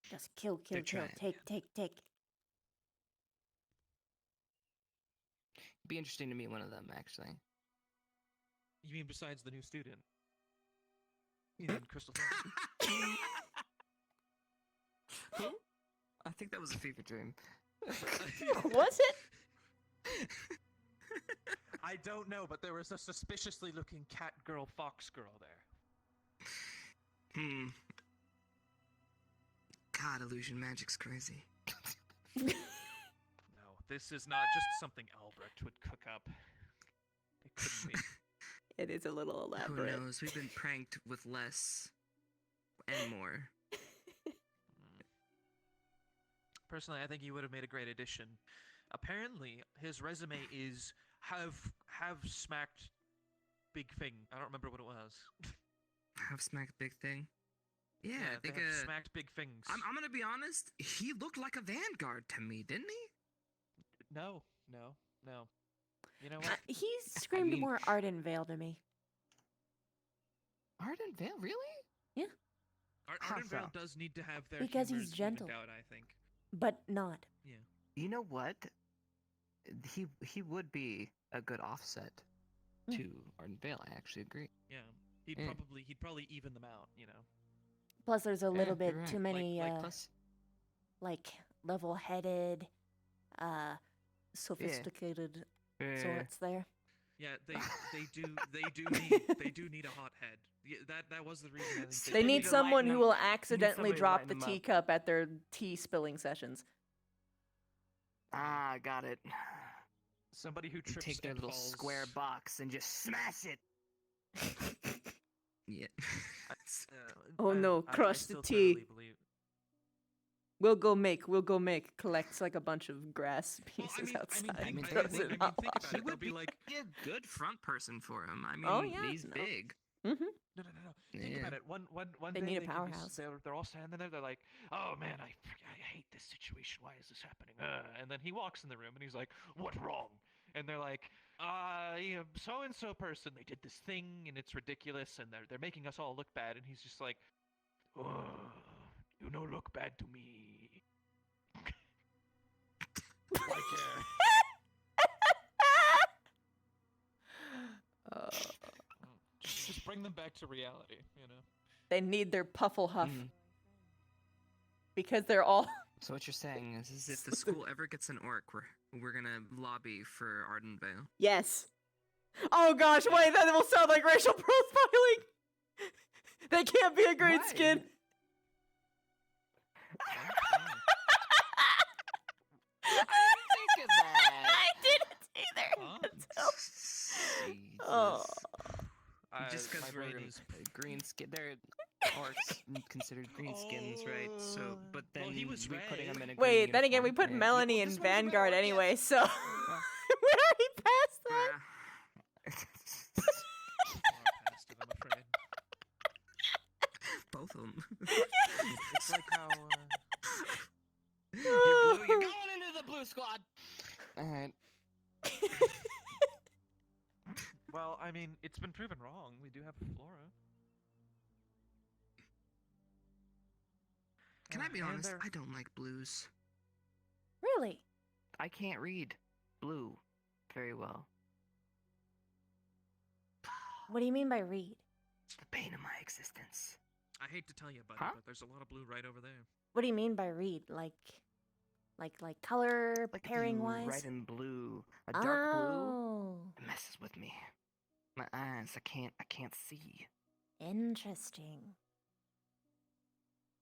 Just kill, take. Be interesting to meet one of them, actually. You mean besides the new student? You mean Crystal Thorn? Who? I think that was a fever dream. Was it? I don't know, but there was a suspiciously looking cat girl, fox girl there. God, illusion magic's crazy. No, this is not just something Albrecht would cook up. It couldn't be. It is a little elaborate. Who knows? We've been pranked with less and more. Personally, I think he would have made a great addition. Apparently, his resume is have smacked big thing. I don't remember what it was. Have smacked big thing? Yeah, I think they have smacked big things. I'm gonna be honest. He looked like a vanguard to me, didn't he? No. You know what? He screamed more Arden Vale to me. Arden Vale, really? Yeah. Arden Vale does need to have their because he's humors gentle. evened out, I think. But not. Yeah. You know what? He would be a good offset to Arden Vale. I actually agree. Yeah. He'd probably even them out, you know. Plus, there's a little bit you're too right. many, Plus, like level-headed, sophisticated sorts there. Yeah, they do need a hot head. Yeah, that was the reason. I think They need someone who will Need accidentally somebody to drop lighten the them up. teacup at their tea spilling sessions. got it. Somebody who You trips take their and little falls. square box and just smash it. Yeah. Oh no, crush the still tea. thoroughly believe- We'll go make. Collects like a bunch of grass Well, pieces outside. I mean, throws it think off. about it. He They'll would be like, be a good front person for him. I mean, Oh, yeah, he's no. big. Mm-hmm. no. Think Yeah. about it. One They day need a can be powerhouse. they're all standing there. They're like, "Oh man, I hate this situation. Why is this happening?" And then he walks in the room and he's like, "What's wrong?" And they're like, so and so person. They did this thing and it's ridiculous and they're making us all look bad." And he's just like, "Oh, you no look bad to me." Why care? Just bring them back to reality, you know. They need their Pufflehuff Mhm. because they're all. So what you're saying is If the school ever gets an orc, we're gonna lobby for Arden Vale. Yes. Oh gosh, wait, that will sound like racial profiling. They can't be a green Why? skin. think of that. I didn't either. Oh. Just 'cause my we're brain is green skin. They're orcs considered green skins, right? So, but then Well, he was we're putting red. them in a green Wait, then again, we uniform, put and- Melanie Well, in this one's a better Vanguard orc, yes. anyway, so we're already past that. past it, I'm afraid. Both of them. It's like how You're blue. You're going into the blue squad. Alright. well, I mean, it's been proven wrong. We do have Flora. Can I be And honest? they're- I don't like blues. Really? I can't read blue very well. What do you mean by read? It's the bane of my existence. I hate to tell you, buddy, Huh? but there's a lot of blue right over there. What do you mean by read? Like color Like if pairing you wise? write in blue, a dark blue, Oh, it messes with me. My eyes, I can't see. interesting.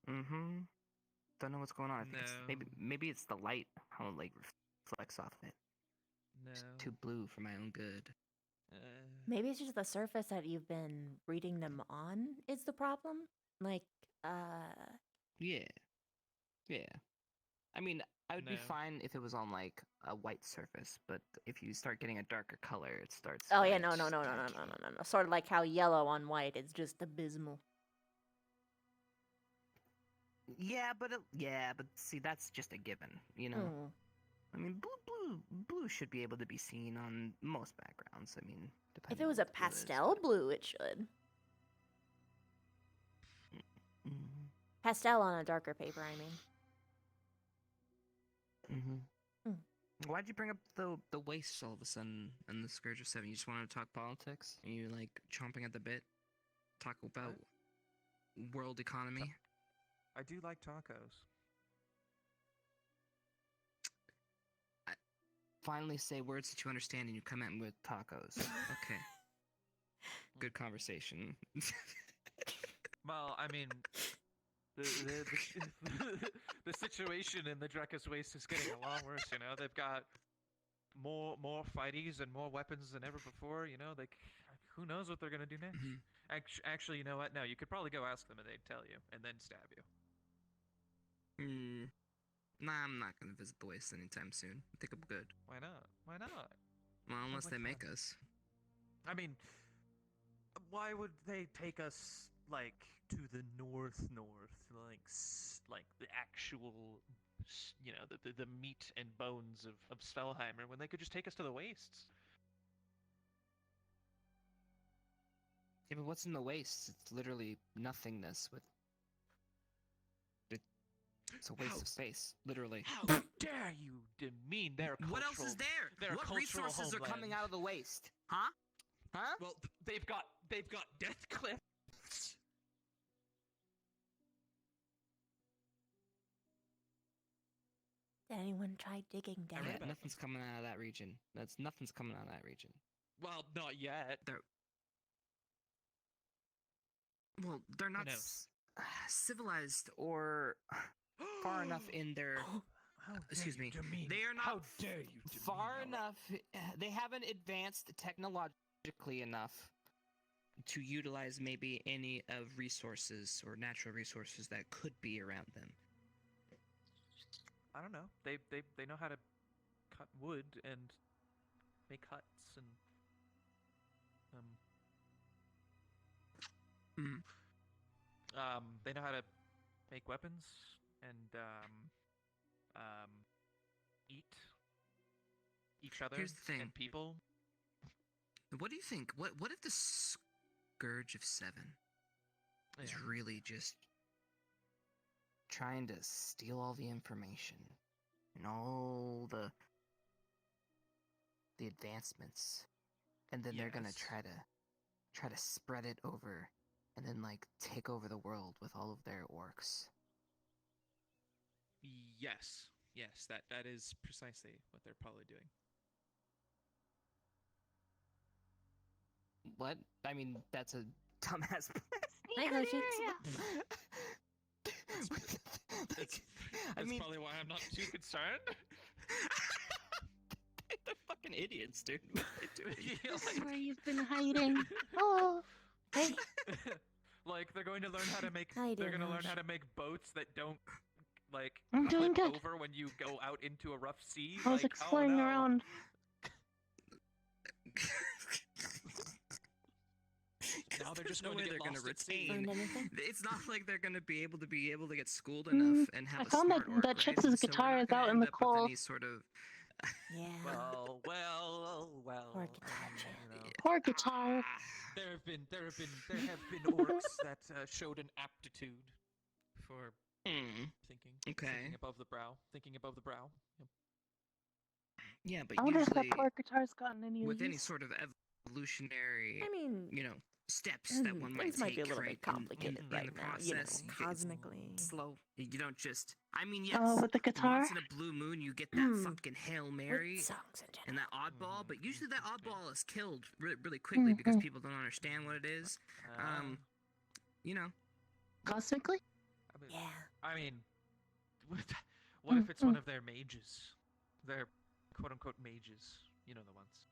Mm-hmm. Don't know what's going on. I think it's, No. maybe it's the light, how it like reflects off of it. No. It's too blue for my own good. Maybe it's just the surface that you've been reading them on is the problem. Like, Yeah. Yeah. I mean, I would be No. fine if it was on like a white surface, but if you start getting a darker color, it starts. oh yeah, like, no. Sort of like how yellow on white is just abysmal. Yeah, but see, that's just a given, you know. Mm. I mean, blue should be able to be seen on most backgrounds. I mean, If depending it was on a what the blue is, pastel blue, it should. but- Pastel on a darker paper, I mean. Mhm. Why'd you bring up the wastes all of a sudden in the Scourge of Seven? You just wanted to talk politics? Are you like chomping at the bit? Talk about world economy? I do like tacos. Finally say words that you understand and you come at me with tacos. Okay. Good conversation. Well, I mean, the situation in the Drakus Waste is getting a lot worse. You know, they've got more fighties and more weapons than ever before. You know, who knows what they're gonna do next? Actually, you know what? No, you could probably go ask them and they'd tell you, and then stab you. Nah, I'm not gonna visit the waste anytime soon. I think I'm good. Why not? Why not? Well, unless like they make fun. us. I mean, why would they take us like to the north, like the actual, you know, the meat and bones of Spellheimer when they could just take us to the wastes? Yeah, but what's in the waste? It's literally nothingness with. It's a waste of space, literally. How dare you demean their cultural... What else is there? Their What resources are coming out of the waste? Huh? Huh? Well, they've got death cliffs. Did anyone try digging down? Yeah, nothing's coming out of that region. Nothing's coming out of that region. Well, not yet. They're not civilized or far enough in their. Excuse me. They are not. How dare you? Far enough. They haven't advanced technologically enough to utilize maybe any of resources or natural resources that could be around them. I don't know. They know how to cut wood and make huts and they know how to make weapons and eat each other. Here's the thing. And people. What do you think? What if the Scourge of Seven is really just trying to steal all the information and all the advancements, and then they're gonna try to spread it over, and then like take over the world with all of their orcs? Yes, that is precisely what they're probably doing. What? I mean, that's a dumbass plan. Hi, Hoshi. That's probably why I'm not too concerned. They're fucking idiots, dude. What are they doing? This is where you've been hiding. Oh, hey. Like they're going to learn how to make. Hi, They're going to learn Hoshi. how to make boats that don't like I'm doing flip good. over when you go out into a rough sea. I was like, exploring oh, no. around. Now they're just no going way to they're get going to lost at sea. retain. Find anything? It's not like they're going to be able to get schooled enough and have I a found smart orc, that right? Chix's So we're guitar not is gonna out in end the up with coal. any sort of. Yeah. Well. Poor guitar you chip. know. Poor guitar. There have been orcs that showed an aptitude for thinking above the brow. Yep. Yeah, but I wonder if that usually poor guitar's gotten any with any use. sort of evolutionary, I mean, steps that one might Things take, might be a little right, bit complicated in right the now, process, you know, it's cosmically. slow. You don't just. I mean, yes. Oh, with the guitar? Once in a blue moon, you get that fucking Hail Mary With songs in and general. that oddball, but usually that oddball is killed really quickly because people don't understand what it is. You know. Cosmically? yeah. I mean, what if it's one of their mages? Their quote-unquote mages. You know the ones.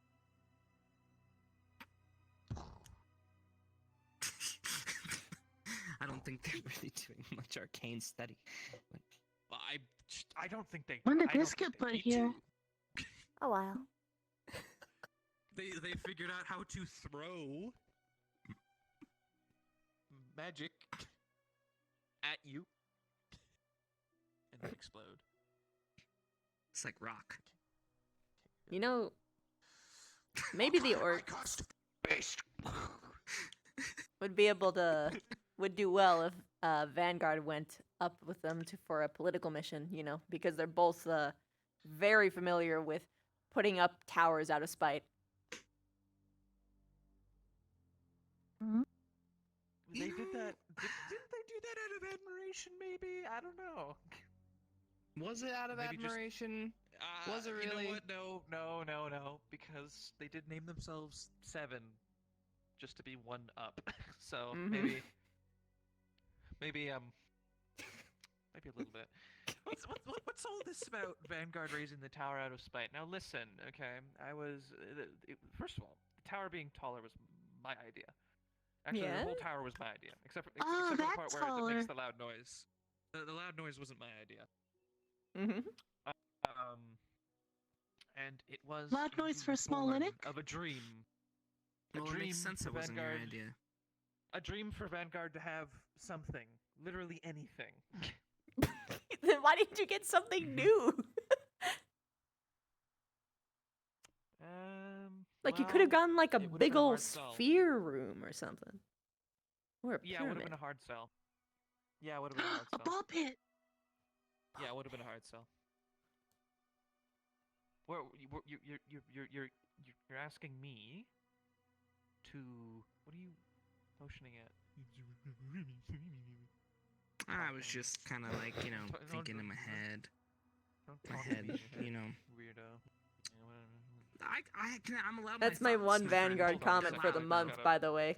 I don't think they're really doing much arcane study. But... I don't think they. When did I don't this think get they put need here? to. A while. They figured out how to throw magic at you and then explode. It's like rock. You know, maybe the orc would do well if Vanguard went up with them for a political mission, you know, because they're both very familiar with putting up towers out of spite. They did that. Didn't they do that out of admiration? Maybe, I don't know. Was it out of Maybe just- admiration? Was it really? You know what? No. Because they did name themselves Seven, just to be one up. So maybe Might be a little bit. What's all this about Vanguard raising the tower out of spite? Now listen, okay. First of all, the tower being taller was my idea. Actually, Yeah? the whole tower was my idea, except for the part where it makes the loud noise. The loud noise wasn't my idea. Mm-hmm. And it was Loud noise for a small born Linux? of a dream. Well, it makes sense for it wasn't your Vanguard. idea. A dream for Vanguard to have something, literally anything. Then why didn't you get something new? Like you could have gotten like a it would've big been a ol' hard sell. sphere room or something. Or a Yeah, it would have pyramid. been a hard sell. Yeah, it would have been a hard A sell. ball pit. Yeah, it would have been a hard sell. Where you're asking me to, what are you motioning at? I was just kind of like, thinking in my head. Weirdo. I'm allowed. That's my my thoughts, one my friend. Vanguard Hold on a comment for the second. month, by the way.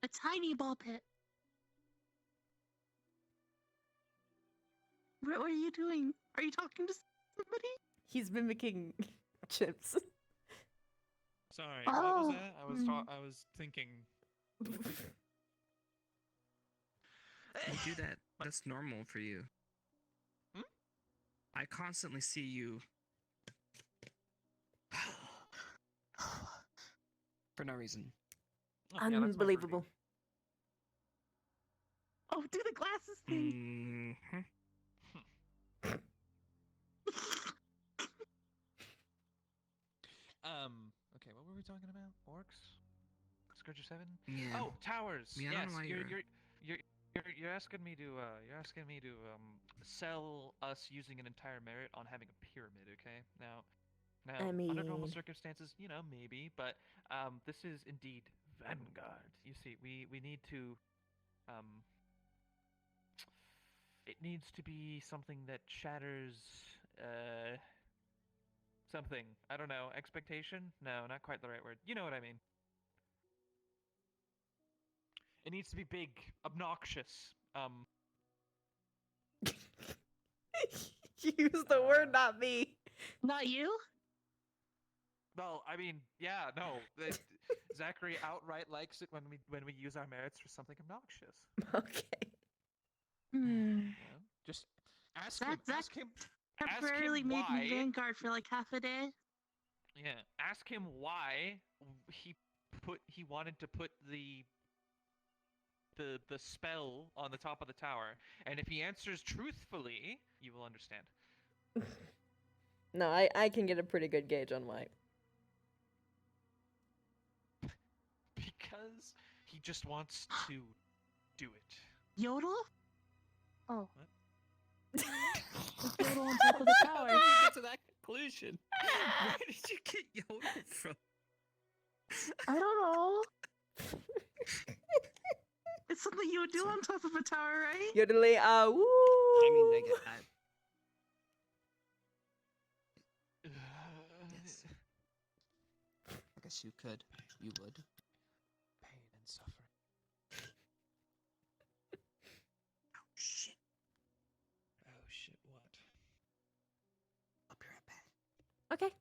A tiny ball pit. What are you doing? Are you talking to somebody? He's mimicking Chips. Sorry, what was that? Oh. I was thinking. You do that. That's normal for you. Hmm? I constantly see you. For no reason. Oh, yeah, that's my Unbelievable. Oh, do the glasses thing. Mm-hmm. Okay, what were we talking about? Orcs? Scourger 7? Yeah. Oh, towers. Yeah, I yes, don't know why you're asking me to sell us using an entire merit on having a pyramid, okay? Now under normal mean- circumstances, maybe, but this is indeed Vanguard. You see, we need to it needs to be something that shatters something. I don't know. Expectation? No, not quite the right word. You know what I mean. It needs to be big, obnoxious. Use the word, not me. Not you? Well, I mean, yeah, no. Zachary outright likes it when we use our merits for something obnoxious. Okay. Just ask him. Ask him. Temporarily ask him made why. me Vanguard for like half a day. Yeah. Ask him why he wanted to put the spell on the top of the tower, and if he answers truthfully, you will understand. No, I can get a pretty good gauge on why. Because he just wants to do it. Yodel? Oh. What? Yodel on top of the tower. How did you get to that conclusion? Where did you get Yodel from? I don't know. It's something you would do on top of a tower, right? Yodelay, woo! I mean, I get that. Yes. I guess you could. You would. Pain and suffering. Oh shit. Oh shit, what? I'll be right back. Okay.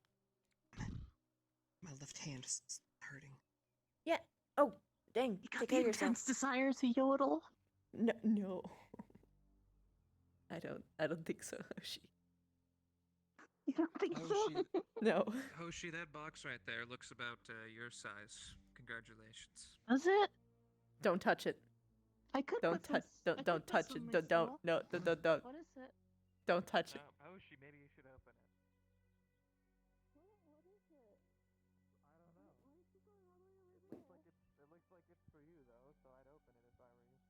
My left hand is hurting. Yeah. Oh, dang. You got Take the care of yourself. intense desire to yodel. No. I don't think so, Hoshi. You don't think so? No. Hoshi, that box right there looks about your size. Congratulations. Does it? Don't touch it. I could Don't put touch. some- I Don't could put touch some it. Don't. myself. No. Don't. What is it? Don't touch it. Hoshi, maybe you should open it. What is it? I don't know. Why is it going all the way over It there? looks like it's for you though, so I'd open it if I were you.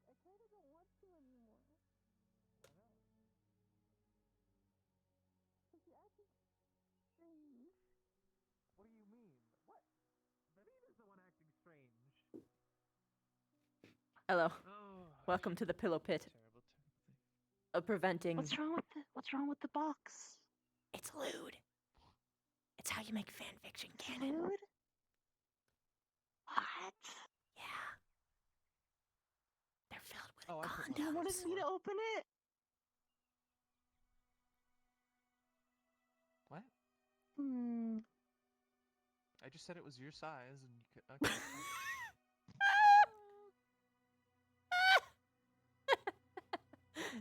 I kind of don't want to anymore. I know. Because you're acting strange. What do you mean? What? Melina's the one acting strange. Hello. Oh. Welcome to the pillow pit Terrible thing. of preventing. What's wrong with the box? It's lewd. It's how you make fan fiction canon. Dude? What? Yeah. They're filled with Oh, I put You one wanted before. me to open it? What? Hmm. I just said it was your size, and you could. Okay.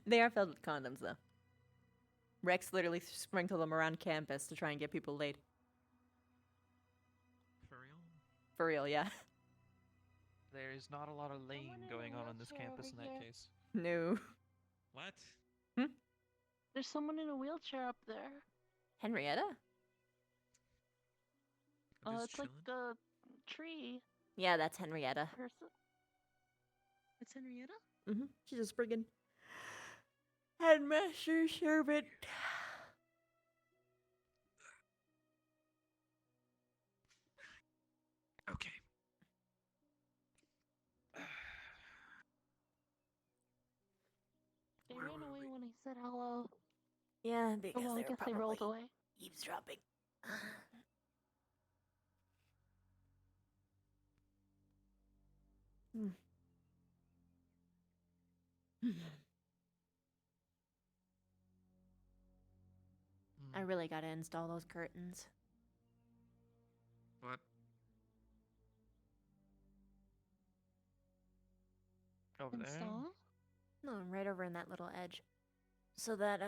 They are filled with condoms, though. Rex literally sprinkled them around campus to try and get people laid. For real? For real, yeah. There is not a lot of laying going on this campus in that case. No. What? There's someone in a wheelchair up there. Henrietta? It's like the tree Yeah, that's Henrietta. person. It's Henrietta? Mm-hmm. She's a friggin' headmaster servant. Okay. They ran away when I said hello. Yeah, because Well, I they were guess they rolled probably away. eavesdropping. I really gotta install those curtains. What? Over there? Install? No, right over in that little edge. So that,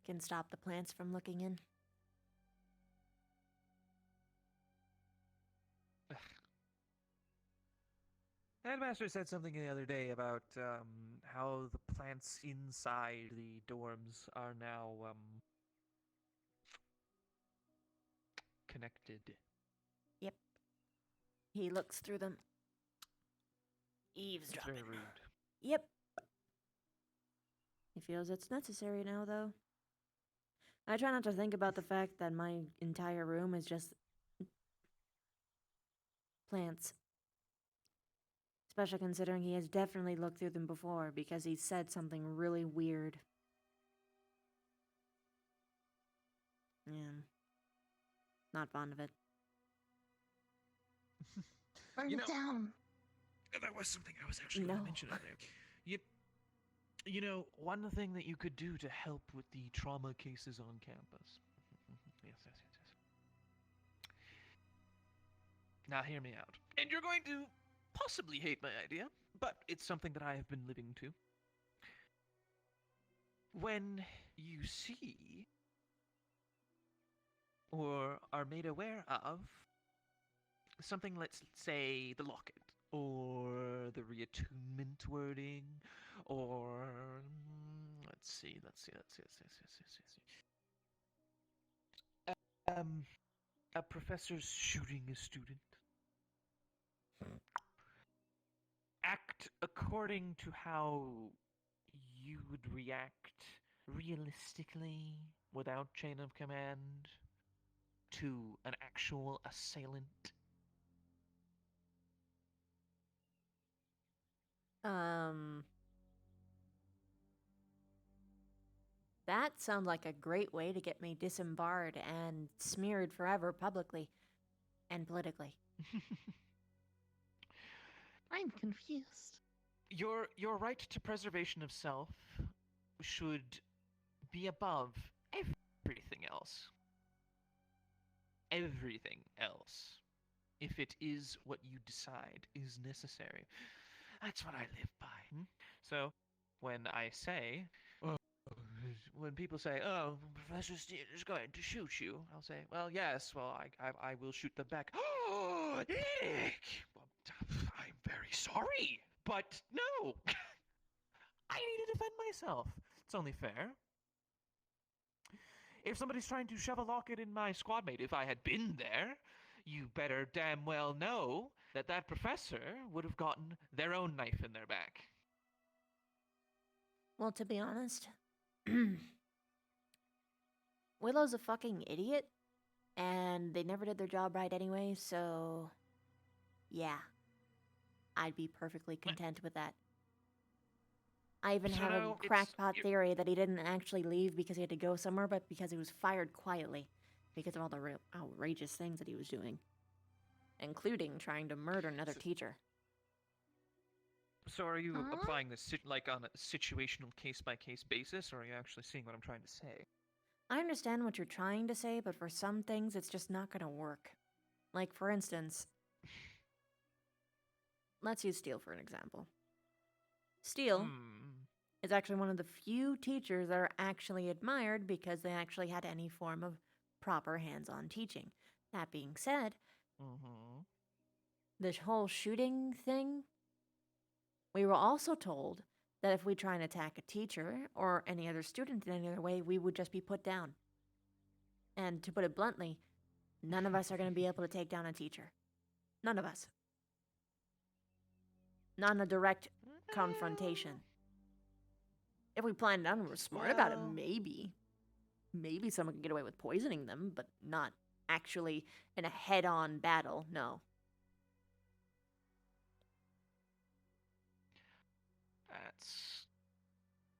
Can stop the plants from looking in. Headmaster said something the other day about how the plants inside the dorms are now connected. Yep. He looks through them. It's eavesdropping. very rude. Yep. He feels it's necessary now, though. I try not to think about the fact that my entire room is just plants. Especially considering he has definitely looked through them before because he said something really weird. Yeah. Not fond of it. Burn You it know- down. That was something I was actually going No. to mention earlier. You know, one thing that you could do to help with the trauma cases on campus. Yes. Now hear me out. And you're going to possibly hate my idea, but it's something that I have been living to. When you see or are made aware of something, let's say the locket, or the reattunement wording, or let's see. A professor's shooting a student. Act according to how you would react realistically without chain of command to an actual assailant. That sounds like a great way to get me disembarred and smeared forever publicly and politically. I'm confused. Your right to preservation of self should be above everything else. Everything else. If it is what you decide is necessary. That's what I live by. So, when I say, when people say, "Oh, Professor Steele is going to shoot you," I'll say, "Well, yes. Well, I will shoot them back." Oh, Nick! Well, I'm very sorry, but no. I need to defend myself. It's only fair. If somebody's trying to shove a locket in my squad mate, if I had been there, you better damn well know that that professor would have gotten their own knife in their back. Well, to be honest, Willow's a fucking idiot, and they never did their job right anyway, so yeah. I'd be perfectly content with that. I even So have now a it's- crackpot theory that he didn't actually leave because he had to go somewhere, but because he was fired quietly because of all the real outrageous things that he was doing. including trying to murder another teacher. So are you applying this like on a situational case-by-case basis, or are you actually seeing what I'm trying to say? I understand what you're trying to say, but for some things, it's just not going to work. Like, for instance, let's use Steele for an example. Steele is actually one of the few teachers that are actually admired because they actually had any form of proper hands-on teaching. That being said, this whole shooting thing, we were also told that if we try and attack a teacher or any other student in any other way, we would just be put down. And to put it bluntly, none of us are going to be able to take down a teacher. None of us. Not in a direct confrontation. If we planned it out and were smart about it, maybe. Maybe someone could get away with poisoning them, but not actually in a head-on battle, no. That's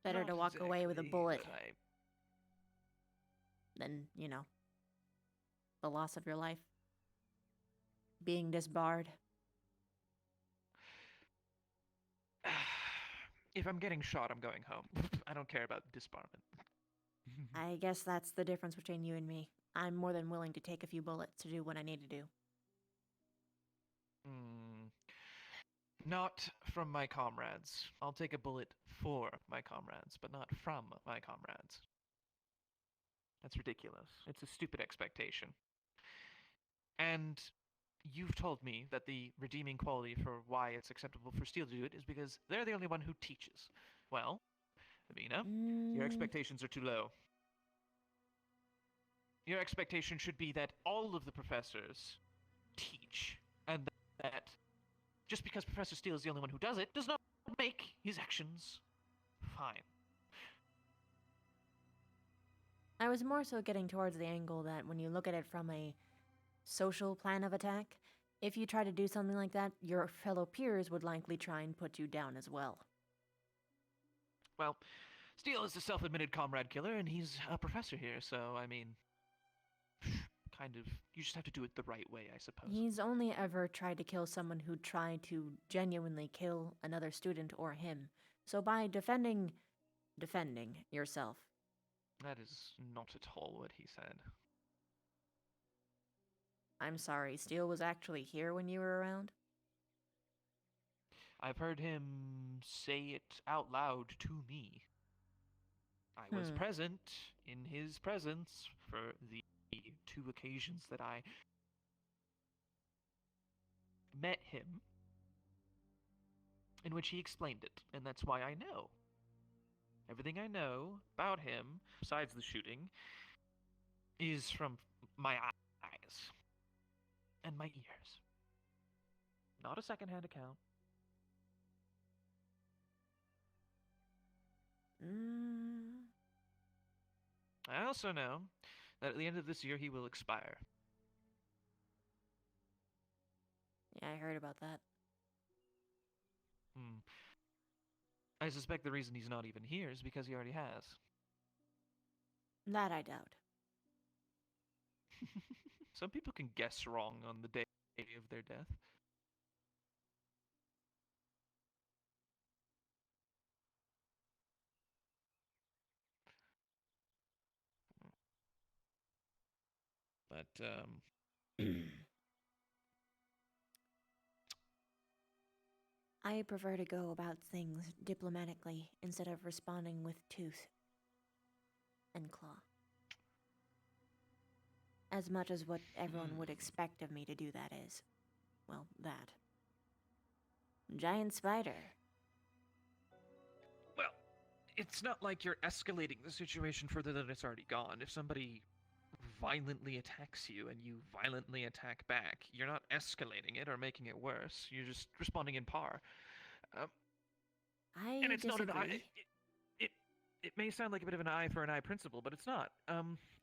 better not to walk away with a exactly bullet what I- than, the loss of your life. Being disbarred. If I'm getting shot, I'm going home. I don't care about disbarment. I guess that's the difference between you and me. I'm more than willing to take a few bullets to do what I need to do. Not from my comrades. I'll take a bullet for my comrades, but not from my comrades. That's ridiculous. It's a stupid expectation. And you've told me that the redeeming quality for why it's acceptable for Steele to do it is because they're the only one who teaches. Well, Amina, your expectations are too low. Your expectation should be that all of the professors teach, and that just because Professor Steele is the only one who does it does not make his actions fine. I was more so getting towards the angle that when you look at it from a social plan of attack, if you try to do something like that, your fellow peers would likely try and put you down as well. Well, Steele is a self-admitted comrade killer, and he's a professor here, so, I mean, kind of, you just have to do it the right way, I suppose. He's only ever tried to kill someone who tried to genuinely kill another student or him. So by defending yourself. That is not at all what he said. I'm sorry, Steele was actually here when you were around? I've heard him say it out loud to me. I was present in his presence for the 2 occasions that I met him, in which he explained it, and that's why I know. Everything I know about him, besides the shooting, is from my eyes and my ears. Not a secondhand account. I also know that at the end of this year he will expire. Yeah, I heard about that. I suspect the reason he's not even here is because he already has. That I doubt. Some people can guess wrong on the day of their death. But, I prefer to go about things diplomatically instead of responding with tooth and claw. As much as what everyone would expect of me to do, that is. Well, that. Giant spider. Well, it's not like you're escalating the situation further than it's already gone. If somebody violently attacks you and you violently attack back, you're not escalating it or making it worse. You're just responding in par. And it's disagree. not an eye. It may sound like a bit of an eye for an eye principle, but it's not.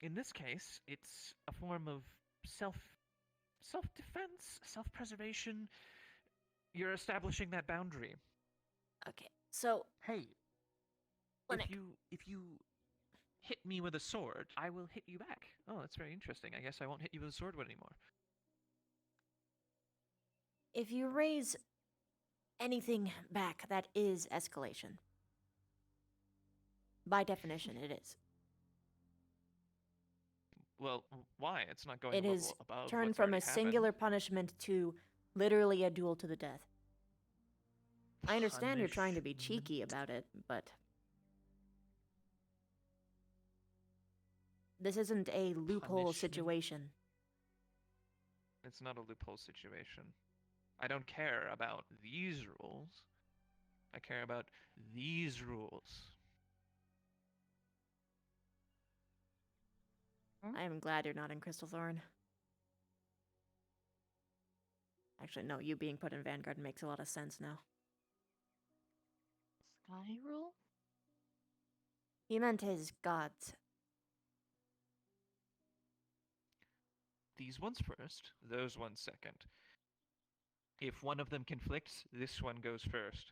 In this case, it's a form of self-defense, self-preservation. You're establishing that boundary. Okay, so hey, if you hit me with a sword, I will hit you back. Oh, that's very interesting. I guess I won't hit you with a sword anymore. If you raise anything back, that is escalation. By definition, it is. Well, why? It's not going It a level is above turned what's from already a singular punishment to literally a duel to the death. I understand you're trying to be cheeky about it, but this isn't a loophole situation. It's not a loophole situation. I don't care about these rules. I care about these rules. I am glad you're not in Crystalthorn. Actually, no, you being put in Vanguard makes a lot of sense now. Sky rule? He meant his gods. These ones first, those ones second. If one of them conflicts, this one goes first.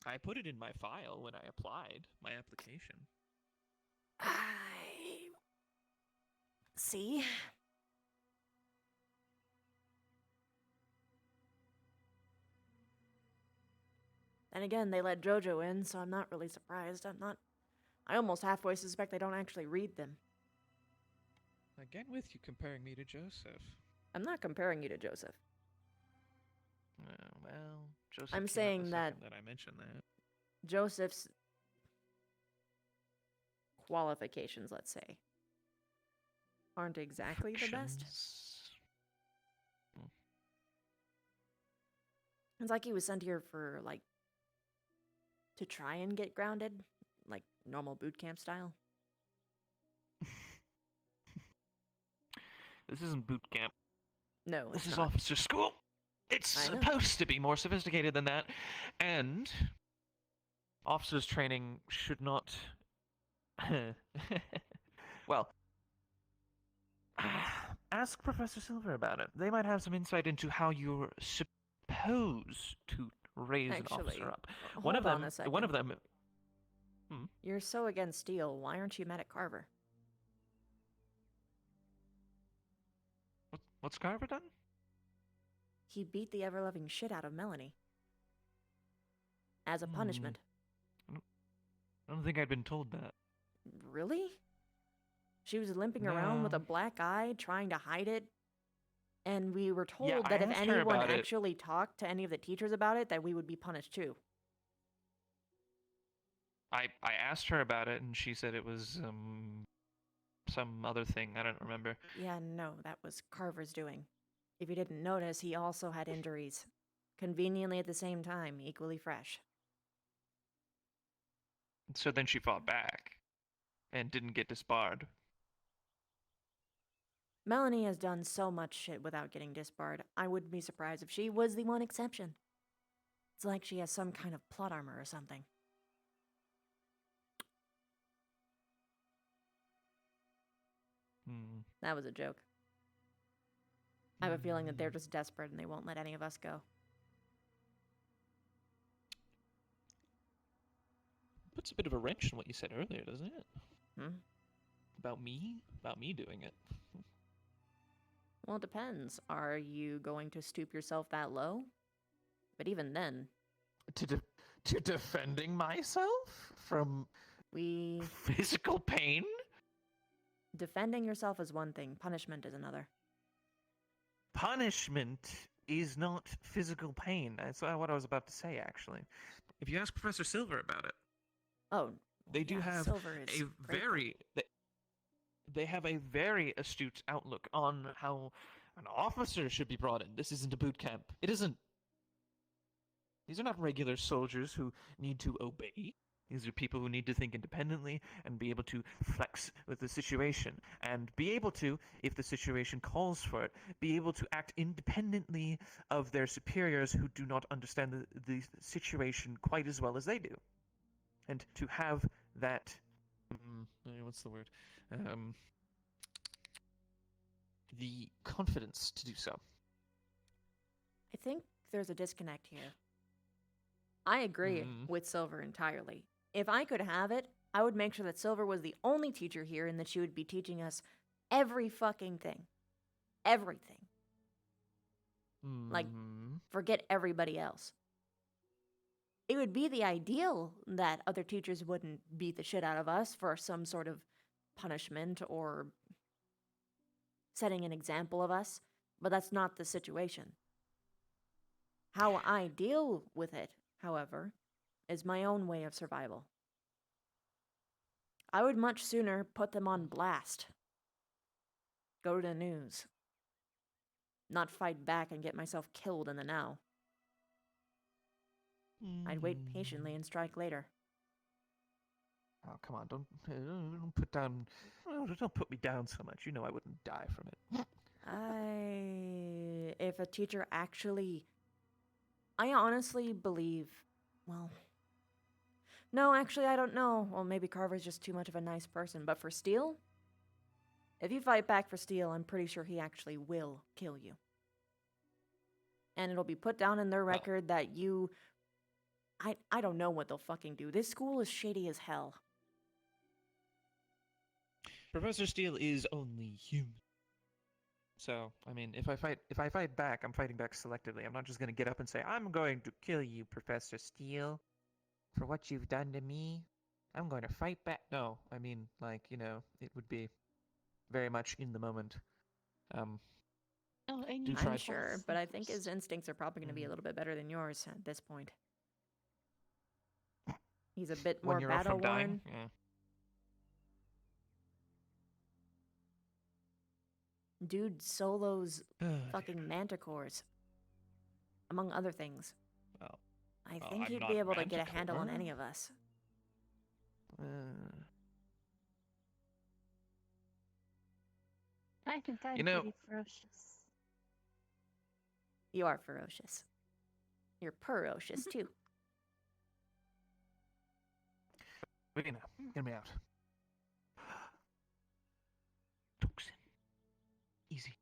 I put it in my file when I applied my application. I see. And again, they let Jojo in, so I'm not really surprised. I almost halfway suspect they don't actually read them. Again with you comparing me to Joseph. I'm not comparing you to Joseph. Well, Joseph I'm came saying up the that second that I mentioned that. Joseph's qualifications, let's say, aren't exactly the best. It's like he was sent here for, like, to try and get grounded, like normal boot camp style. This isn't boot camp. No, this it's is not. officer school. It's I know. supposed to be more sophisticated than that, and officers' training should not. Well, ask Professor Silver about it. They might have some insight into how you're supposed to raise an officer up. One of a second. One of them. You're so against steel. Why aren't you mad at Carver? What's Carver done? He beat the ever-loving shit out of Melanie. As a punishment. I don't think I'd been told that. Really? She was limping around with a black eye, trying to hide it. And we were told that if anyone actually talked to any of the teachers about it, that we would be punished too. I asked her about it, and she said it was some other thing. I don't remember. Yeah, no, that was Carver's doing. If you didn't notice, he also had injuries. Conveniently at the same time, equally fresh. So then she fought back and didn't get disbarred. Melanie has done so much shit without getting disbarred. I wouldn't be surprised if she was the one exception. It's like she has some kind of plot armor or something. That was a joke. I have a feeling that they're just desperate and they won't let any of us go. Puts a bit of a wrench in what you said earlier, doesn't it? About me? About me doing it. Well, it depends. Are you going to stoop yourself that low? But even then... To defending myself from physical pain? Defending yourself is one thing. Punishment is another. Punishment is not physical pain. That's what I was about to say, actually. If you ask Professor Silver about it. Oh, they do have They have a very astute outlook on how an officer should be brought in. This isn't a boot camp. It isn't. These are not regular soldiers who need to obey. These are people who need to think independently and be able to flex with the situation. And be able to, if the situation calls for it, be able to act independently of their superiors who do not understand the situation quite as well as they do. And to have that... what's the word? The confidence to do so. I think there's a disconnect here. I agree with Silver entirely. If I could have it, I would make sure that Silver was the only teacher here and that she would be teaching us every fucking thing. Everything. Like, forget everybody else. It would be the ideal that other teachers wouldn't beat the shit out of us for some sort of punishment or setting an example of us, but that's not the situation. How I deal with it, however, is my own way of survival. I would much sooner put them on blast, go to the news, not fight back and get myself killed in the now. I'd wait patiently and strike later. Oh, come on, don't put down, don't put me down so much. You know I wouldn't die from it. If a teacher actually, I honestly believe, well, no, actually I don't know. Well, maybe Carver's just too much of a nice person, but for Steel, if you fight back for Steel, I'm pretty sure he actually will kill you. And it'll be put down in their record that you, I don't know what they'll fucking do. This school is shady as hell. Professor Steele is only human. So, I mean, if I fight back, I'm fighting back selectively. I'm not just going to get up and say, I'm going to kill you, Professor Steele, for what you've done to me. I'm going to fight back. No, I mean, like, you know, it would be very much in the moment. I'm sure, but I think his instincts are probably going to be a little bit better than yours at this point. He's a bit more battle-worn. Yeah. Dude solos fucking manticores, among other things. Well, I think he'd be able to get a handle on any of us. I think I'm pretty ferocious. You are ferocious. You're ferocious too. Regina, get me out. Toxin. Easy.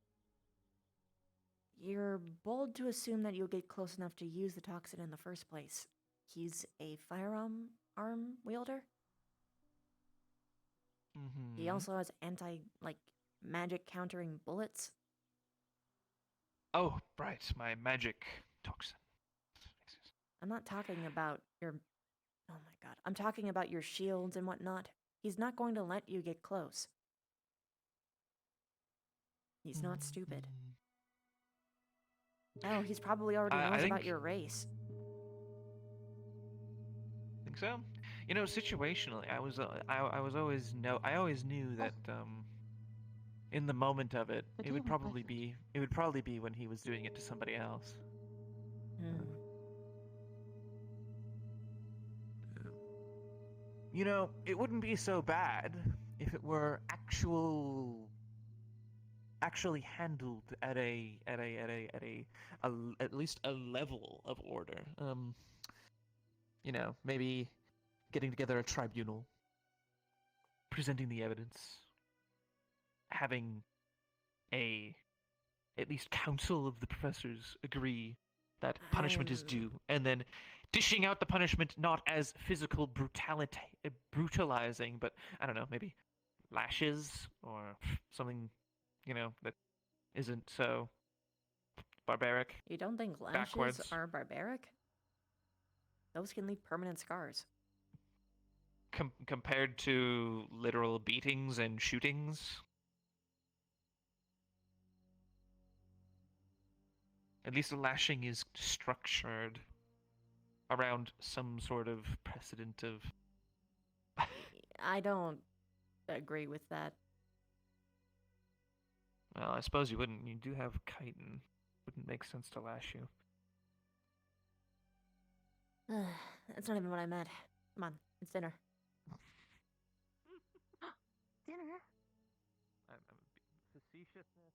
You're bold to assume that you'll get close enough to use the toxin in the first place. He's a firearm wielder. He also has magic countering bullets. Oh, right, my magic toxin. I'm not talking about your... Oh my god. I'm talking about your shields and whatnot. He's not going to let you get close. He's not stupid. Oh, he's probably already knows about your race. Think so? You know, situationally, I always knew that in the moment of it, it would probably be when he was doing it to somebody else. You know, it wouldn't be so bad if it were actually handled at least a level of order. You know, maybe getting together a tribunal, presenting the evidence, having at least council of the professors agree that punishment is due, and then dishing out the punishment not as physical brutalizing, but I don't know, maybe lashes or something, you know, that isn't so barbaric. You don't think lashes are barbaric? Those can leave permanent scars. Compared to literal beatings and shootings? At least a lashing is structured around some sort of precedent of... I don't agree with that. Well, I suppose you wouldn't. You do have chitin. Wouldn't make sense to lash you. That's not even what I meant. Come on, it's dinner. Dinner? Facetiousness.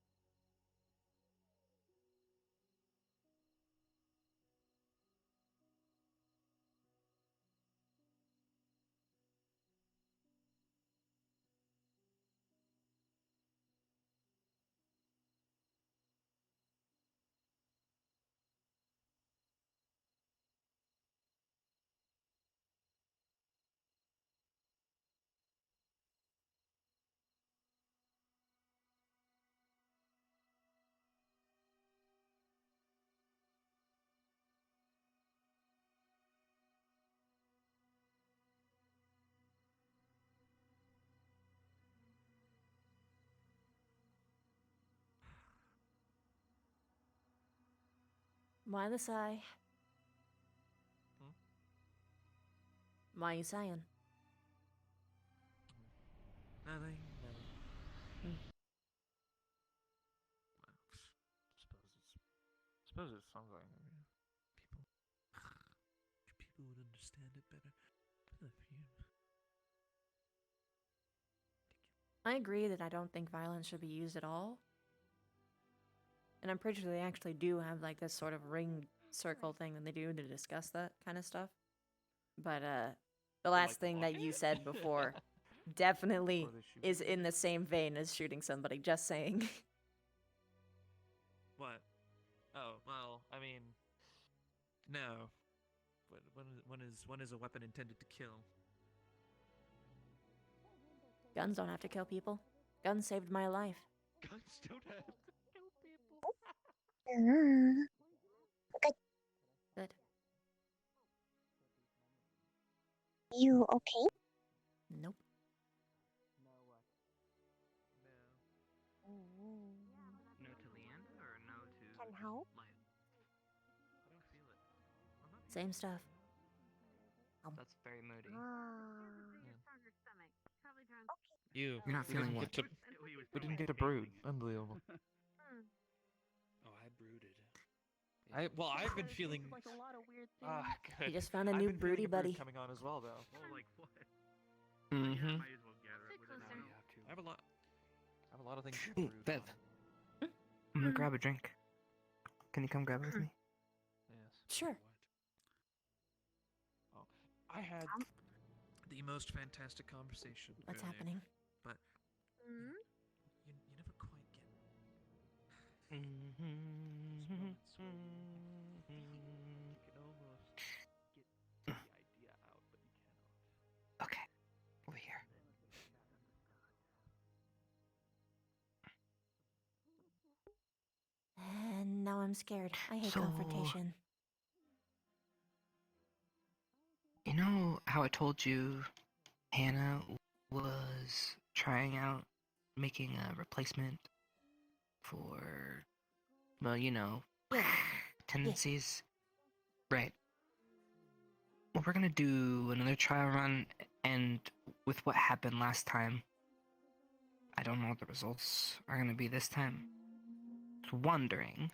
Why the sigh? Why you sighing? Nothing. Suppose it's something. People would understand it better if you. I agree that I don't think violence should be used at all. And I'm pretty sure they actually do have like this sort of ring circle thing that they do to discuss that kind of stuff. But the last thing that you said before definitely is in the same vein as shooting somebody, just saying. What? Oh, well, I mean, no. When is a weapon intended to kill? Guns don't have to kill people. Guns saved my life. Guns don't have to kill people. Okay. Good. You okay? Nope. No to Leanda or no to Can help? Lion? I don't feel it. I'm not Same stuff. That's very moody. You're not feeling what? We didn't get a brood. Unbelievable. Oh, I brooded. I've been feeling. Like a lot of weird Ah, things. good. You just found a I've new been feeling broody a brood buddy. coming on as well, though. Oh, like what? Mm-hmm. Yeah, might as well gather it with Sit everyone closer. else. I have a lot of things to Ooh, brood Bev. on. I'm gonna grab a drink. Can you come grab it with me? Yes. Sure. Oh, I had the most fantastic conversation. What's earlier, happening? But Hmm? you never quite get. Mm-hmm. You can almost get the idea out, but you cannot. Okay, over here. And now I'm scared. I hate So- confrontation. You know how I told you Hannah was trying out making a replacement for, well, you know, Yeah. tendencies? Right. Well, we're gonna do another trial run, and with what happened last time, I don't know what the results are gonna be this time. I was wondering,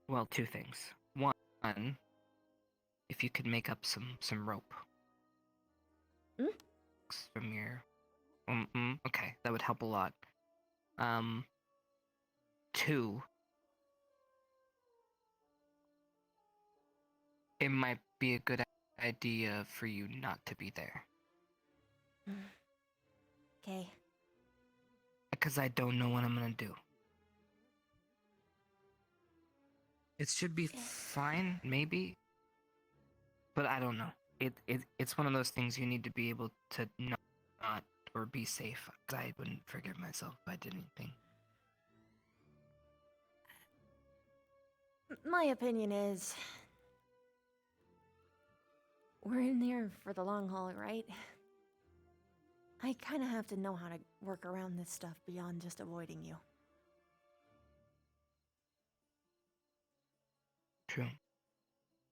well, two things. One, if you could make up some rope. From your... okay, that would help a lot. Two, it might be a good idea for you not to be there. Okay. Because I don't know what I'm gonna do. It should be fine, maybe. But I don't know. It's one of those things you need to be able to not or be safe. 'Cause I wouldn't forgive myself if I did anything. My opinion is we're in there for the long haul, right? I kind of have to know how to work around this stuff beyond just avoiding you. True.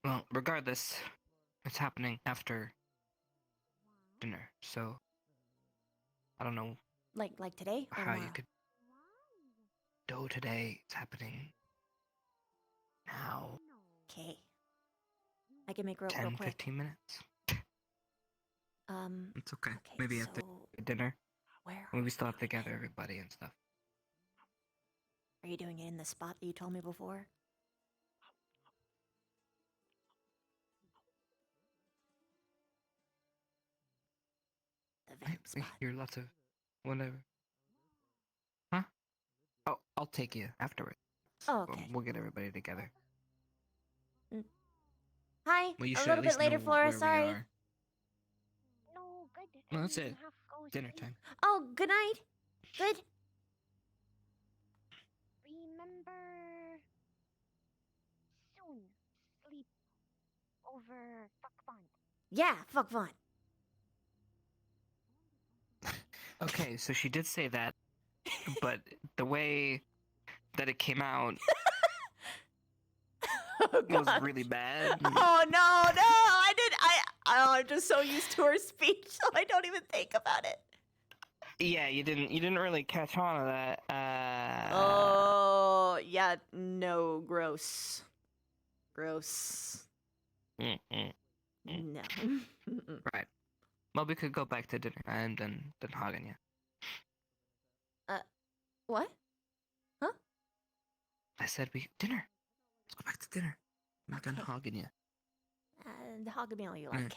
Well, regardless, it's happening after dinner, so I don't know Like today or how you tomorrow? could do today. It's happening now. Okay. I can make rope 10, real quick. 15 minutes. It's okay. Okay, Maybe after so dinner. where When are we still have to doing gather it? everybody and stuff. Are you doing it in the spot that you told me before? The I vamp spot. hear lots of whatever. Huh? Oh, I'll take you afterwards. Oh, okay. We'll get everybody together. Hi, Well, you a should little at bit least later, know Flora, where we sorry. are. No, good. Well, that's it. Have to go Dinner sleep. time. Oh, good night. Good. Remember soon. Sleep over fuck fun. Yeah, fuck fun. Okay, so she did say that, but the way that it came out, was gosh. really bad. Oh no! I'm just so used to her speech, so I don't even think about it. Yeah, you didn't really catch on to that. Oh yeah, no, gross. Mm-mm. No. Right. Well, we could go back to dinner and then hogging you. What? Huh? I said dinner. Let's go back to dinner. I'm done hogging you. Hog me all you Mm. like.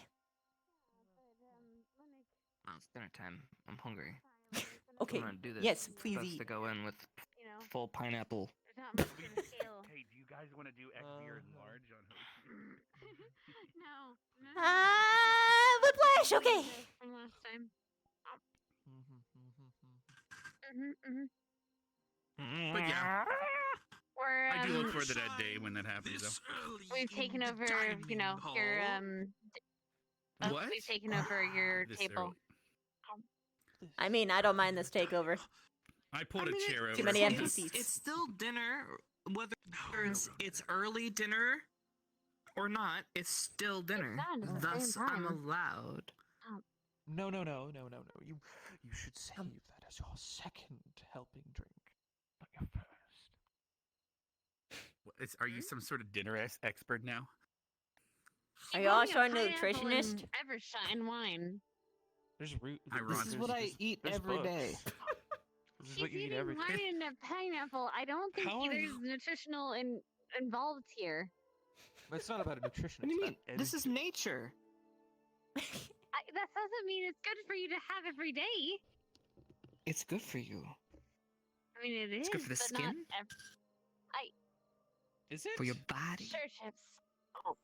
Oh, it's dinner time. I'm hungry. Okay. I'm gonna do this. Yes, please Supposed eat. to go in with You know, full pineapple. there's not much to the scale. Hey, do you guys want to do XV or large on Hoshi? No. Whiplash. Okay. From last time. But yeah, We're, I do look forward to that day when that happens, though. we've taken over, you know, your What? we've taken over your This table. I mean, I don't mind this takeover. I pulled a chair over. Too many for empty you. seats. It's still dinner, whether it's early dinner or not. It's still dinner. done at the Thus, same I'm time. allowed. No. You should save that as your second helping drink, not your first. Are you some sort of dinner expert now? Are you also a nutritionist? Evershine wine. There's root. This is what I eat every day. This is He's what you eat eating every wine day. and a pineapple. I don't think How are there's you- nutritional involved here. But it's not about a nutrition. What do you it's mean? about This is energy. nature. That doesn't mean it's good for you to have every day. It's good for you. I mean, it is. It's good for the but not skin? Is it? For your body. Sure, chips. Oh.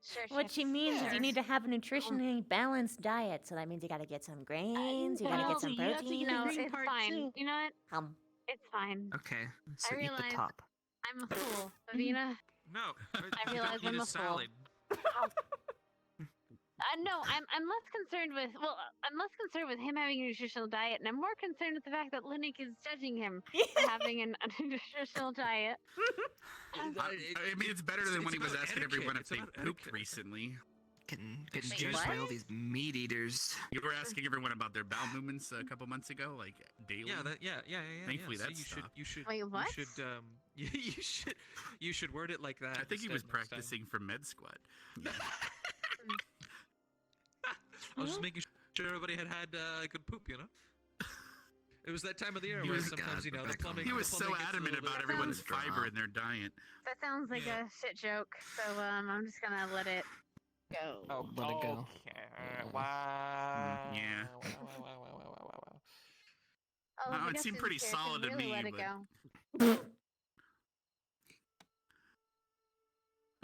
Sure, What chips. she means is you Sure. need to have a nutritionally balanced diet. So that means you got to get some grains, you got to get some protein. No, it's fine. You know what? It's fine. Okay, so eat realize the top. I'm a fool, Avina. No, I realize I'm a fool. No, I'm less concerned with him having a nutritional diet, and I'm more concerned with the fact that Linnick is judging him for having a nutritional diet. I mean, it's better than when he was asking everyone if they pooped recently. Getting Wait, judged by all what? these meat eaters. You were asking everyone about their bowel movements a couple months ago, like daily. Yeah. Thankfully, So that you stopped. Wait, what? You should word it like that. I think he instead was next time. practicing for med squad. I was just making sure everybody had good poop, you know. It was that time of the year He where was- sometimes the plumbing. He was the so plumbing gets a adamant little about bit- everyone's fiber in their diet. That sounds like a shit joke, so I'm just gonna let it go. Oh, Let it go. Okay. Wow. Yeah. Wow. Oh, No, I it guess seemed in pretty this case, I solid to really me, let it but- go.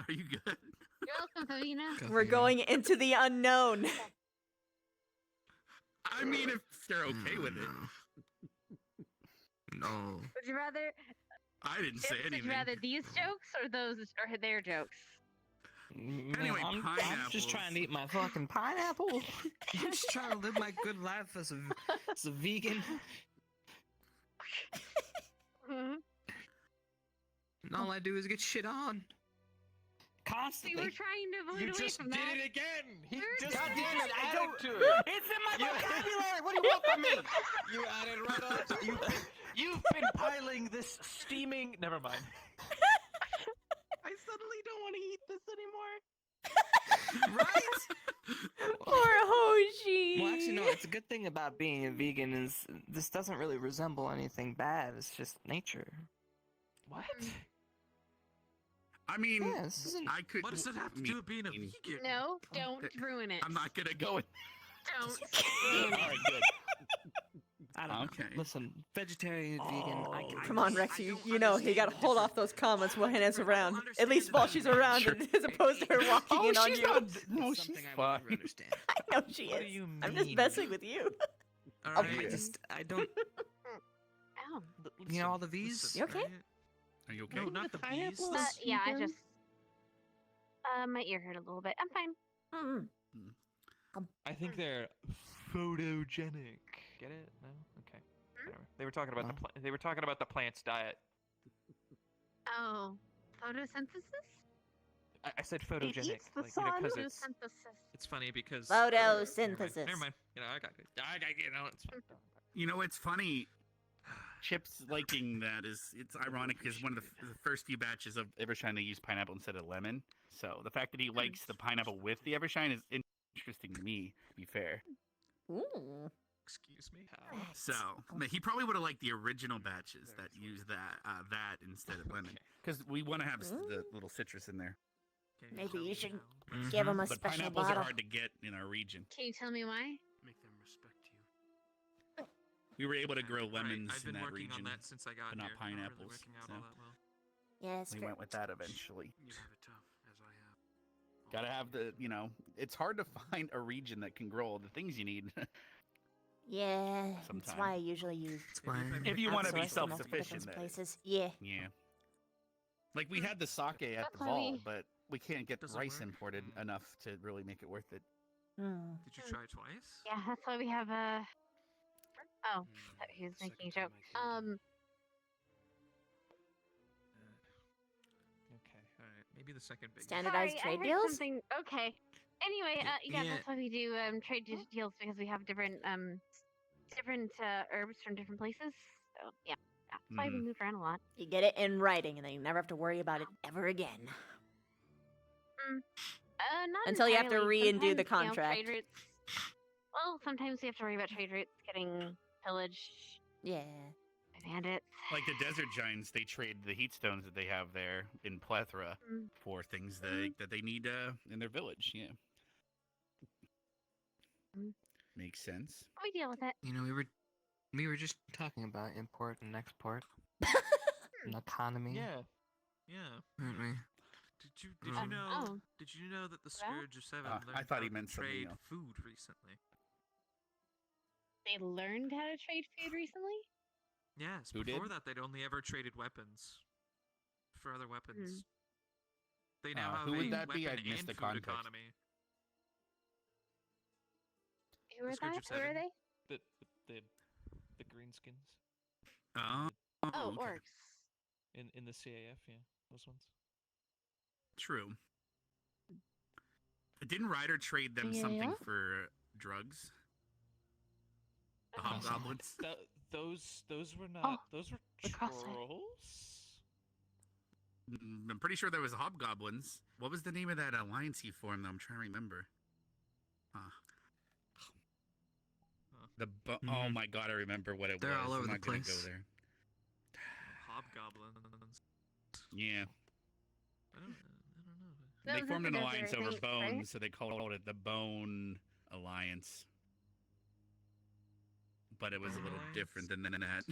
Are you good? You're welcome, Pavina. We're going into the unknown. I mean, if they're okay with it. No. Would you rather? I didn't say Chips, anything. Would you rather these jokes or those or their jokes? Anyway, I'm just pineapples. trying to eat my fucking pineapple. I'm just trying to live my good life as a vegan. Mhm. And all I do is get shit on. We Constantly. were trying to avoid You away just from did that. it again. He We're just just- God damn it, I added don't- to it. It's in my You- vocabulary. What do you want from me? You added right on. You've been piling this steaming. Never mind. I suddenly don't want to eat this anymore. Right? Poor Hoshi. Well, actually, no. It's a good thing about being a vegan is this doesn't really resemble anything bad. It's just nature. What? I mean, Yeah, this isn't. I could. What does it have to do with being a vegan? No, don't ruin it. I'm not gonna go with. Don't. All right, good. I don't know. Okay. Listen, vegetarian, vegan. I Come on, Rex. You know he got to hold off those comments while Hannah's around. understand At least the while she's around, Sure. as opposed to her walking in on she's you. not. No, No, she's she's something I will fine. never understand. I know she What do is. you I'm just mean? messing with you. All I right. I don't. Ow. You know all the V's? You okay? Are you okay? No, not the bees. Yeah, I just. My ear hurt a little bit. I'm fine. I think they're photogenic. Get it? No. Okay. Whatever. They were talking about they were talking about the plant's diet. Oh, photosynthesis? I said It photogenic. eats the like, you know, sun. 'cause It's funny because Photosynthesis. Never mind. You know, I got you know, it's fine. You know, it's funny. Chip's liking that it's ironic because one of the first few batches of Evershine they use pineapple instead of lemon. So the fact that he likes the pineapple with the Evershine is interesting to me. To be fair. Ooh. Excuse me. So he probably would have liked the original batches that use that instead of lemon because we want to have the little citrus in there. Maybe you should give him a But special pineapples bottle. are hard to get in our region. Can you tell me why? Make them respect you. We were able to grow Right, lemons I've been in that working region, on that since I got but not here. Not really pineapples. working out so all that well. Yes, we went with that eventually. You have it tough, as I have. Gotta have it's hard to find a region that can grow all the things you need. yeah, that's Sometime. why I usually use. If you want to be outsource to multiple self-sufficient, different that is. places. Yeah. Yeah. Like we had the sake at That's the why vault, we- but we can't get Doesn't rice work? imported enough to really make it worth it. Hmm. Did you try twice? Yeah, that's why we have a. Oh, he was making a joke. Okay, all right. Maybe the second big. Standardized Sorry, I trade heard deals? Something. Okay. Anyway, yeah, Yeah. that's why we do trade deals because we have different herbs from different places. So yeah, that's why we move around a lot. You get it in writing, and then you never have to worry about it ever again. Not Until you have to entirely. re-undo the Sometimes, contract. trade routes. Well, sometimes we have to worry about trade routes getting pillaged Yeah. by bandits. Like the desert giants, they trade the heat stones that they have there in plethora for things that they need in their village. Yeah. Makes sense. We deal with it. You know, we were just talking about import and export and economy, Yeah. Yeah. weren't we? Did you know? Oh. Did you know that the Scourge of Seven learned I thought he how meant to something trade else. food recently? They learned how to trade food recently. Yes. Who before did? that, they'd only ever traded weapons for other weapons. They now have who a would that be? weapon I missed and the food context. economy. Who are The Scourge that? of Who are Seven. they? The greenskins Oh, Oh, okay. orcs. in the CAF, yeah, those ones. True. Didn't Ryder trade them something for drugs? The hobgoblins? Those were not. Those were the crosshair. trolls. I'm pretty sure there was hobgoblins. What was the name of that alliance he formed? Though? I'm trying to remember. Oh my god, I remember what it They're was. all over I'm the not gonna go place. there. Hobgoblins. Yeah. I don't know. That They was formed at an the alliance desert, over right? bones, so they called it the Bone Alliance. But it was a little different than that.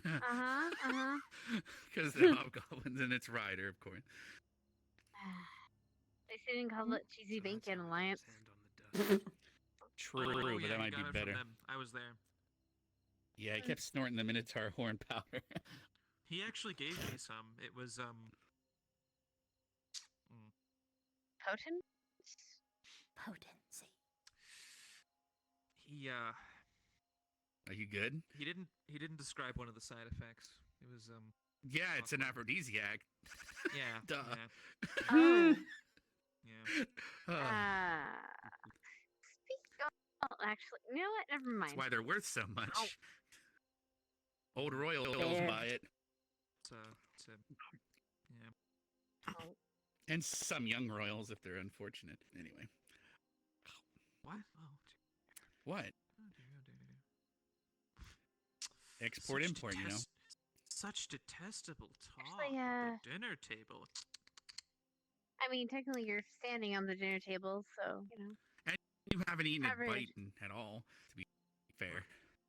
Because the hobgoblins and its rider, of course. They didn't call it Cheesy Bacon Alliance. True, Oh, but yeah, that you might got be it from better. them. I was there. Yeah, I kept snorting the Minotaur horn powder. He actually gave me some. It was Potent? Potency. He Are you good? he didn't describe one of the side effects. It was Yeah, it's an aphrodisiac. yeah. Duh. Yeah. Oh. Yeah. Oh, actually, you know what? Never mind. That's why they're worth so much. Old royals Fair. buy it. It's a yeah. Oh. And some young royals if they're unfortunate. Anyway. What? Oh. What? Oh, dear, oh, dear, oh, dear. Export, import, you know? Such detestable talk Actually, at the dinner table. I mean, technically, you're standing on the dinner table, so you know. And you haven't eaten Average. a bite at all, to be fair.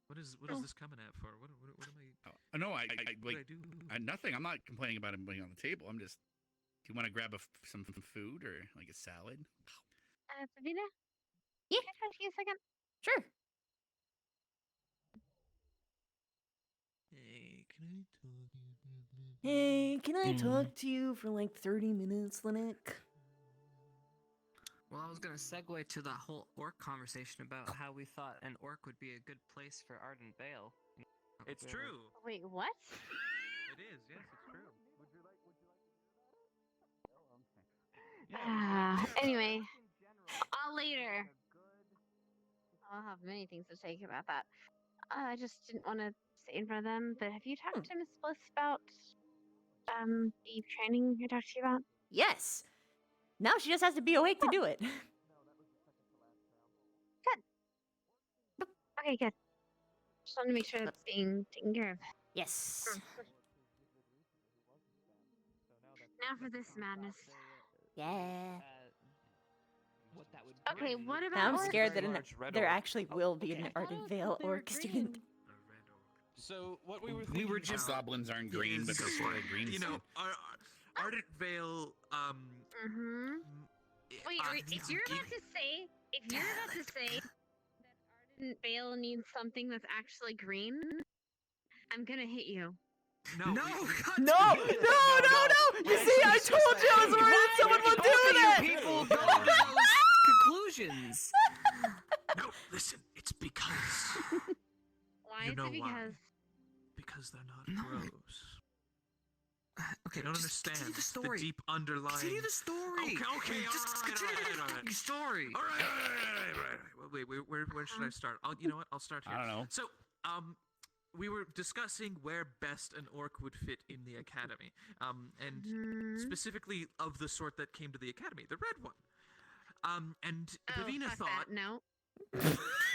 What is this coming at for? What am I? Oh, no, I what like did I do? nothing. I'm not complaining about him being on the table. I'm just. Do you want to grab some food or like a salad? Sabina? Yeah. Can I talk to you a second? Sure. Hey, can I talk to you? Hey, can I talk to you for like 30 minutes, Linux? Well, I was gonna segue to that whole orc conversation about how we thought an orc would be a good place for Arden Vale. It's true. Wait, what? It is. Yes, it's true. Anyway, I'll later. I'll have many things to say about that. I just didn't want to say in front of them, but have you talked to Miss Bliss about the training I talked to you about? Yes. Now she just has to be awake to do it. Good. Okay, good. Just wanted to make sure that's being taken care of. Yes. Now for this madness. Yeah. Okay, what about Now I'm orcs? scared that there orc. actually will be an Ardent Vale orc student. So what we were We were thinking just about goblins aren't green, but they're is, still green. You know, Ardent Vale. Wait, if you're about to say that Ardent Vale needs something that's actually green, I'm gonna hit you. No, No, No! You see, I told you I was worried that someone would do that! People go to those conclusions. No, listen. It's because Why you is know it because? why? Because they're not crows. Okay, They don't just understand continue the story. deep underlying. Continue the story. Okay, Just continue the fucking story. All right. Wait, where should I start? You know what? I'll start here. I don't know. So, we were discussing where best an orc would fit in the academy, and specifically of the sort that came to the academy, the red one. And Vivina fuck thought, that. No.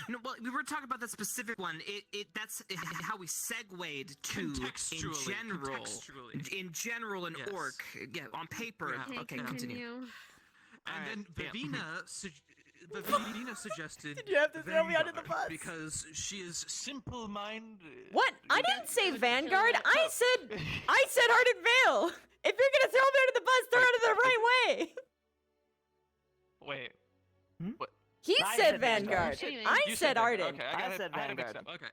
No, well, we were talking about that specific one. That's how we segued to contextually. in general, an Yes. orc. Yeah, on paper. Yeah. Okay, continue. And then Vivina suggested. Did you have to throw me under the Vanguard bus? because she is simple-minded. What? I didn't say Vanguard. I said Ardent Vale. If you're gonna throw me under the bus, throw it under the right way. Wait. What? He I said said Vanguard. Anyway. I You said Vanguard. Ardent. Okay, I said I had it mixed Vanguard. up. Okay.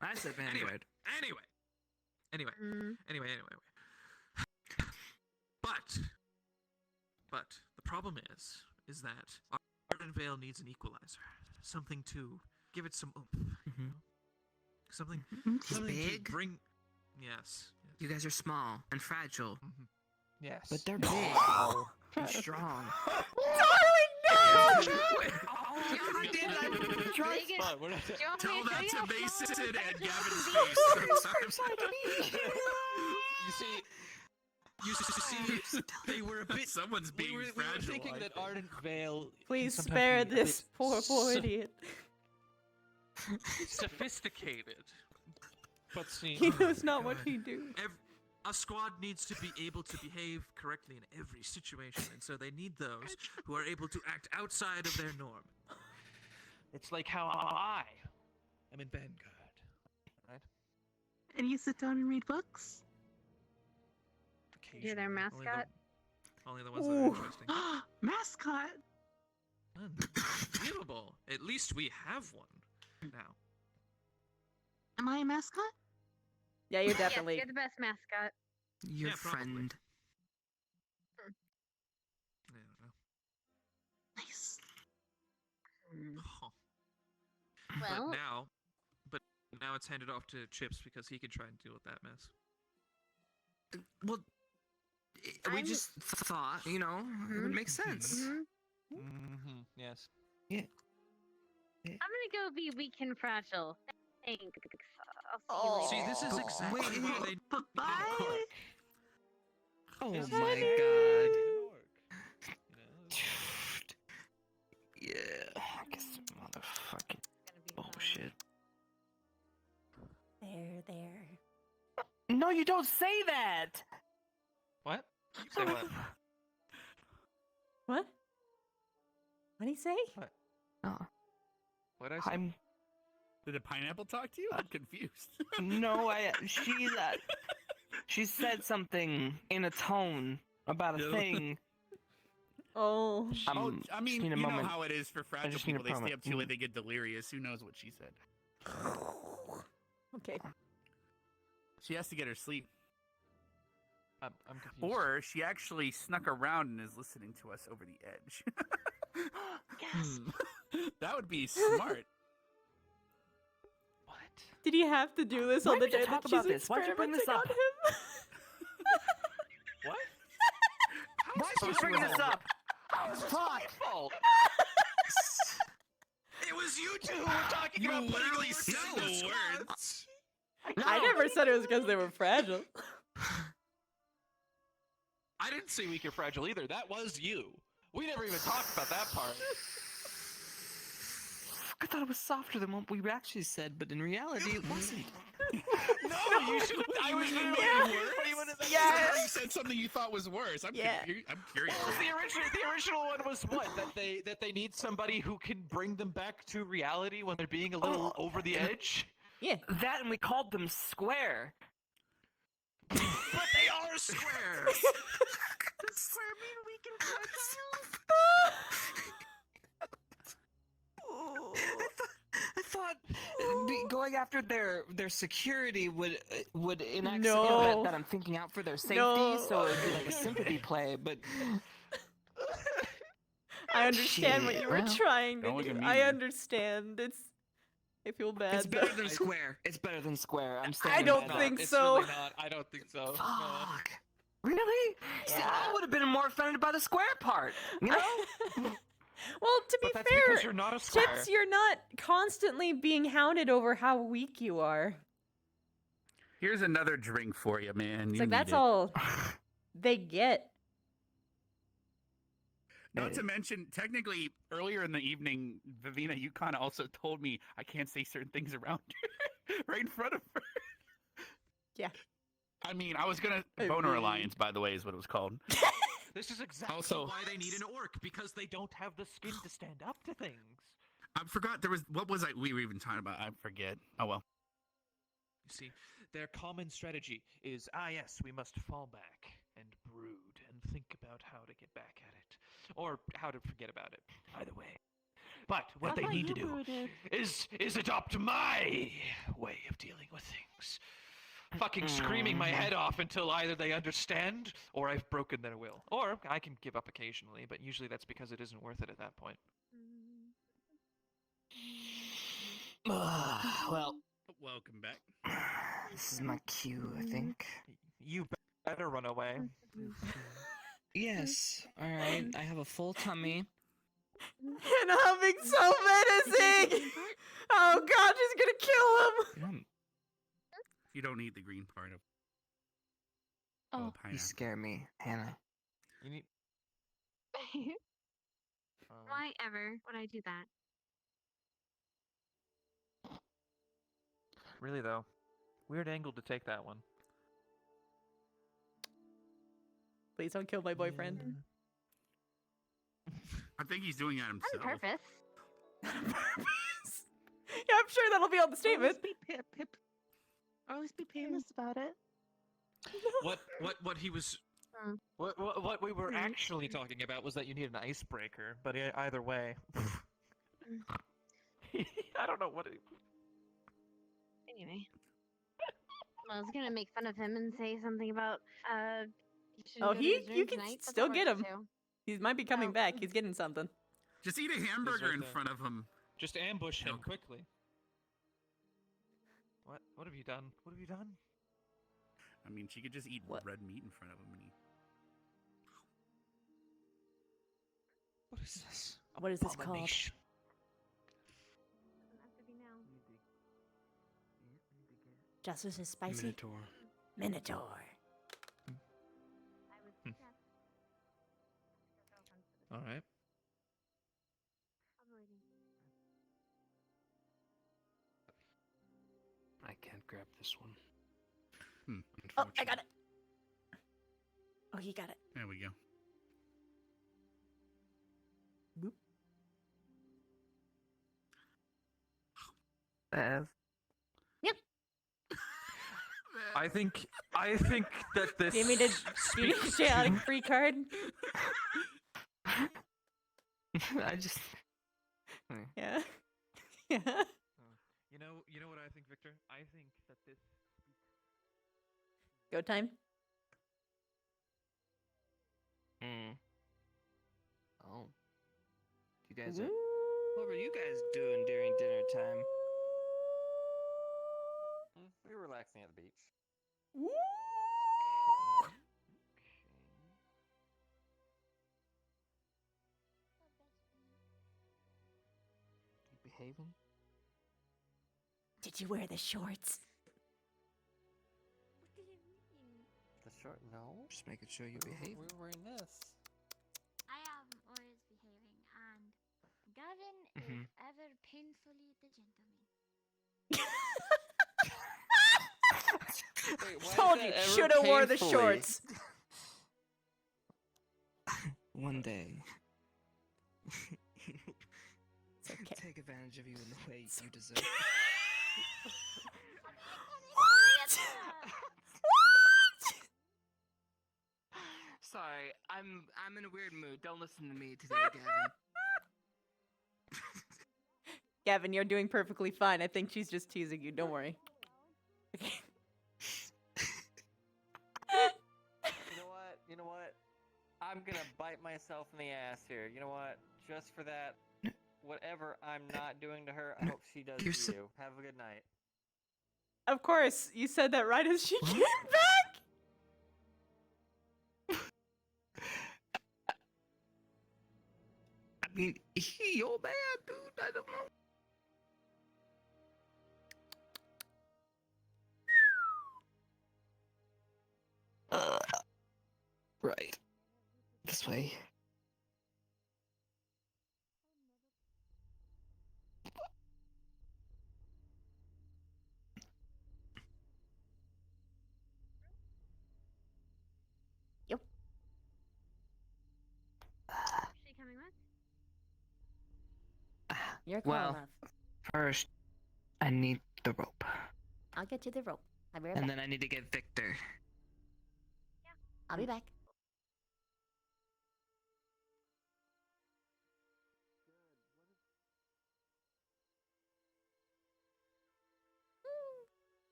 I said Vanguard. Anyway. But the problem is that Ardent Vale needs an equalizer, something to give it some oomph, you know? something big. to bring. Yes. You guys are small and fragile, Yes. but they're big and strong. Darling, no! Tell that to Mason and Gavin's face. You see, they were a bit. Someone's being we were fragile. thinking that Ardent Vale. Please can sometimes spare be a this bit poor idiot. Sophisticated. But see, He knows not what he do. A squad needs to be able to behave correctly in every situation, and so they need those who are able to act outside of their norm. it's like how I am in Vanguard, right? And you sit down and read books? You're their mascot. Only the ones that are interesting. Mascot. Unbelievable. At least we have one now. Am I a mascot? Yeah, you're definitely. Yes, you're the best mascot. Your Yeah, probably. friend. I don't know. Nice. Huh. Well, But now it's handed off to Chips because he can try and deal with that mess. Well, we just thought, it would make sense. Yes. I'm gonna go be weak and fragile. Thanks. I'll see you later. See, this is exactly why they. Bye. Oh Yes, my he's god. Yeah, I guess motherfucking bullshit. There. No, you don't say that! What? Say what? What? What'd he say? Oh. What did I say? Did the pineapple talk to you? I'm confused. No, she said something in a tone about a thing. Oh. I mean, just need you a know moment. how it is for fragile just need a people. They stay moment. up too late, they get delirious. Who knows what she said? Okay. She has to get her sleep. I'm confused. Or she actually snuck around and is listening to us over the edge. Yes. That would be smart. What? Did he have to do this Why on the did you day talk that about she's this? Why'd you bring this experimenting up? on him? What? Why is she bringing this up? Fuck! Fault. It was you two who were talking about putting literally the said words in the the words. I never said it was because they were fragile. I didn't say weak or fragile either. That was you. We never even talked about that part. I thought it was softer than what we actually said, but in reality, it wasn't. No, you should. I was worse. Yes. You said something you thought was worse. I'm curious. The original one was what? That they need somebody who can bring them back to reality when they're being a little over the edge. Yeah. That, and we called them square. But they are square. Does square mean we can I thought going after their security would enact No. that I'm thinking out for their safety, No. so it'd be like a sympathy play. But I understand what Shit, you were well, trying to don't look do. at me, I man. understand. I feel bad. it's better though. than square. It's better than square. I'm I standing don't by that. think It's so. really not. I don't think so. Fuck. Really? See, I would have been more offended by the square part. You know? Well, to be But that's fair, because you're not a square. Chips, you're not constantly being hounded over how weak you are. Here's another drink for you, man. It's You like need that's it. all they get. Not to mention, technically, earlier in the evening, Vivina, you kind of also told me I can't say certain things around her, right in front of her. Yeah. I mean, I was gonna I Boner mean- Alliance, by the way, is what it was called. This is exactly Also- why they need an orc, because they don't have the skin to stand up to things. I forgot there was what was we were even talking about. I forget. Oh well. You see, their common strategy is, yes, we must fall back and brood and think about how to get back at it. Or how to forget about it, either way. But what they need to do is adopt my way of dealing with things. Fucking screaming my head off until either they understand or I've broken their will. Or I can give up occasionally, but usually that's because it isn't worth it at that point. Well, Welcome back. this is my cue, I think. You better run away. Yes. All right. I have a full tummy. And I'm being so menacing. Oh God, she's gonna kill him. You don't need the green part of. Oh. You pineapple. scare me, Hannah. You need. Why ever would I do that? Really though, weird angle to take that one. Please don't kill my boyfriend. I think he's doing that On himself. purpose. Yeah, I'm sure that'll be on the statement. Or at least be painless about it. What he was. Hmm. What we were actually talking about was that you need an icebreaker, but either way. I don't know what it. Anyway. Well, I was gonna make fun of him and say something about he shouldn't Oh, go to his room you can tonight, but still that get works him. too. He might be coming Oh. back. He's getting something. Just eat a hamburger right in there. front of him. Just ambush him Okay. quickly. What have you done? What have you done? I mean, she could just eat What? red meat in front of him. And What is this? What is this called? Abomination. Doesn't have to be now. Justice is spicy. Minotaur. Minotaur. I would Hmm. suggest your girlfriend for this. All right. I'll be waiting. I can't grab this one. Oh, I got it. Oh, he got it. there we go. Bev. I think that this. Do you mean to stay out a free card? I just. Yeah. Yeah. You know what I think, Victor? I think that this. Go time. Oh. You guys are. What were you guys doing during dinner time? We were relaxing at the beach. behaving? Did you wear the shorts? What do you mean? The short? No. Just making sure you behave. We're wearing this. I am always behaving, and Gavin is ever painfully the gentleman. Wait, Told you, shoulda wore the shorts. One day. It's okay. Take advantage of you in the way you deserve. What? Sorry, I'm in a weird mood. Don't listen to me today, Gavin. Gavin, you're doing perfectly fine. I think she's just teasing you. Don't worry. Okay. You know what? I'm gonna bite myself in the ass here. You know what? Just for that, whatever I'm not doing to her, I hope she does to you. Have a good night. Of course, you said that right as she came back. I mean, you're bad, dude. I don't know. Right. This way. Is she coming with? Your call, Well, love. first, I need the rope. I'll get you the rope. I'll be right And back. then I need to get Victor. I'll be back.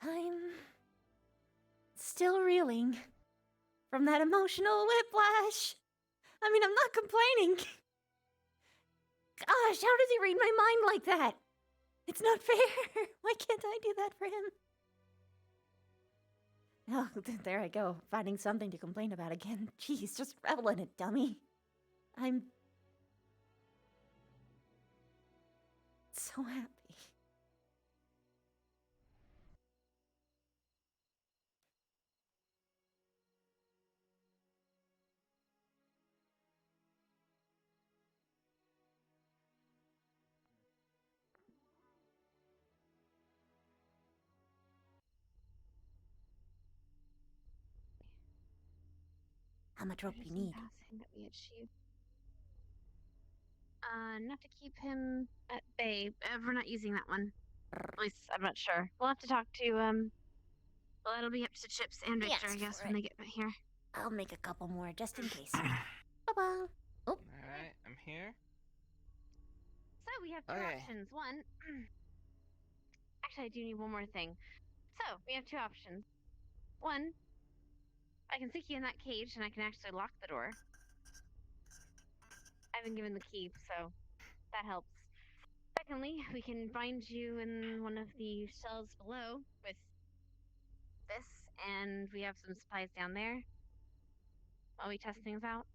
I'm still reeling from that emotional whiplash. I mean, I'm not complaining. Gosh, how does he read my mind like that? It's not fair. Why can't I do that for him? Oh, there I go, finding something to complain about again. Jeez, just revel in it, dummy. I'm so happy. How much rope do you need? Passing that we achieved. Enough to keep him at bay. We're not using that one. At least I'm not sure. We'll have to talk to well, it'll be up to Chips and Victor, I guess, when they get here. I'll make a couple more just in case. Bye-bye. Oh. Alright, I'm here. So we have two options. One, actually, I do need one more thing. So we have two options. One, I can stick you in that cage, and I can actually lock the door. I've been given the key, so that helps. Secondly, we can bind you in one of the cells below with this, and we have some supplies down there while we test things out.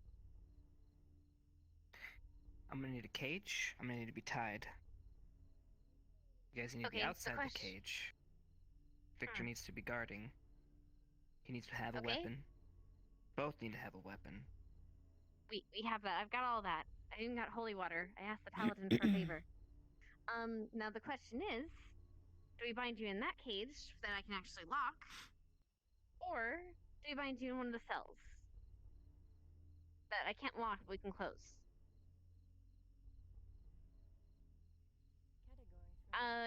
I'm gonna need a cage. I'm gonna need to be tied. You guys need to be outside the cage. Victor needs to be guarding. He needs to have a weapon. Both need to have a weapon. We have that. I've got all that. I even got holy water. I asked the paladin for a favor. Now the question is, do we bind you in that cage that I can actually lock? Or do we bind you in one of the cells that I can't lock, but we can close?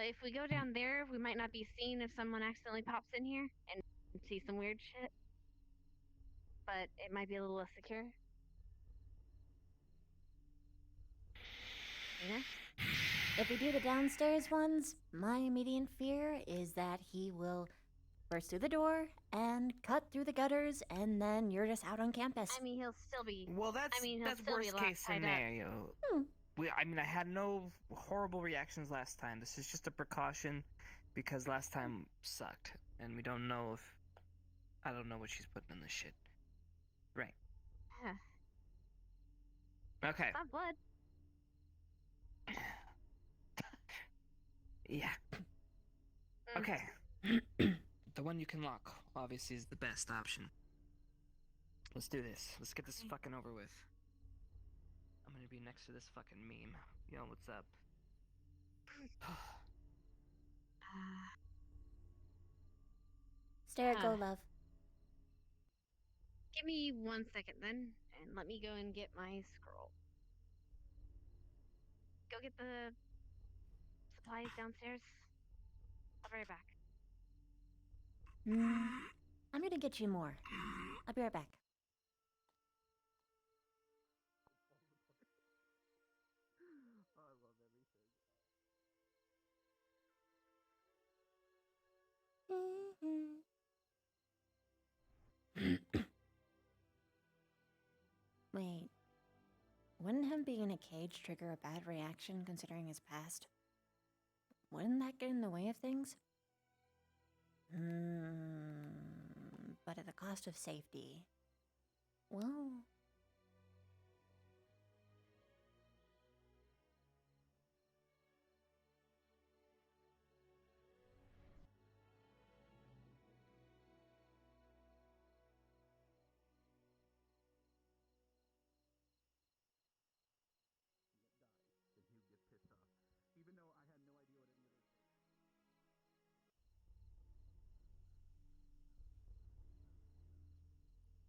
If we go down there, we might not be seen if someone accidentally pops in here and see some weird shit. But it might be a little less secure. You know? If we do the downstairs ones, my immediate fear is that he will burst through the door and cut through the gutters, and then you're just out on campus. I mean, he'll still be. Well, that's worst case scenario. I mean, I had no horrible reactions last time. This is just a precaution because last time sucked, and we don't know if I don't know what she's putting in this shit. Right. Yeah. Okay. Stop blood. Yeah. Okay. The one you can lock, obviously, is the best option. Let's do this. Let's get this fucking over with. I'm gonna be next to this fucking meme. Yo, what's up? Stare, go, love. Give me 1 second then, and let me go and get my scroll. Go get the supplies downstairs. I'll be right back. I'm gonna get you more. I'll be right back. Wait. Wouldn't him being in a cage trigger a bad reaction considering his past? Wouldn't that get in the way of things? But at the cost of safety. Well...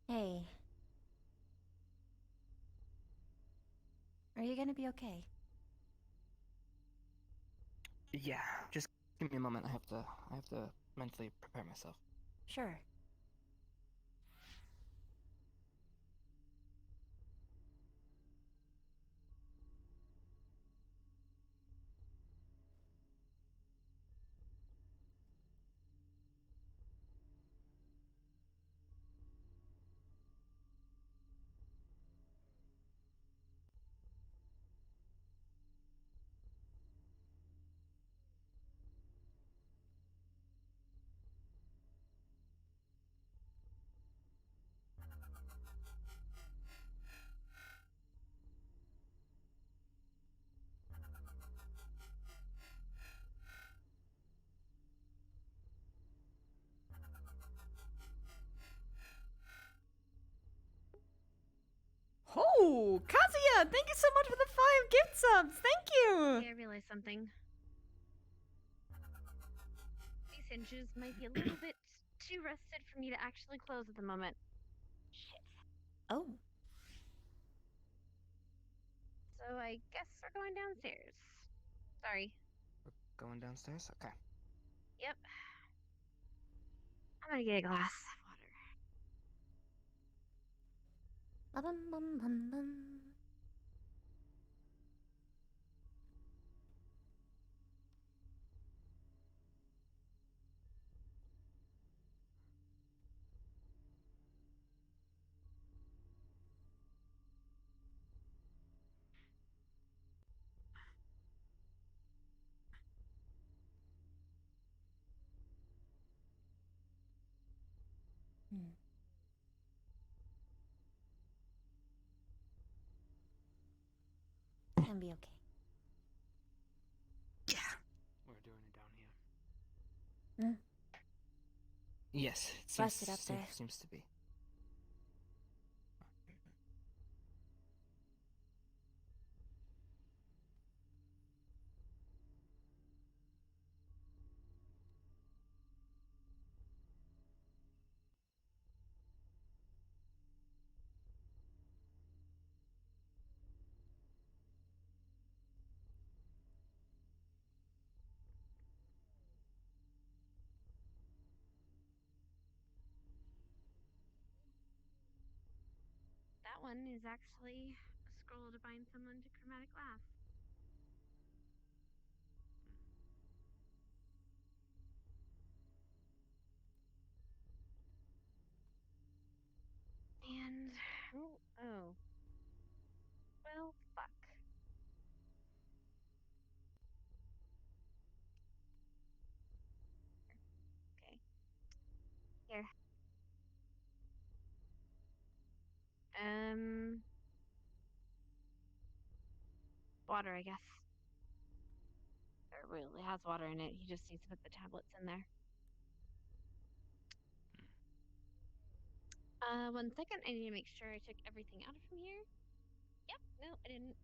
Hey. Are you gonna be okay? Yeah, just give me a moment. I have to mentally prepare myself. Sure. Oh, Kazuya! Thank you so much for the 5 gift subs! Thank you! Okay, I realized something. These hinges might be a little bit too rusted for me to actually close at the moment. Shit. Oh. So I guess we're going downstairs. Sorry. We're going downstairs? Okay. Yep. I'm gonna get a glass of water. Bum bum bum bum. Can be okay. Yeah. We're doing it down here. Yes, it Busted up there. seems to be. That one is actually a scroll to bind someone to chromatic glass. And oh. Well, fuck. Okay. Here. water, I guess. Or really has water in it. He just needs to put the tablets in there. 1 second. I need to make sure I took everything out from here. Yep. No, I didn't.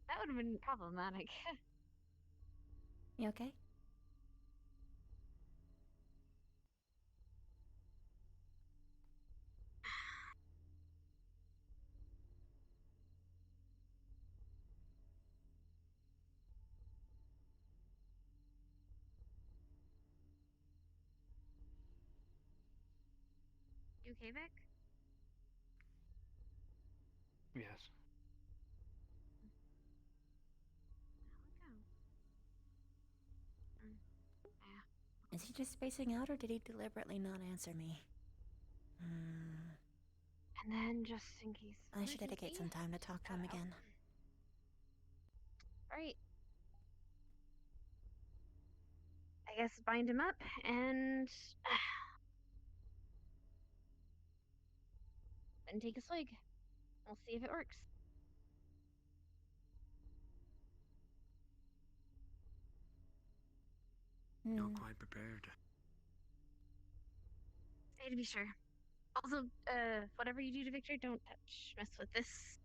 That would have been problematic. You okay? You okay, Vic? Yes. Is he just spacing out, or did he deliberately not answer me? And then, just in case. I should dedicate some time to talk to him again. Alright. I guess bind him up and then take a swig. We'll see if it works. Not quite prepared. Say to be sure. Also, whatever you do to Victor, don't mess with this.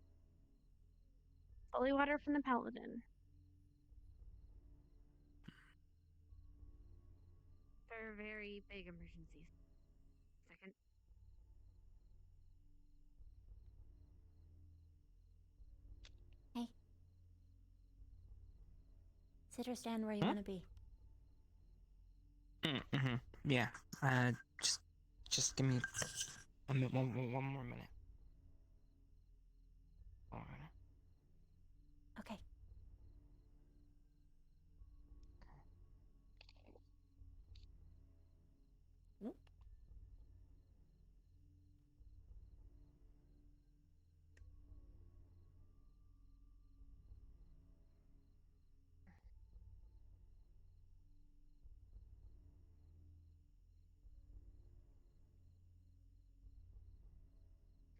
Holy water from the paladin. For very big emergencies. Second. Hey. Sit or stand where you want to be. Mm-hmm. Yeah. Just give me one more minute. All right. Okay.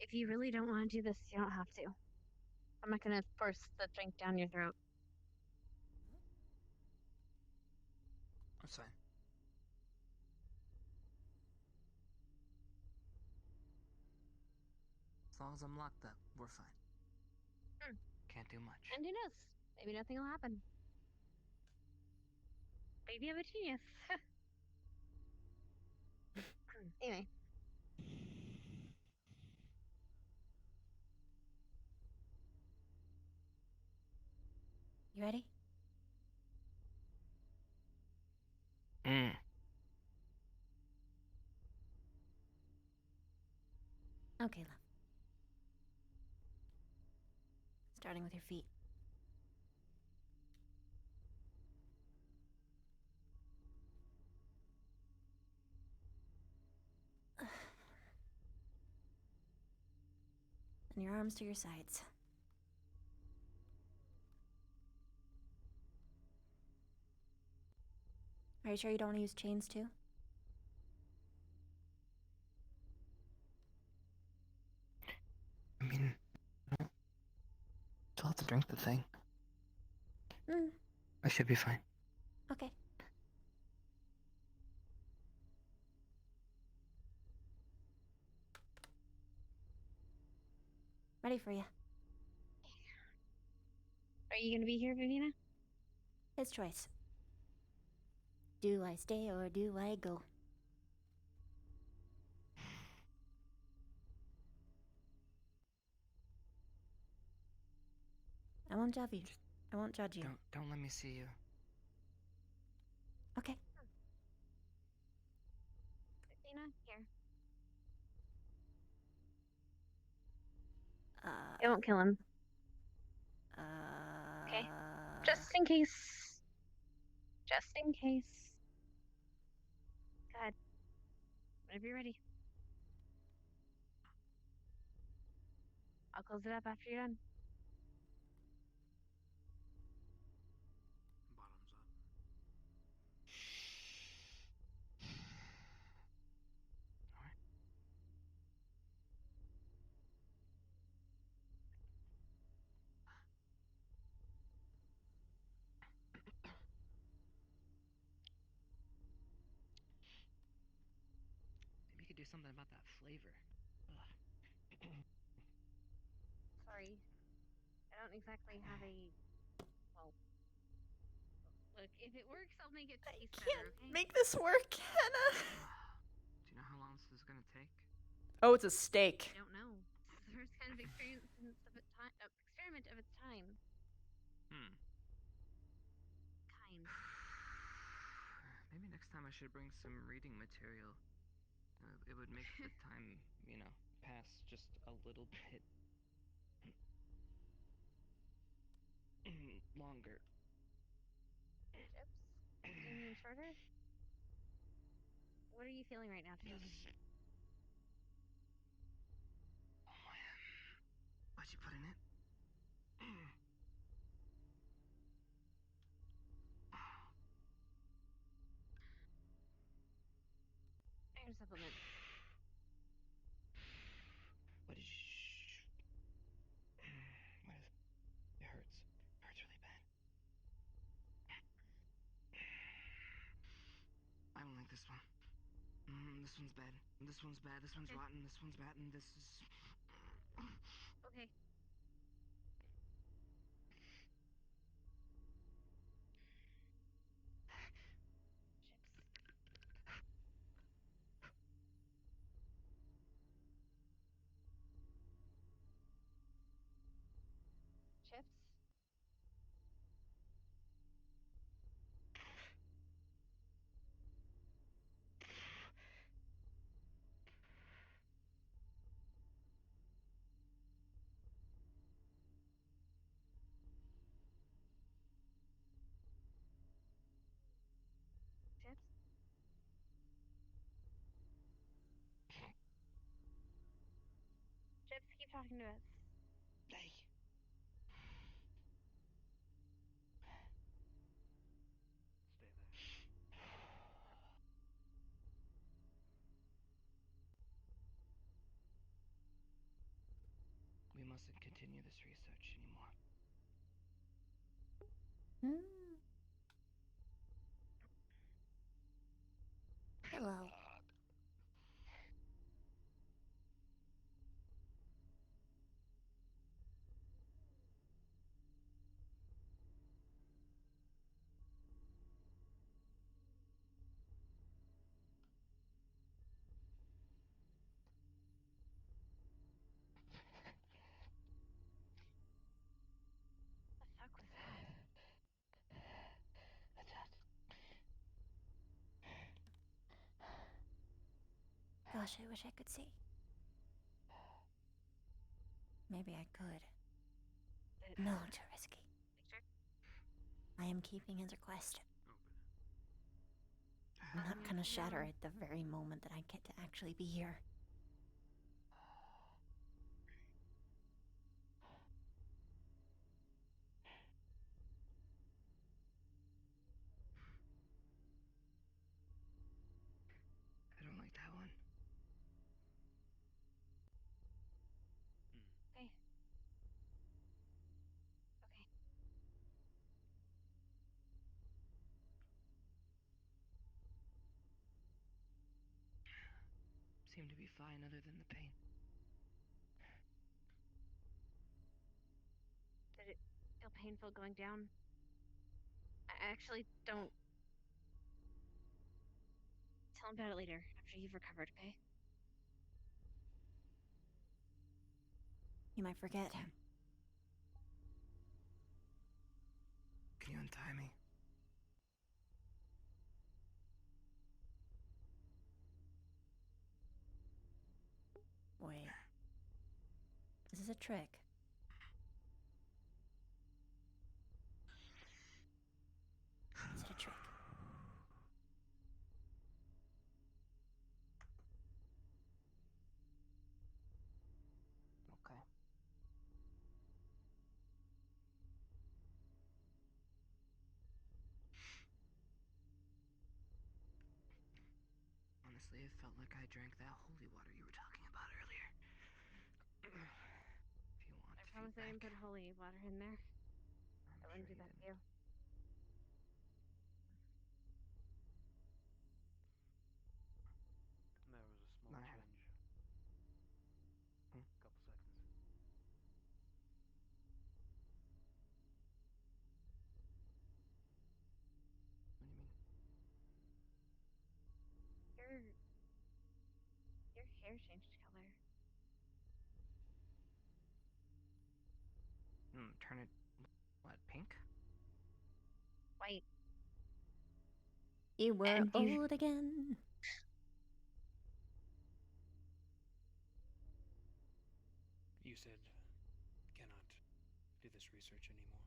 If you really don't want to do this, you don't have to. I'm not gonna force the drink down your throat. That's fine. As long as I'm locked up, we're fine. Can't do much. And who knows? Maybe nothing will happen. Maybe I'm a genius. Anyway. You ready? Okay, love. Starting with your feet. And your arms to your sides. Are you sure you don't want to use chains too? I mean, still have to drink the thing. I should be fine. Okay. Ready for you. Are you gonna be here, Vivina? His choice. Do I stay or do I go? I won't judge you. I won't judge you. Don't let me see you. Okay. Vivina, here. Uh. It won't kill him. Okay. Just in case. Just in case. Go ahead. Whenever you're ready. I'll close it up after you're done. Bottoms up. All right. something about that flavor. Ugh. Sorry. I don't exactly have a. Well. Look, if it works, I'll make it taste better, okay? Make this work, Hannah. Do you know how long this is gonna take? Oh, it's a steak. I don't know. It's the first kind of experiment of its time. Experiment of its time. Hmm. Kind. Maybe next time I should bring some reading material. It would make the time, pass just a little bit longer. Chips? You mean shorter? What are you feeling right now, Chips? What'd you put in it? Iron supplement. What did you? What is? It hurts. It hurts really bad. I don't like this one. This one's bad. This one's bad. This one's rotten. This one's bad. And this is. Okay. Chips? Chips? Chips, keep talking to us. Hey. We mustn't continue this research anymore. Hello. What the fuck was that? Gosh, I wish I could see. Maybe I could. No, too risky. I am keeping his request. I'm not gonna shatter it the very moment that I get to actually be here. I don't like that one. Okay. Okay. Seem to be fine other than the pain. Did it feel painful going down? I actually don't. Tell him about it later, after you've recovered, okay? You might forget. Can you untie me? Wait. Is this a trick? Is it a trick? Okay. Honestly, it felt like I drank that holy water you were talking about earlier. If you want I promise I didn't put holy water in there. I wouldn't do that to you. There was a small change hair changed color. Turn it, what, pink? White. You were And you- old again. You said cannot do this research anymore.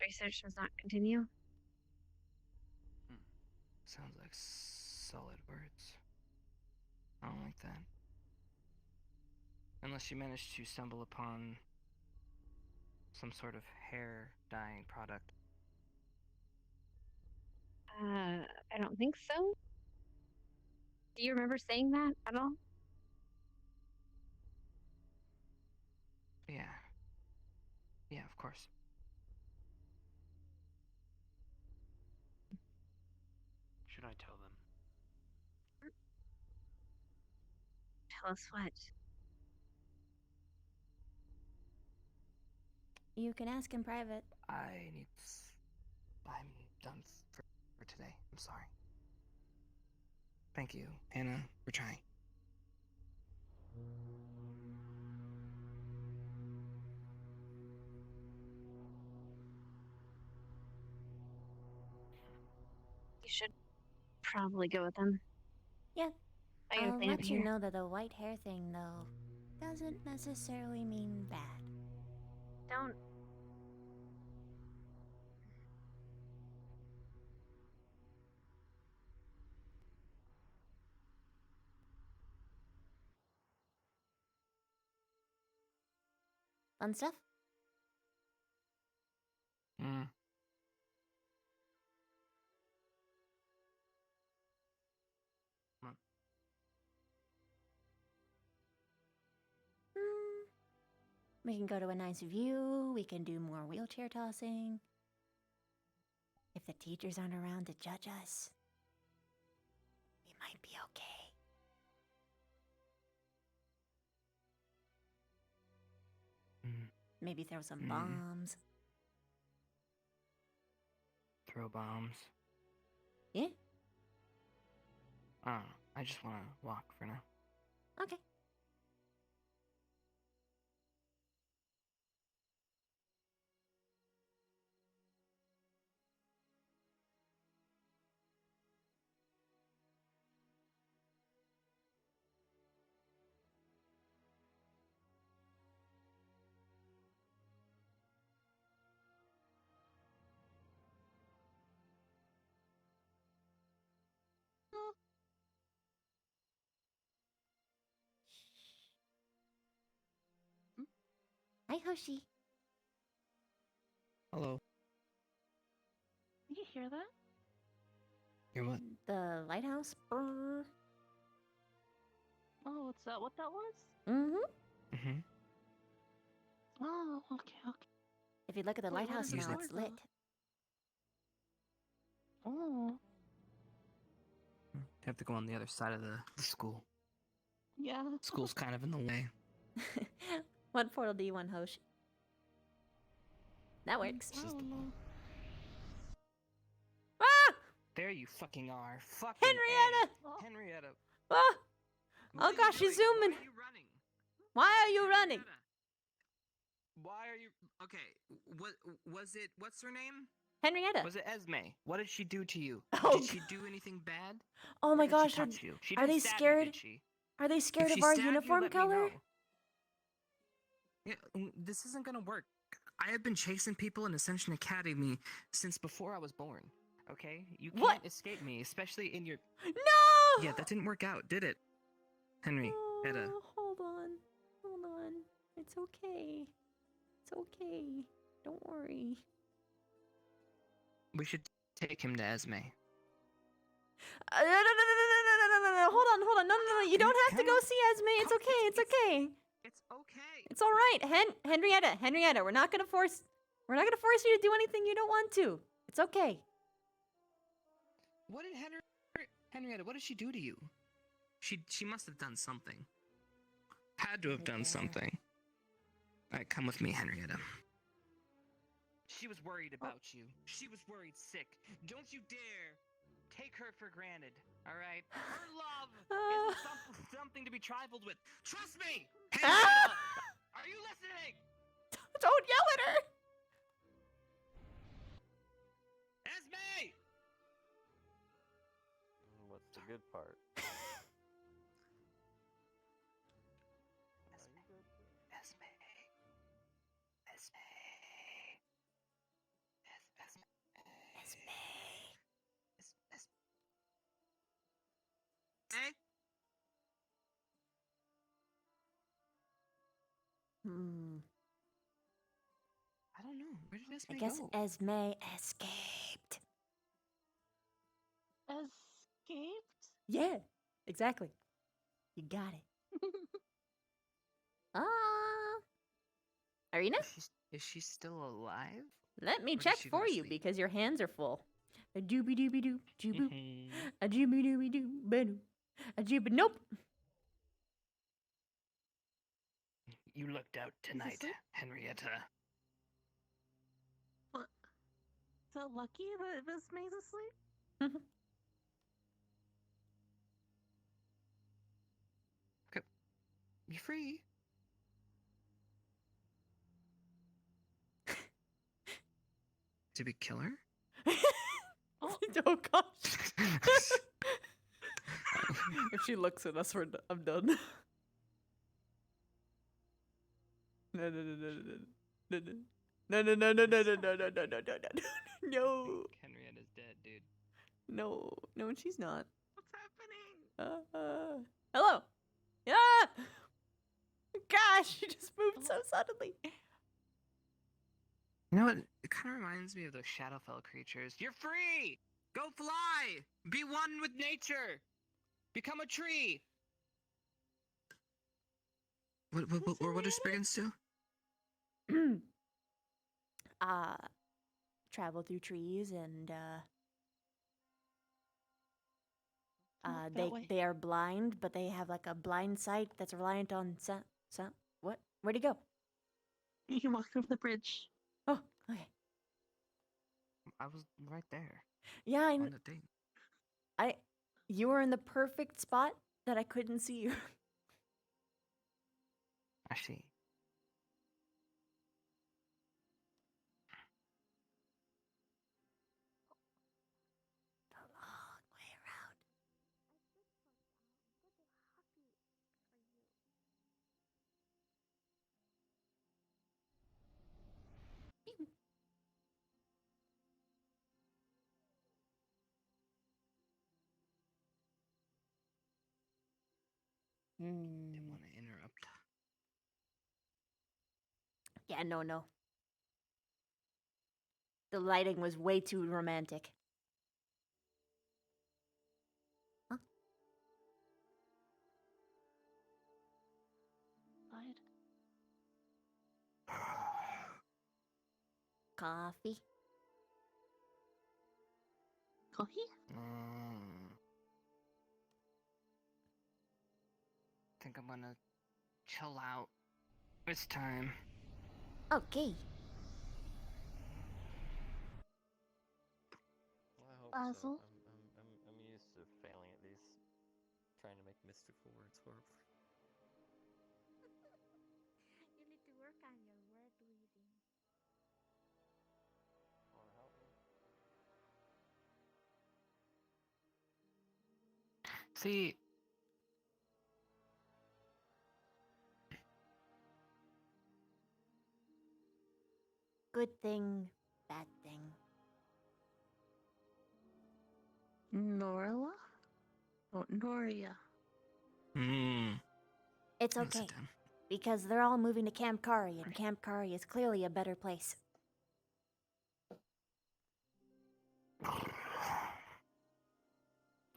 Research does not continue. Sounds like solid words. I don't like that. Unless you managed to stumble upon some sort of hair dyeing product. I don't think so. Do you remember saying that at all? Yeah. Yeah, of course. Should I tell them? Tell us what? You can ask in private. I'm done for today. I'm sorry. Thank you, Hannah, for trying. You should probably go with them. Yeah. I gotta I'll clean up let you here. know that the white hair thing, though, doesn't necessarily mean bad. Don't. Fun stuff? We can go to a nice view. We can do more wheelchair tossing. If the teachers aren't around to judge us, we might be okay. Maybe throw some bombs. Throw bombs. Yeah? I just want to walk for now. Okay. Hi, Hoshi. Hello. Did you hear that? Hear what? The lighthouse? Brr. Oh, is that what that was? Mm-hmm. Oh, okay. If you look at the Wait, what lighthouse is it now, for, it's lit. Oh, You have to go on the other side of the school. yeah. School's kind of in the way. What portal do you want, Hoshi? That works. This is the one. Ah! There you fucking are. Fucking Henrietta! A. Henrietta. Ah! Oh gosh, she's zooming. Why are you running? Why are you running? Why are you? Okay. What was it? What's her name? Henrietta. Was it Esme? What did she do to you? Oh, did she do anything bad? Oh my Or did gosh, she touch you? She are didn't they stab scared? You, did she? Are they scared If of she our stabbed you, uniform let me color? know. Yeah, this isn't gonna work. I have been chasing people in Ascension Academy since before I was born. Okay? You can't escape me, especially in your. No! Yeah, that didn't work out, did it? Henry, Etta. Hold on. Hold on. It's okay. It's okay. Don't worry. We should take him to Esme. No. Hold on. No. You don't have to go see Esme. It's okay. It's okay. It's okay. It's all right. Henrietta, we're not gonna force you to do anything you don't want to. It's okay. What did Henrietta, what did she do to you? She must have done something. Had to have done something. Alright, come with me, Henrietta. She was worried about you. She was worried sick. Don't you dare take her for granted. All right, her love isn't something to be trifled with. Trust me. Henrietta, are you listening? Don't yell at her. Esme. What's the good part? I don't know. Where did Esme I guess go? Esme escaped. Escaped? Yeah, exactly. You got it. Arena? Is she still alive? Let me Or did check she go for to you sleep? because your hands are full. A dooby dooby doo, juboo. A dooby dooby doo, badoo. A jooby nope. You looked out tonight, Henrietta. What? Is that lucky that Esme's asleep? Okay. You're free. Did we kill her? Oh gosh. If she looks at us, I'm done. No. No. Henrietta's dead, dude. No, she's not. What's happening? Hello. Yeah. Gosh, she just moved so suddenly. You know what? It kind of reminds me of those Shadowfell creatures. You're free! Go fly! Be one with nature! Become a tree! What do Spriggans do? Travel through trees and that way. they are blind, but they have like a blind sight that's reliant on sound. What? Where'd he go? You can walk over the bridge. Oh, okay. I was right there. Yeah, on the thing. You were in the perfect spot that I couldn't see you. I see. The long way around. Didn't want to interrupt. Yeah, no. The lighting was way too romantic. Huh? Coffee. Coffee? Think I'm gonna chill out this time. Okay. Well, I hope Basil? so. I'm used to failing at these, trying to make mystical words horribly. You need to work on your word weaving. Wanna help me? See, Good thing, bad thing. Norla? Oh, Noria. It's okay. Because they're all moving to Camp Kari, and Camp Kari is clearly a better place.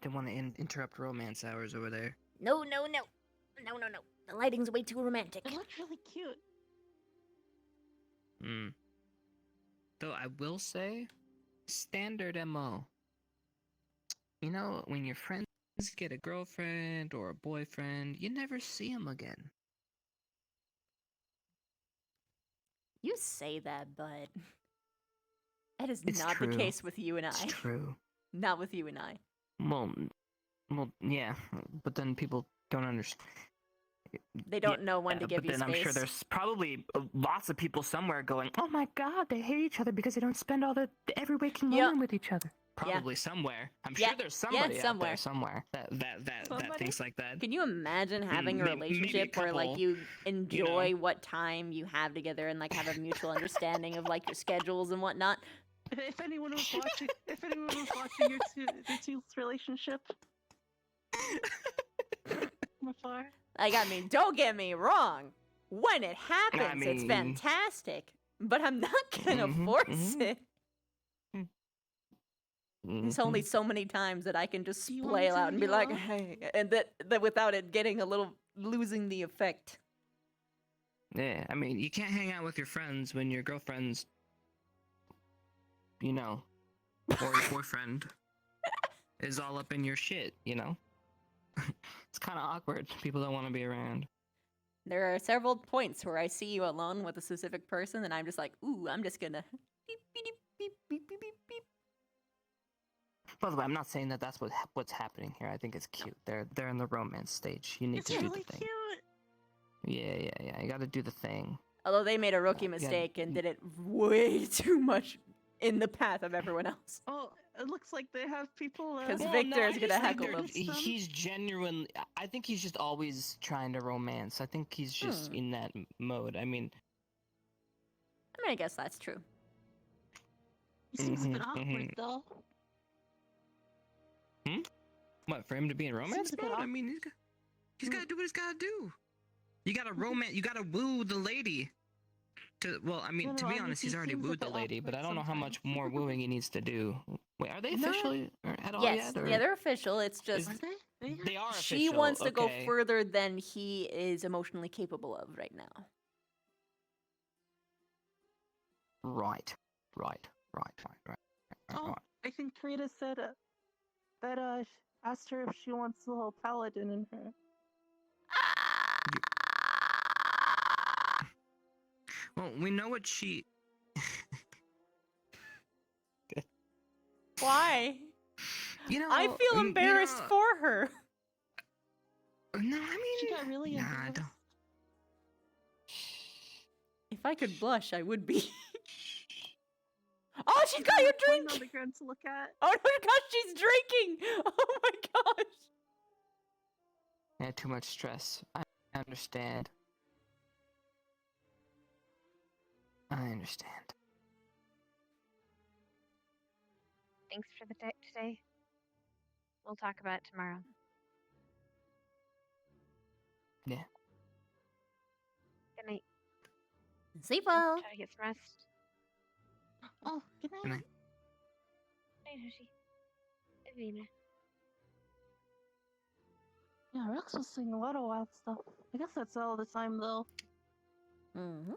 Didn't want to interrupt romance hours over there. No. The lighting's way too romantic. It looked really cute. Though I will say, standard MO. You know, when your friends get a girlfriend or a boyfriend, you never see them again. You say that, but that is It's not true. the case with you and I. It's true. Not with you and I. well, yeah, but then people don't understand. They don't know when to give but you then space. I'm sure there's probably lots of people somewhere going, "Oh my God, they hate each other because they don't spend all every waking moment with each other." Probably somewhere. I'm sure there's somebody out there somewhere that thinks like that. Can you imagine having a relationship where like you enjoy what time you have together and like have a mutual understanding of like your schedules and whatnot? If anyone was watching your two's relationship from afar. Like, I mean, don't get me wrong. When it happens, it's fantastic. But I'm not gonna force it. There's only so many times that I can just flail out and be like, hey, and that without it getting a little, losing the effect. Yeah, I mean, you can't hang out with your friends when your girlfriend's, you know, or your boyfriend is all up in your shit, you know? It's kind of awkward. People don't want to be around. There are several points where I see you alone with a specific person, and I'm just like, ooh, I'm just gonna beep, beep, beep, beep, beep, beep, beep. By the way, I'm not saying that that's what's happening here. I think it's cute. They're in the romance stage. You need to do the thing. Yeah. You got to do the thing. Although they made a rookie mistake and did it way too much in the path of everyone else. Oh, it looks like they have people. Because Victor is gonna heckle them. He's genuinely. I think he's just always trying to romance. I think he's just in that mode. I mean, I guess that's true. He seems a bit awkward though. What, for him to be in romance mode? I mean, he's got to do what he's got to do. You got to romance. You got to woo the lady. To be honest, he's already wooed the lady, but I don't know how much more wooing he needs to do. Wait, are they officially at all yet? Or? Yeah, they're official. It's just they are official. She wants to go further than he is emotionally capable of right now. Right. Oh, I think Karita said that asked her if she wants the whole paladin in her. Well, we know what she. Why? You know, I feel embarrassed for her. No, I mean, she got really embarrassed. I don't. If I could blush, I would be. Oh, she's got your drink! On the ground to look at. Oh my gosh, she's drinking! Oh my gosh! Yeah, too much stress. I understand. I understand. Thanks for the day today. We'll talk about it tomorrow. Yeah. Good night. Sleep well. Try to get some rest. Oh, good night. Good night. Night, Hoshi. Evina. Yeah, Rex was saying a lot of wild stuff. I guess that's all the time, though.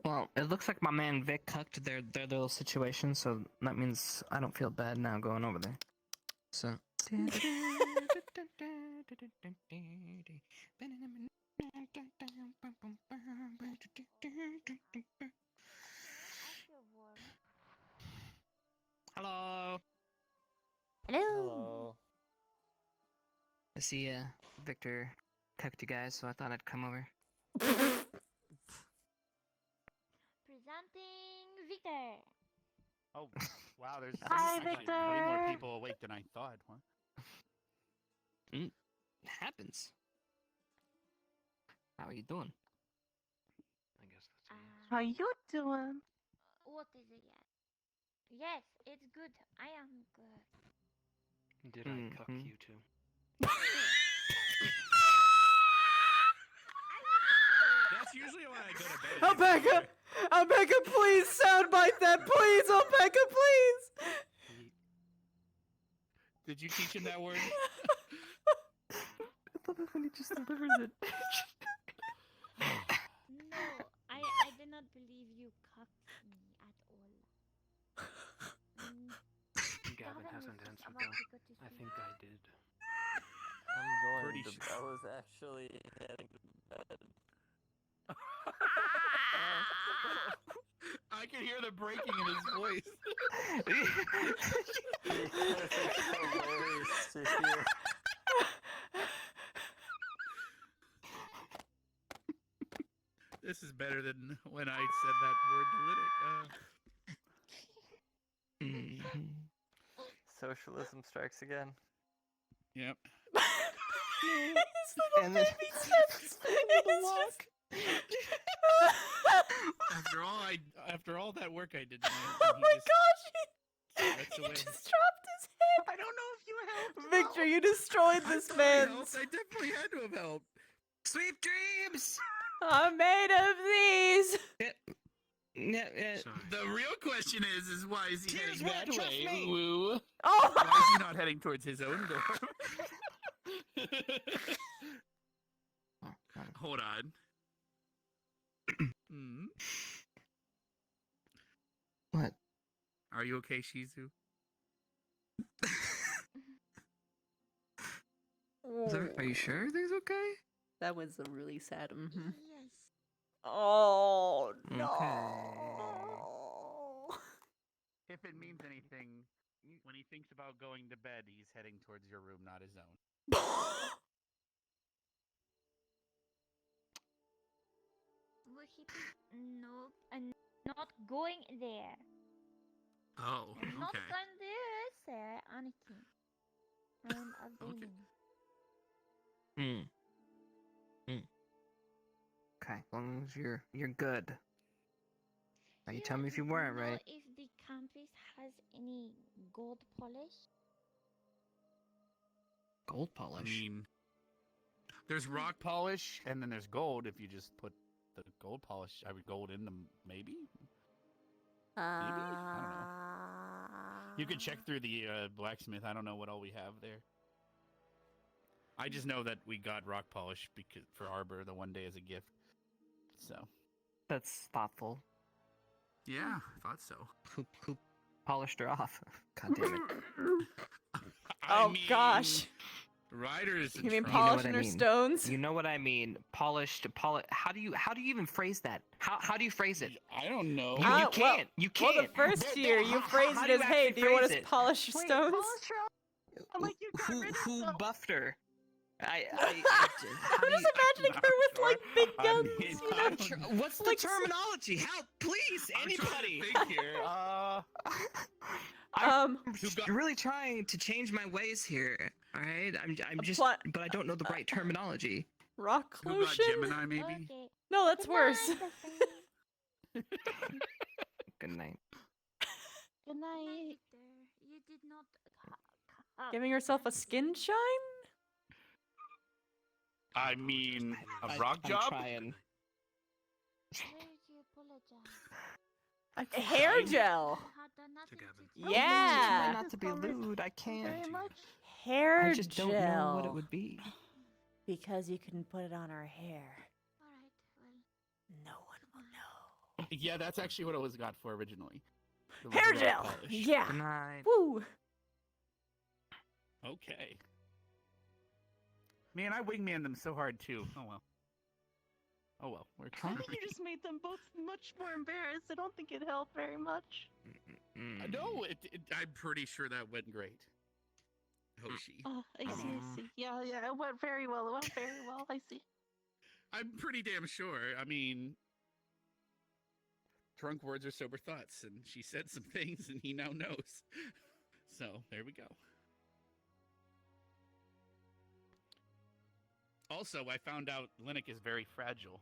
Well, it looks like my man Vic cucked their little situation, so that means I don't feel bad now going over there. So. Hello. Hello. I see Victor cucked you guys, so I thought I'd come over. Presenting Victor. Oh, wow, there's Hi, actually Victor. way more people awake than I thought. Huh? It happens. How are you doing? I guess that's How you doing? What is it yet? Yes, it's good. I am good. Did I cuck you too? That's usually why I go to bed. Alpaca! Alpaca, please soundbite that, please! Alpaca, please! Did you teach him that word? I love it when he just delivers it. No, I did not believe you cucked me at all. Gavin hasn't answered though. I think I did. I'm Pretty going to. I was actually heading to bed. I I could hear the breaking in his voice. Hilarious to hear. This is better than when I said that word to Lytic. Socialism strikes again. Yep. His little baby steps. It's just... After all that work I did tonight, Oh my gosh! That's He the way. just dropped his head. I don't know if you helped. Victor, you destroyed this man's. I definitely had to have helped. Sweet dreams. I'm made of these. The real question is why is he Tears heading that won't trust way? me. Woo. Oh. Why is he not heading towards his own door? Hold on. What? Are you okay, Shizu? Are you sure everything's okay? That was a really sad. Yes. Oh no. If it means anything, when he thinks about going to bed, he's heading towards your room, not his own. Well, no, I'm not going there. Oh, I'm not okay. going there, sir. Anakin. I'm a villain. Okay, as long as you're good. Now you tell me if you weren't right. If the campus has any gold polish. Gold polish. I mean, there's rock polish, and then there's gold. If you just put the gold polish, gold in them, maybe. Maybe I don't know. You could check through the blacksmith. I don't know what all we have there. I just know that we got rock polish for Arbor the one day as a gift. So That's thoughtful. yeah, I thought so. Who polished her off? God damn it. Gosh. Riders. You mean polishing her stones? You know what I mean. Polished. How do you even phrase that? How do you phrase it? I don't know. You can't. You can't. Well, the first year you phrased it as, "Hey, do you want us to polish your stones?" I'm like, you got rid of Who them. buffed her? I'm just imagining her with like big guns. What's the terminology? Help, please, anybody. I'm really trying to change my ways here. All right, I'm just, but I don't know the right terminology. Rock Who got lotion? Gemini, maybe? Okay. No, that's worse. Good night. Good night. You did not. Giving herself a skin shine? I mean, a rock job? I'm trying. A hair gel. Yeah. Try not to be lewd. I can't. Hair I just gel. don't know what it would be. Because you can put it on her hair. Alright, well. No one will know. Yeah, that's actually what it was got for originally. Hair gel. Yeah. Good night. Woo. Okay. Man, I wingman them so hard too. Oh well. Oh well. We're I think you just made them both much more embarrassed. I don't think it helped very much. No, I'm pretty sure that went great. Hoshi. Oh, I see. Yeah, it went very well. I see. I'm pretty damn sure. I mean, drunk words are sober thoughts, and she said some things, and he now knows. So, there we go. Also, I found out Linux is very fragile.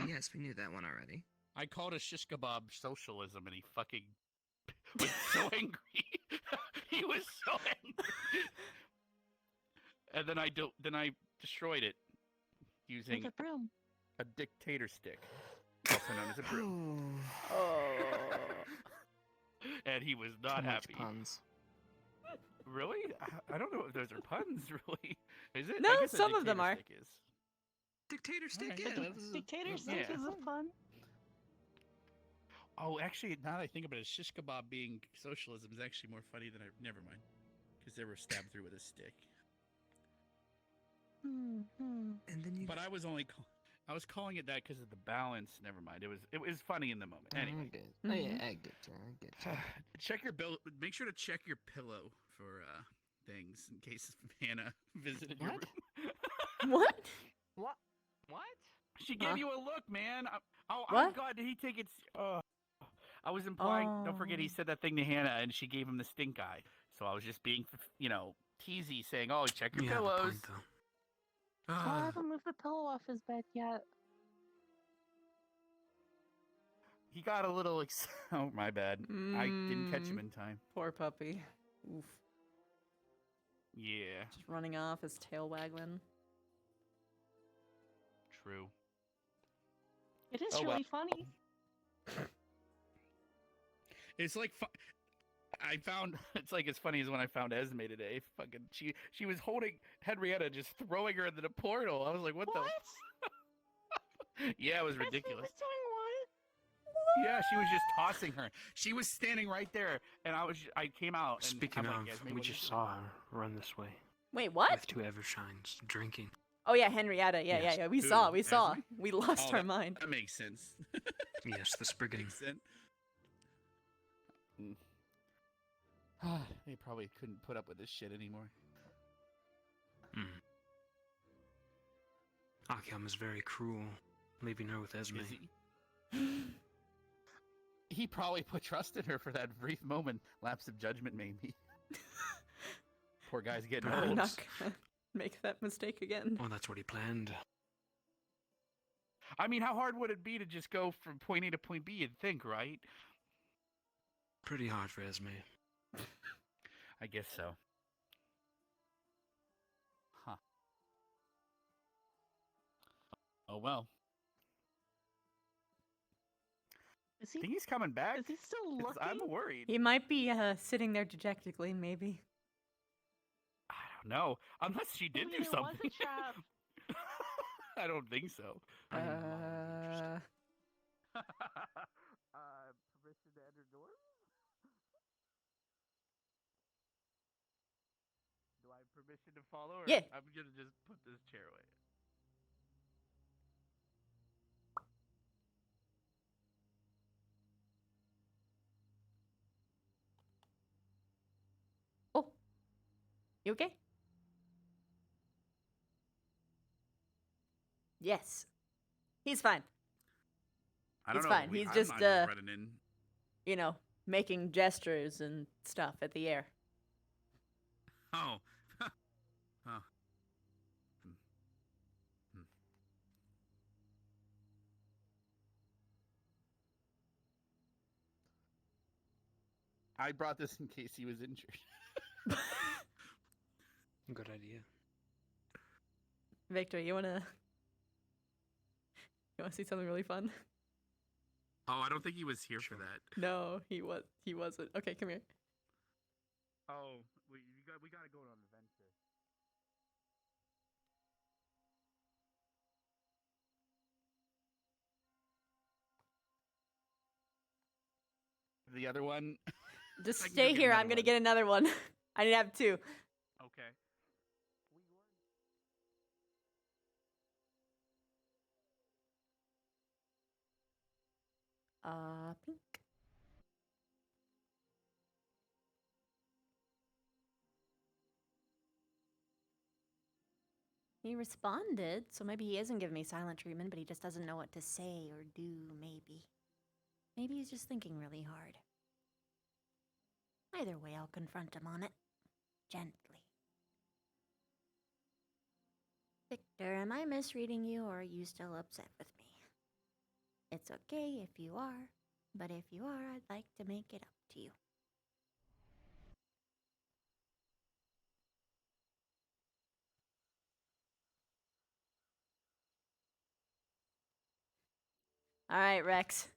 Yes, we knew that one already. I called a shish kebab socialism, and he fucking was so angry. He was so angry. And then I destroyed it using With a broom. A dictator stick, also known as a broom. And he was not happy. Puns. Really? I don't know if those are puns. Really? Is it? No, I guess a some of them are. dictator stick is. Dictator stick, Alright, yeah. Dictator stick is a fun. Oh, actually, now that I think about it, shish kebab being socialism is actually more funny than never mind, because they were stabbed through with a stick. And then you. But I was only I was calling it that because of the balance. Never mind. It was funny in the moment. Anyway. I get you. Check your bill. Make sure to check your pillow for things in case Hannah visited your room. What? What? She gave you a look, man. Oh What? God, did he take it? I was implying. Don't forget, he Oh. said that thing to Hannah, and she gave him the stink eye. So I was just being, teasy, saying, "Oh, check your You have a pillows." point, though. I haven't moved the pillow off his bed yet. He got a little. Oh, my bad. I didn't catch him in time. Poor puppy. Oof. Yeah. Just running off, his tail waggling. True. It is Oh, really well. funny. It's like I found it's like as funny as when I found Esme today. Fucking she was holding Henrietta, just throwing her into the portal. I was like, what? The? Yeah, it was ridiculous. Was doing what? Yeah, she was just tossing her. She was standing right there, and I came out. And Speaking I'm of, like, Esme, we what are you just doing? saw her run this way. Wait, what? With 2 Evershines drinking. Oh yeah, Henrietta. Yeah, Yes. yeah. We Who? saw. Esme? We lost Oh, our mind. That makes sense. Yes, the Spriggan. Makes sense. They probably couldn't put up with this shit anymore. Akyam is very cruel, leaving her with Esme. Is he? He probably put trust in her for that brief moment. Lapse of judgment, maybe. Poor guy's getting I'm old. not gonna make that mistake again. Well, that's what he planned. I mean, how hard would it be to just go from point A to point B, you'd think, right? Pretty hard for Esme. I guess so. Huh. Oh, well. Is I he? think he's coming back. Is he still looking? I'm worried. He might be sitting there dejectedly, maybe. I don't know. Unless she did Maybe do it something. was a trap. I don't think so. Permission to enter door? Do I have permission to follow? Or Yeah. I'm gonna just put this chair away. Oh. You okay? Yes. He's fine. I don't He's know. fine. He's I'm just not even running in. you know, making gestures and stuff at the air. Oh. Oh. I brought this in case he was injured. Good idea. Victor, you wanna see something really fun? Oh, I don't think he was here for that. No, he wasn't. Okay, come here. Oh, we gotta go on an adventure. The other one. Just I can go stay get here. another I'm gonna one. get another one. I need to have 2. Okay. Pink. He responded, so maybe he isn't giving me silent treatment, but he just doesn't know what to say or do, maybe. Maybe he's just thinking really hard. Either way, I'll confront him on it. Gently. Victor, am I misreading you, or are you still upset with me? It's okay if you are, but if you are, I'd like to make it up to you. All right, Rex.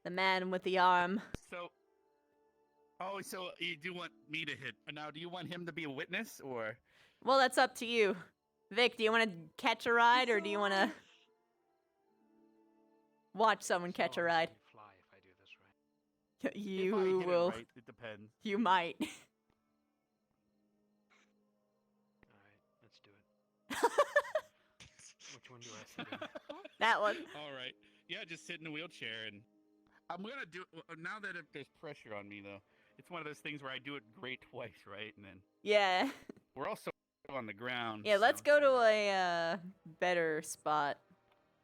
The man with the arm. So you do want me to hit? Now, do you want him to be a witness, or? Well, that's up to you. Vic, do you want to catch a ride, or do you want to watch someone catch a ride? Fly if I do this right. You If I hit will. It right, it depends. You might. Alright, let's do it. Which one do I sit in? That one. All right. Yeah, just sit in a wheelchair, and I'm gonna do. Now that there's pressure on me, though, it's one of those things where I do it great twice, right? And then Yeah. we're also on the ground. Yeah, let's so- go to a better spot.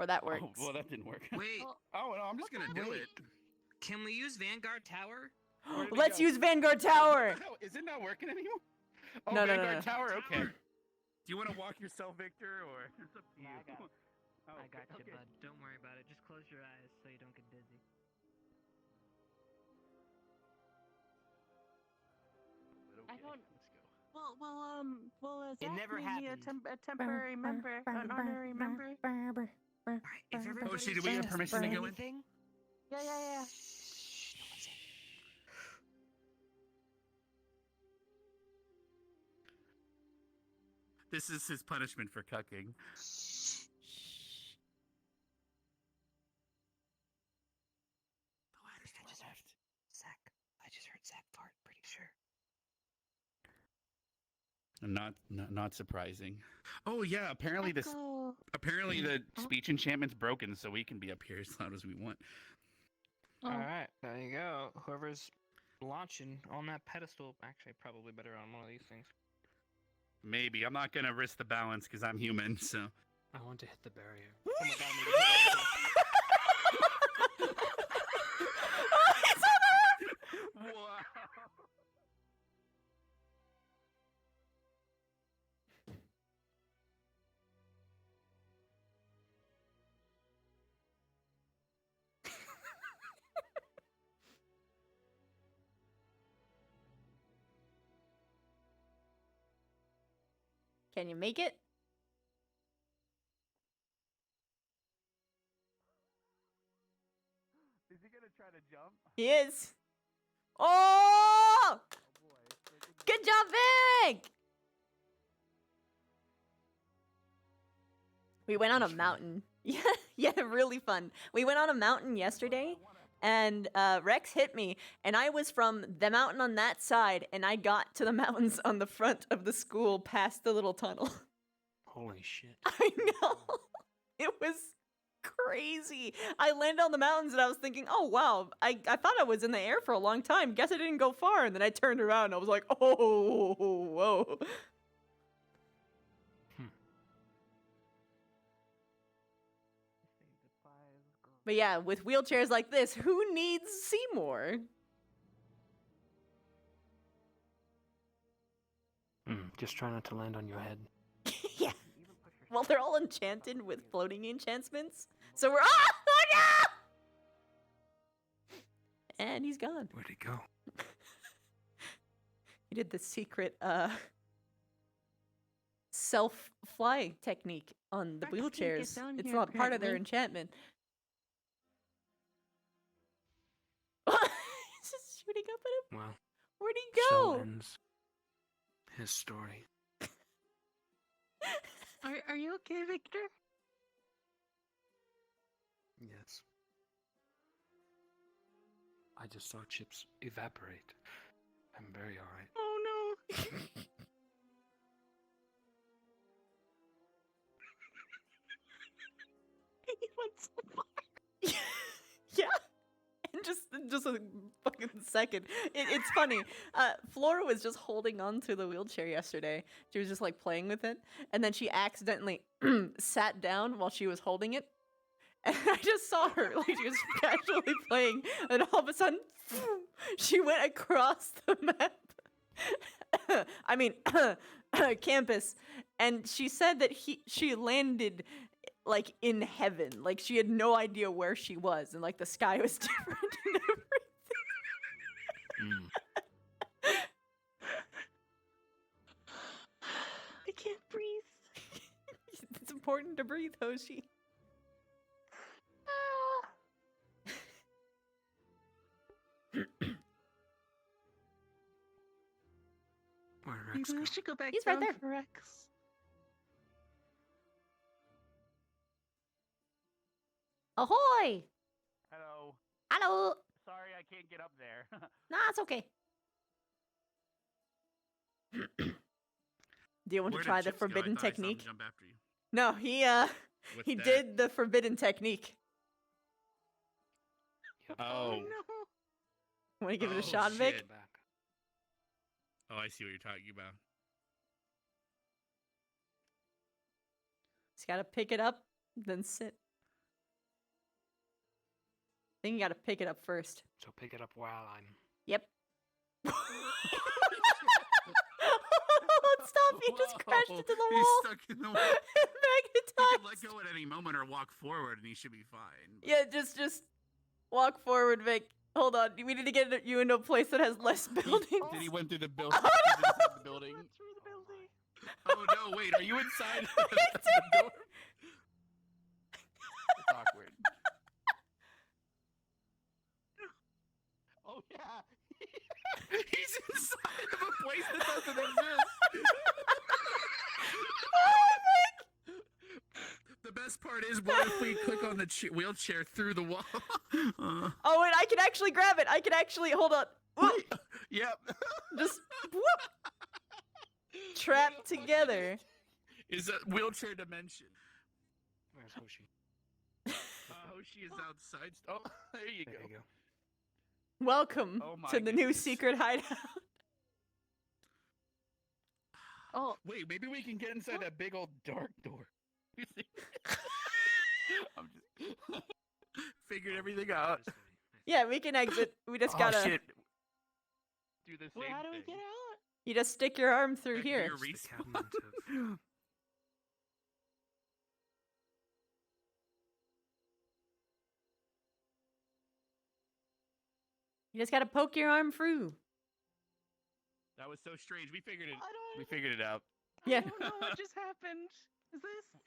Or that works. Oh, well, that didn't work. Wait. Oh no, I'm just gonna do it. Can we use Vanguard Tower? Where did it Let's go? use Vanguard Tower. Is it not working anymore? Oh, No, no, no, Vanguard no. Tower. Okay. Do you want to walk yourself, Victor, or it's up to you? I got it. Oh, I got you, okay. bud. Don't worry about it. Just close your eyes so you don't get dizzy. Okay, I don't. let's go. Well, It Zach never made me happened. a temporary member, an honorary member. If everybody She, do we have doesn't permission to say go in? anything, Yeah. This is his punishment for cucking. Zach, I just heard Zach fart. Pretty sure. Not surprising. Oh yeah, apparently the Echo. speech enchantment's broken, so we can be up here as loud as we want. Oh. All right, there you go. Whoever's launching on that pedestal, actually, probably better on one of these things. Maybe I'm not gonna risk the balance because I'm human. So. I want to hit the barrier. Oh my god, maybe hit Wow. Can you make it? Is he gonna try to jump? He is. Oh! Good job, Vic! We went on a mountain. Yeah, really fun. We went on a mountain yesterday, and Rex hit me, and I was from the mountain on that side, and I got to the mountains on the front of the school past the little tunnel. Holy shit. I know. It was crazy. I landed on the mountains and I was thinking, oh wow, I thought I was in the air for a long time. Guess I didn't go far. And then I turned around and I was like, oh, whoa. But yeah, with wheelchairs like this, who needs Seymour? Just try not to land on your head. Yeah. Well, they're all enchanted with floating enchantments. So we're oh no! And he's gone. Where'd he go? He did the secret self-fly technique on the Rex, can you get wheelchairs. down It's here, not part of their apparently? enchantment. He's just shooting up at him. Well, Where'd he so go? ends his story. Are you okay, Victor? Yes. I just saw chips evaporate. I'm very alright. Oh no. He went so far. Yeah. And just a fucking second. It's funny. Flora was just holding on to the wheelchair yesterday. She was just like playing with it. And then she accidentally sat down while she was holding it. And I just saw her, like she was casually playing. And all of a sudden, she went across the map. I mean, campus. And she said that she landed like in heaven. Like she had no idea where she was. And like the sky was different and everything. I can't breathe. It's important to breathe, Hoshi. Where'd Rex Maybe go? we should go back He's down right there. for Rex. Ahoy! Hello. Hello! Sorry, I can't get up there. Nah, it's okay. Do you want Where to did try the Chips go? I forbidden thought I saw him technique? jump after you. No, What's He that? did the forbidden technique. Oh. Want to give it a Oh, shot, Vic? shit. Oh, I see what you're talking about. Just gotta pick it up, then sit. I think you gotta pick it up first. So pick it up while I'm. Yep. Stop! You just crashed into the wall. He's stuck in the wall. He could let go at any moment or walk forward, and he should be fine. Yeah, just walk forward, Vic. Hold on, we need to get you into a place that has less buildings. Did he went through the building? Oh, He's no! inside the building. Oh no! Wait, are you inside the door? It's awkward. Oh yeah, he's inside of a place that doesn't exist. The best part is, what if we click on the wheelchair through the wall? Oh wait, I can actually grab it. I can actually hold on. Whoop. Yep. Just whoop. Trapped together. Is a wheelchair dimension? Where's Hoshi? Hoshi is outside. Oh, there you go. Welcome Oh my to the new secret hideout. Oh, wait, maybe we can get inside that big old dark door. I'm just figured everything out. Yeah, we can exit. We just Oh, gotta. shit. Do the same Wait, how do we thing. get out? You just stick your arm through Back to here. your respawn. You just gotta poke your arm through. That was so strange. We figured it. We figured it out. Yeah. I don't know what just happened. Is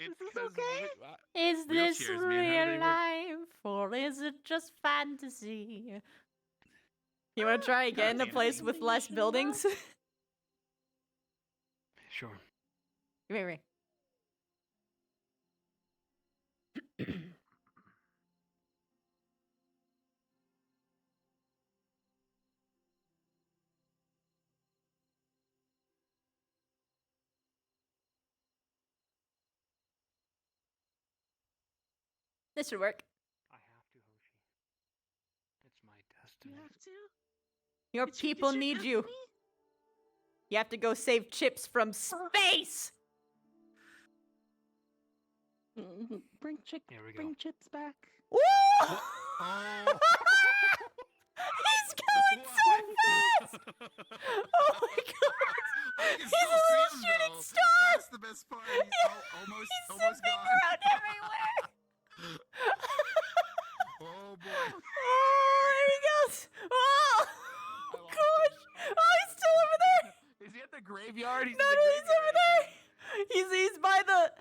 It's this 'cause okay? Is this Wheelchairs, man, how do they real work? life or is it just fantasy? You want to try again? A Goddamn place thing. with less buildings? Sure. Come here. This should work. I have to, Hoshi. It's my destiny. You have to? Your people your need you. destiny? You have to go save Chips from space. Bring Here we go. bring chips back. Woo! Oh. He's going so fast! Oh my god! He's a little shooting star! That's the best part. He's almost zipping gone. around everywhere! Oh boy. Oh, there he goes! Oh! Gosh! Oh, he's still over there! Is he at the graveyard? He's No, in the he's over there! He's by the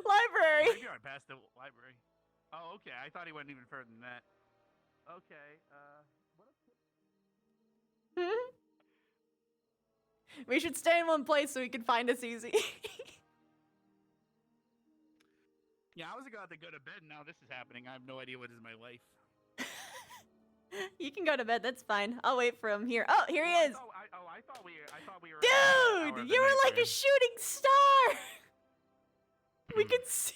library. graveyard past the library. Oh, okay. I thought he went even further than that. Okay. We should stay in one place so he can find us easy. Yeah, I was about to go to bed. Now this is happening. I have no idea what is my life. You can go to bed. That's fine. I'll wait for him here. Oh, here he is. I thought we were. Dude, you were like a shooting star. We can see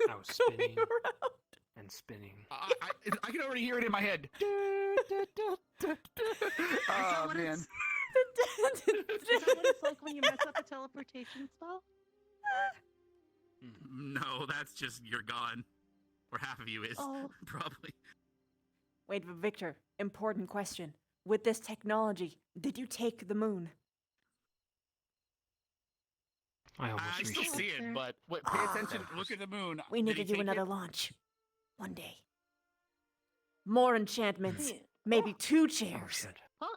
you I was going spinning. around. And spinning. I can already hear it in my head. Oh man. Is that what it's like when you mess up a teleportation spell? No, that's just you're gone, or half of you is Oh. probably. Wait, but Victor, important question. With this technology, did you take the moon? I almost I reached still it. see it, but wait, pay attention. Look at the moon. We need to do another launch. One day. More enchantments. Maybe 2 chairs. Huh?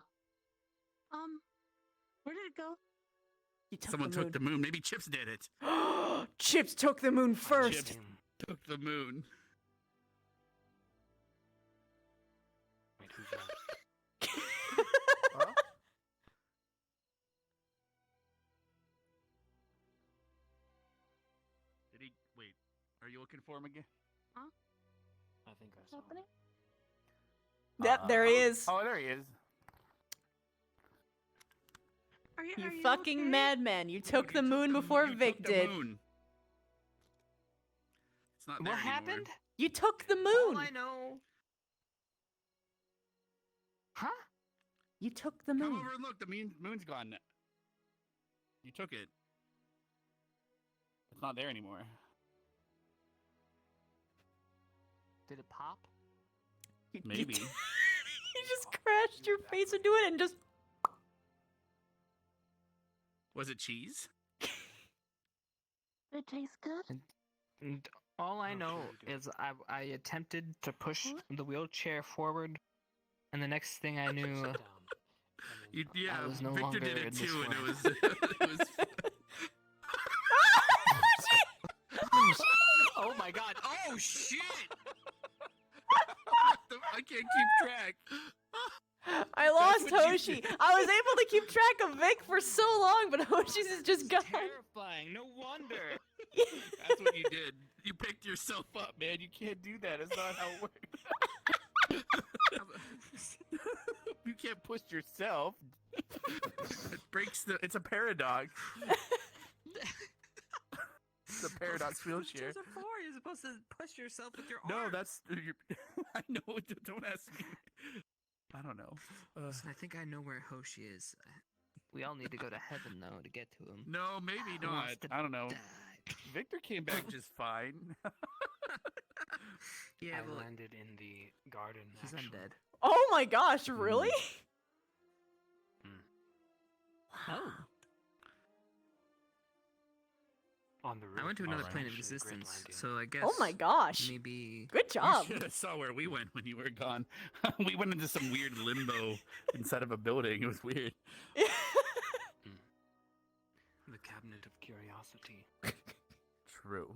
Where did it go? You took Someone the took moon. the moon. Maybe Chips did it. Chips took the moon first. Chips took the moon. Wait, who's that? Huh? Did he? Wait. Are you looking for him again? Huh? I think I What's saw him. happening? Yep, there he is. Oh, there he is. Are You you fucking okay? madman. You took the moon before You Vic took the did. moon. It's not What there anymore. happened? You took the All moon. I know. Huh? You took the Come moon. over and look. The moon's gone. You took it. It's not there anymore. Did it pop? Maybe. You just crashed your face into it and just. Was it cheese? It tastes good. And all I know is I attempted to push the wheelchair forward, and the next thing I knew, I was no Victor longer did in it this too, and it world. was. Oh my god! Oh shit! I can't keep track. I lost what you Hoshi. did. I was able to keep track of Vic for so long, but Hoshi's is just gone. Terrifying. No wonder. That's what you did. You picked yourself up, man. You can't do that. It's not how it works. You can't push yourself. It breaks the. It's a paradox. It's a paradox wheelchair. Wheelchairs are for? You're supposed to push yourself with your No, arms. that's. I know. Don't ask me. I don't know. Listen, I think I know where Hoshi is. We all need to go to heaven though to get to him. No, maybe Who not. wants to I don't know. die? Victor came back just fine. Yeah, I but landed in the garden. he's actually. undead. Oh my gosh, really? Oh. On the roof. I went to another Alright. plane of Actually, great existence, landing. so I guess. Oh my gosh. Maybe. Good job. You should have saw where we went when you were gone. We went into some weird limbo inside of a building. It was weird. The cabinet of curiosity. True.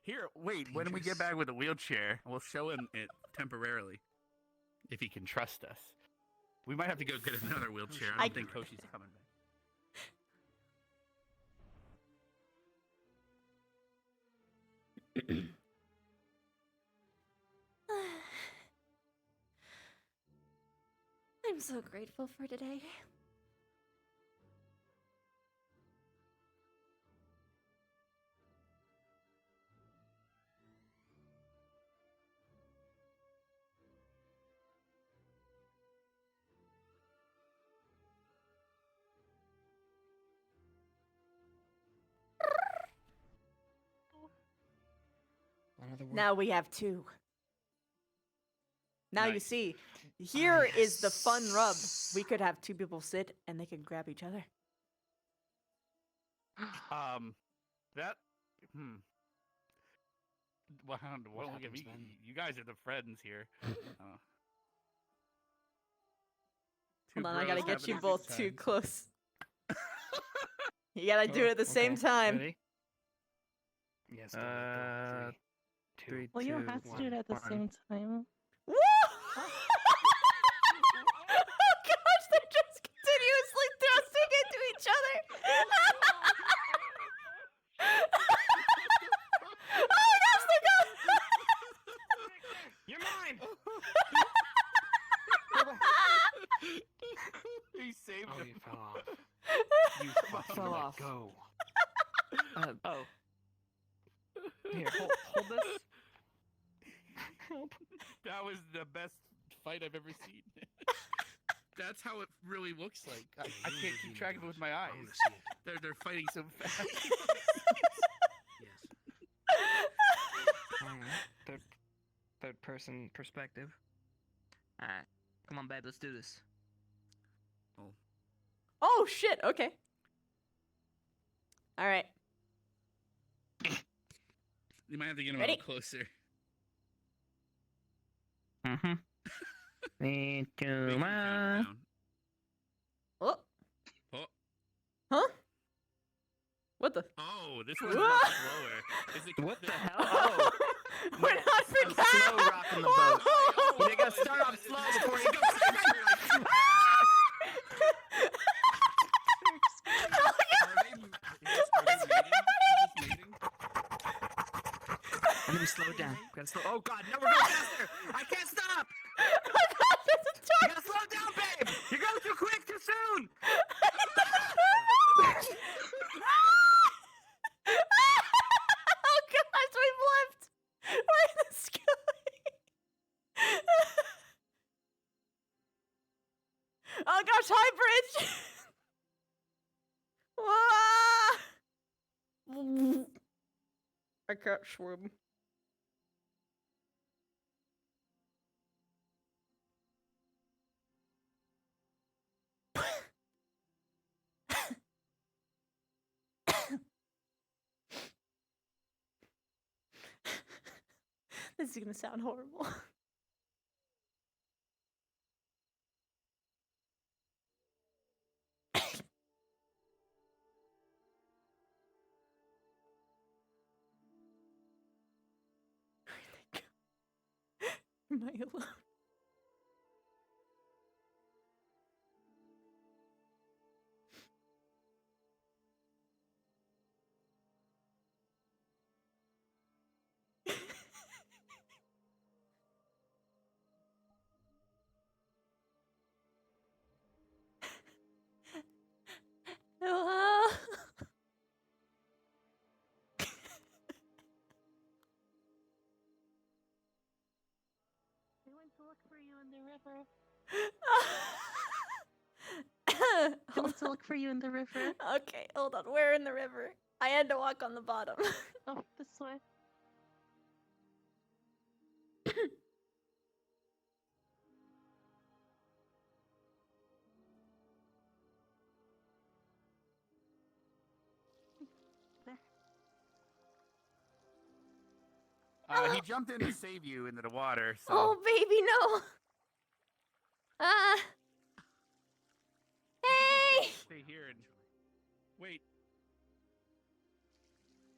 Here, wait. When we get back with a wheelchair, we'll show him it temporarily, if he can trust us. We might have to go get another wheelchair. I don't think Hoshi's coming back. I'm so grateful for today. Another one. Now we have two. Now you Nice. see, here is the fun rub. We could have two people sit and they could grab each other. That. Well, What look at happens me. then? You guys are the friends here. Hold on, I gotta get you having a both good too time. close. You gotta do it at the same time. Ready? Yes. Go. 3, 2. Well, you don't have to do it at the same time. Woo! Oh gosh, they're just continuously thrusting into each other. Oh gosh, they got. You're mine. He saved Oh, him. you fell off. You fell Let off. Go. Oh. Here, hold this. That was the best fight I've ever seen. That's how it really looks like. I can't keep track of it with my eyes. I want to see it. They're fighting so fast. Yes. Third person perspective. Alright. Come on, babe, let's do this. Oh shit. Okay. All right. You might have to get him a Ready? little closer. Mm-hmm. 3, 2, Make him 1. count down. Oh. Oh. Huh? What the? Oh, this one's Whoa. much slower. Is it What the hell? Oh. We're not forgetting. Slow rocking the boat. You gotta start off slow before you go. And then we slow it down. We gotta slow. Oh god, no, we're going faster! I can't stop! You gotta slow down, babe! You're going too quick, too soon! Oh gosh, hi, Bridge! Wah! I can't swim. This is gonna sound horrible. Am I alone? Hello? I went to look for you in the river. I went to look for you in the river. Okay, hold on. Where in the river? I had to walk on the bottom. Oh, this way. He jumped in to save you into the water, so... Oh, baby, no! Hey! Stay here and... Wait.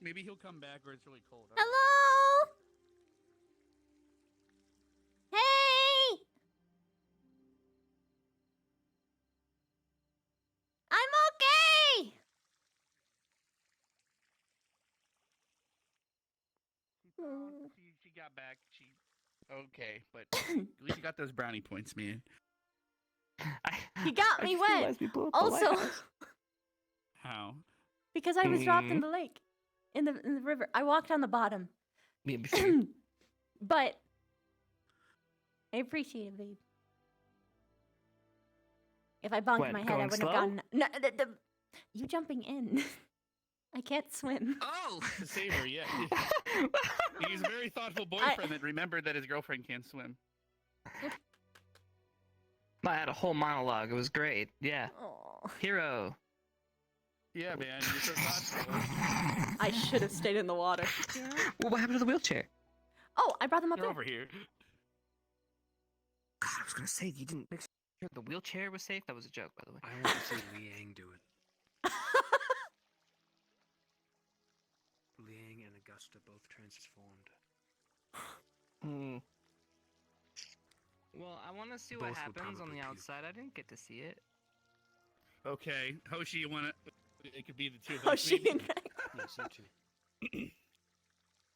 Maybe he'll come back or it's really cold. Hello? Hey! I'm okay! She got back. She... Okay, but at least you got those brownie points, man. He got me wet. Also, How? because I was dropped in the lake, in the river. I walked on the bottom. But I appreciate it, babe. If I bonked What, my head, I going wouldn't have slow? gotten. No, you jumping in. I can't swim. Oh! To save her, yeah. He's a very thoughtful boyfriend that remembered that his girlfriend can't swim. I had a whole monologue. It was great. Yeah. Aw. Hero. Yeah, man, you're so thoughtful. I should have stayed in the water. Well, what happened to the wheelchair? Oh, I brought them up They're there. over here. God, I was gonna say you didn't make sure the wheelchair was safe. That was a joke, by the way. I want to see Liang do it. Liang and Augusta both transformed. Hmm. Well, I want to see what Both would happens on probably the puke. outside. I didn't get to see it. Okay, Hoshi, you wanna... It could be the two of us. Hoshi maybe? and Meg. Yes, you too.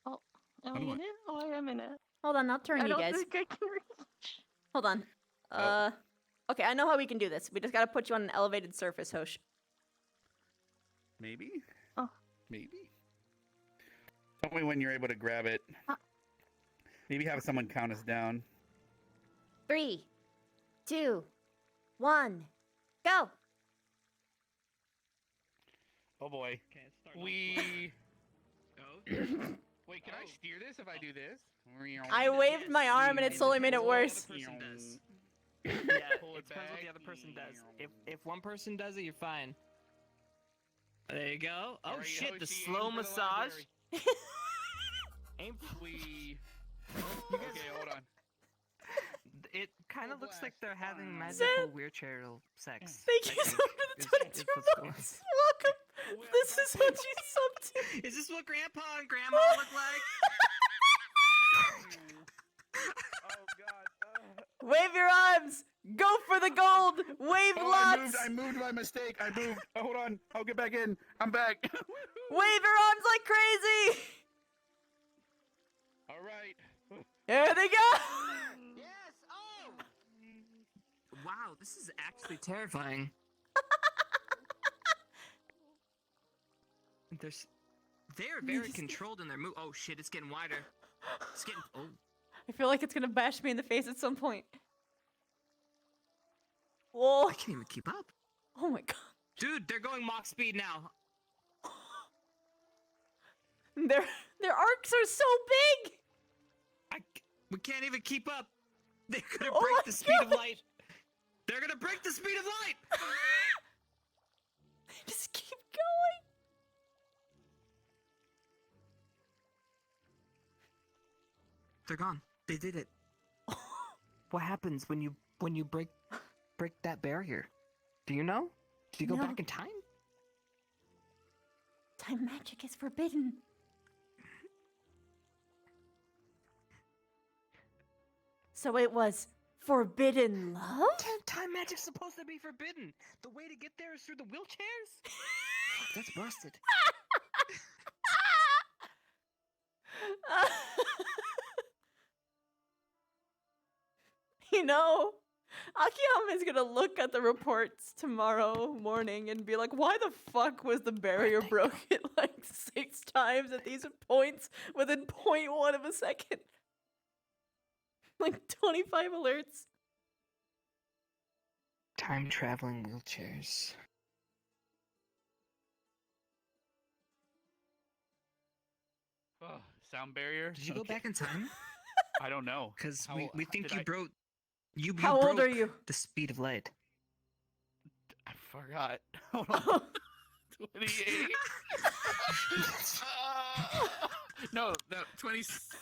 Oh, am How I do in it? Oh, I am in it. Hold on, I'll turn I you don't guys. think I can reach. Hold on. Okay, I know how we can do this. We just gotta put you on an elevated surface, Hosh. Maybe? Oh. Maybe? Tell me when you're able to grab it. Maybe have someone count us down. 3, 2, 1, go! Oh boy. Okay, let's start We... Go. Wait, can I steer this if I do this? I waved my arm and it slowly made it worse. The person does. Yeah, Pull it it depends what the back. other person does. If one person does it, you're fine. There you go. Oh Alright, shit, the Hoshi, slow aim for the massage. library. Aim. We... Okay, hold on. It kind of looks like they're having Zen. magical wheelchair sex. Thank you so much for the 22 months. Welcome. This is what you sub to. Is this what Grandpa and Grandma look like? Oh god. Wave your arms. Go for the gold. Wave lots. I moved by mistake. I moved. Oh, hold on. I'll get back in. I'm back. Wave your arms like crazy. All right. There they go. Yes. Oh. Wow, this is actually terrifying. They're very controlled in their move. Oh shit, it's getting wider. It's getting. Oh. I feel like it's gonna bash me in the face at some point. Whoa. I can't even keep up. Oh my god. Dude, they're going Mach speed now. Their arcs are so big. We can't even keep up. They're gonna break the speed of light. They're gonna break the speed of light. They just keep going. They're gone. They did it. What happens when you break that barrier? Do you know? Do you go No. back in time? Time magic is forbidden. So it was forbidden love? Time magic's supposed to be forbidden. The way to get there is through the wheelchairs? Fuck, that's busted. You know, Akiyama is gonna look at the reports tomorrow morning and be like, why the fuck was the barrier broken like 6 times at these points within 0.1 of a second? Like 25 alerts. Time traveling wheelchairs. Oh, sound barrier? Did you go back in time? I don't know. Because How- we think did you I- broke. You How old broke are you? the speed of light. I forgot. Hold on. 28. No, 27.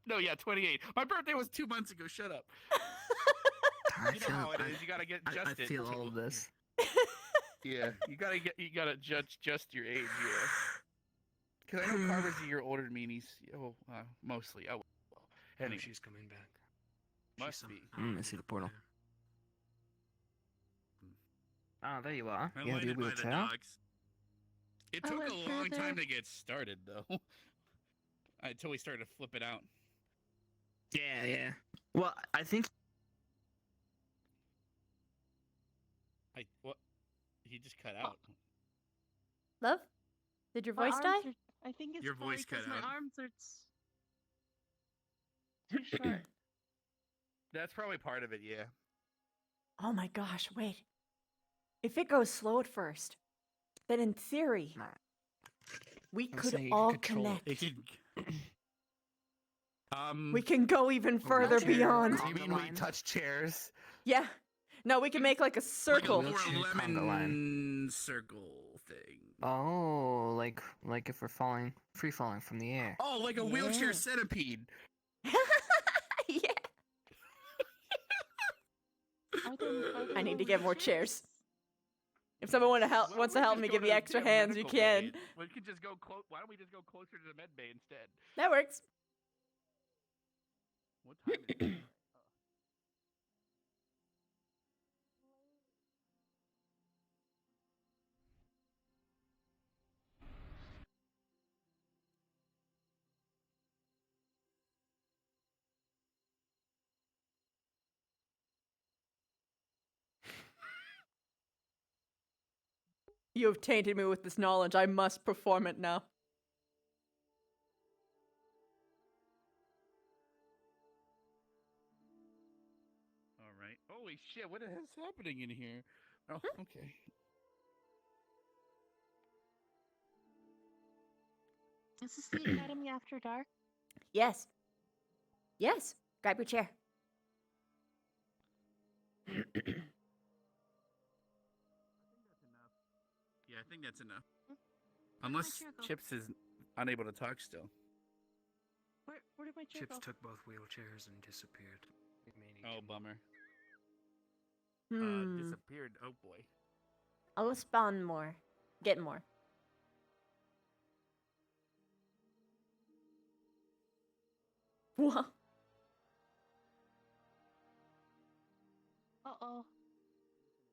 No, yeah, 28. My birthday was 2 months ago. Shut up. You know how it is. You gotta get I adjusted. feel all of this. Yeah, you gotta just your age. Yeah. Because I know Carver's a year older than me, and he's mostly. Oh, well. Anyway, she's coming back. Must be. I see the portal. Ah, there you are. I You have your lighted by the wheelchair. dogs. It I took went a long further. time to get started, though. Until we started to flip it out. Yeah. Well, I think What? He just cut out. Love? Did your My voice arms die? I think it's Your probably voice cut 'cause my out. arms are too short. That's probably part of it, yeah. Oh my gosh, wait. If it goes slow at first, then in theory, we I was could saying you all could control it. connect. It could, We can go even further wheelchair. beyond. You mean we touch chairs? Yeah. No, we can make like a circle. Like a Wheelchair little conga line. lemon circle thing. Oh, like if we're free falling from the air. Oh, like a Yeah. wheelchair centipede. Yeah. Are there I need to no get more wheelchairs? chairs. If someone wants to help me give me extra hands, you can. We could just go Why don't we just go closer to the med bay instead? That works. What time is it? You have tainted me with this knowledge. I must perform it now. All right. Holy shit! What the hell's happening in here? Oh, okay. Is this the Academy After Dark? Yes. Yes. Grab your chair. Yeah, I think that's enough. Where'd Unless my chair go? Chips is unable to talk still. Where did my chair Chips go? took both wheelchairs and disappeared. Oh, bummer. Hmm. Disappeared. Oh boy. I'll spawn more. Get more. Whoa. Uh-oh.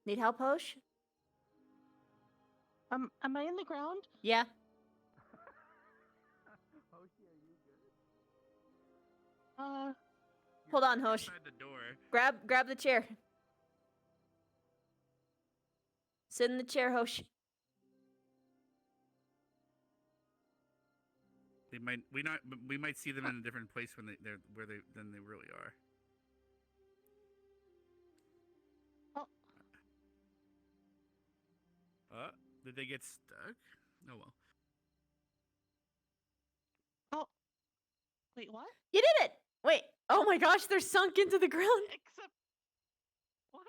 Need help, Hosh? Am I in the ground? Yeah. Hold on, Hosh. Inside the door. Grab the chair. Sit in the chair, Hosh. We might see them in a different place when than they really are. Oh. Did they get stuck? Oh well. Oh. Wait, what? You did it! Wait. Oh my gosh, they're sunk into the ground. Except. What?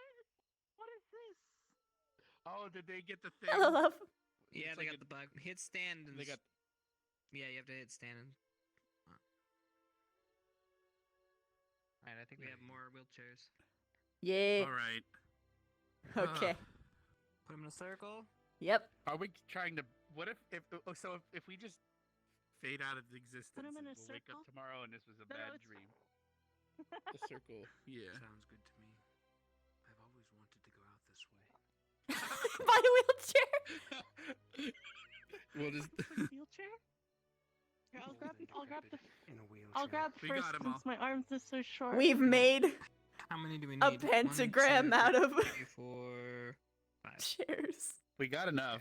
What is this? Oh, did they get the thing? Hello, love. Yeah, It's they like got the bug. Hit stand and. They got. Yeah, you have to hit stand and. Alright, I think we have more wheelchairs. Yeah. All right. Okay. Put them in a circle. Yep. Are we trying to? What if if we just fade out of existence? Put 'em in a we'll wake up circle? tomorrow and this was a No, bad it's dream. The circle. Yeah. Sounds good to me. I've always wanted to go out this way. Buy a wheelchair. What is? Wheelchair? Here, I'll grab the. In a wheelchair. I'll grab We first got 'em since all. my arms are so short. We've made How many do we need? a pentagram out of 4, 5. chairs. We got enough.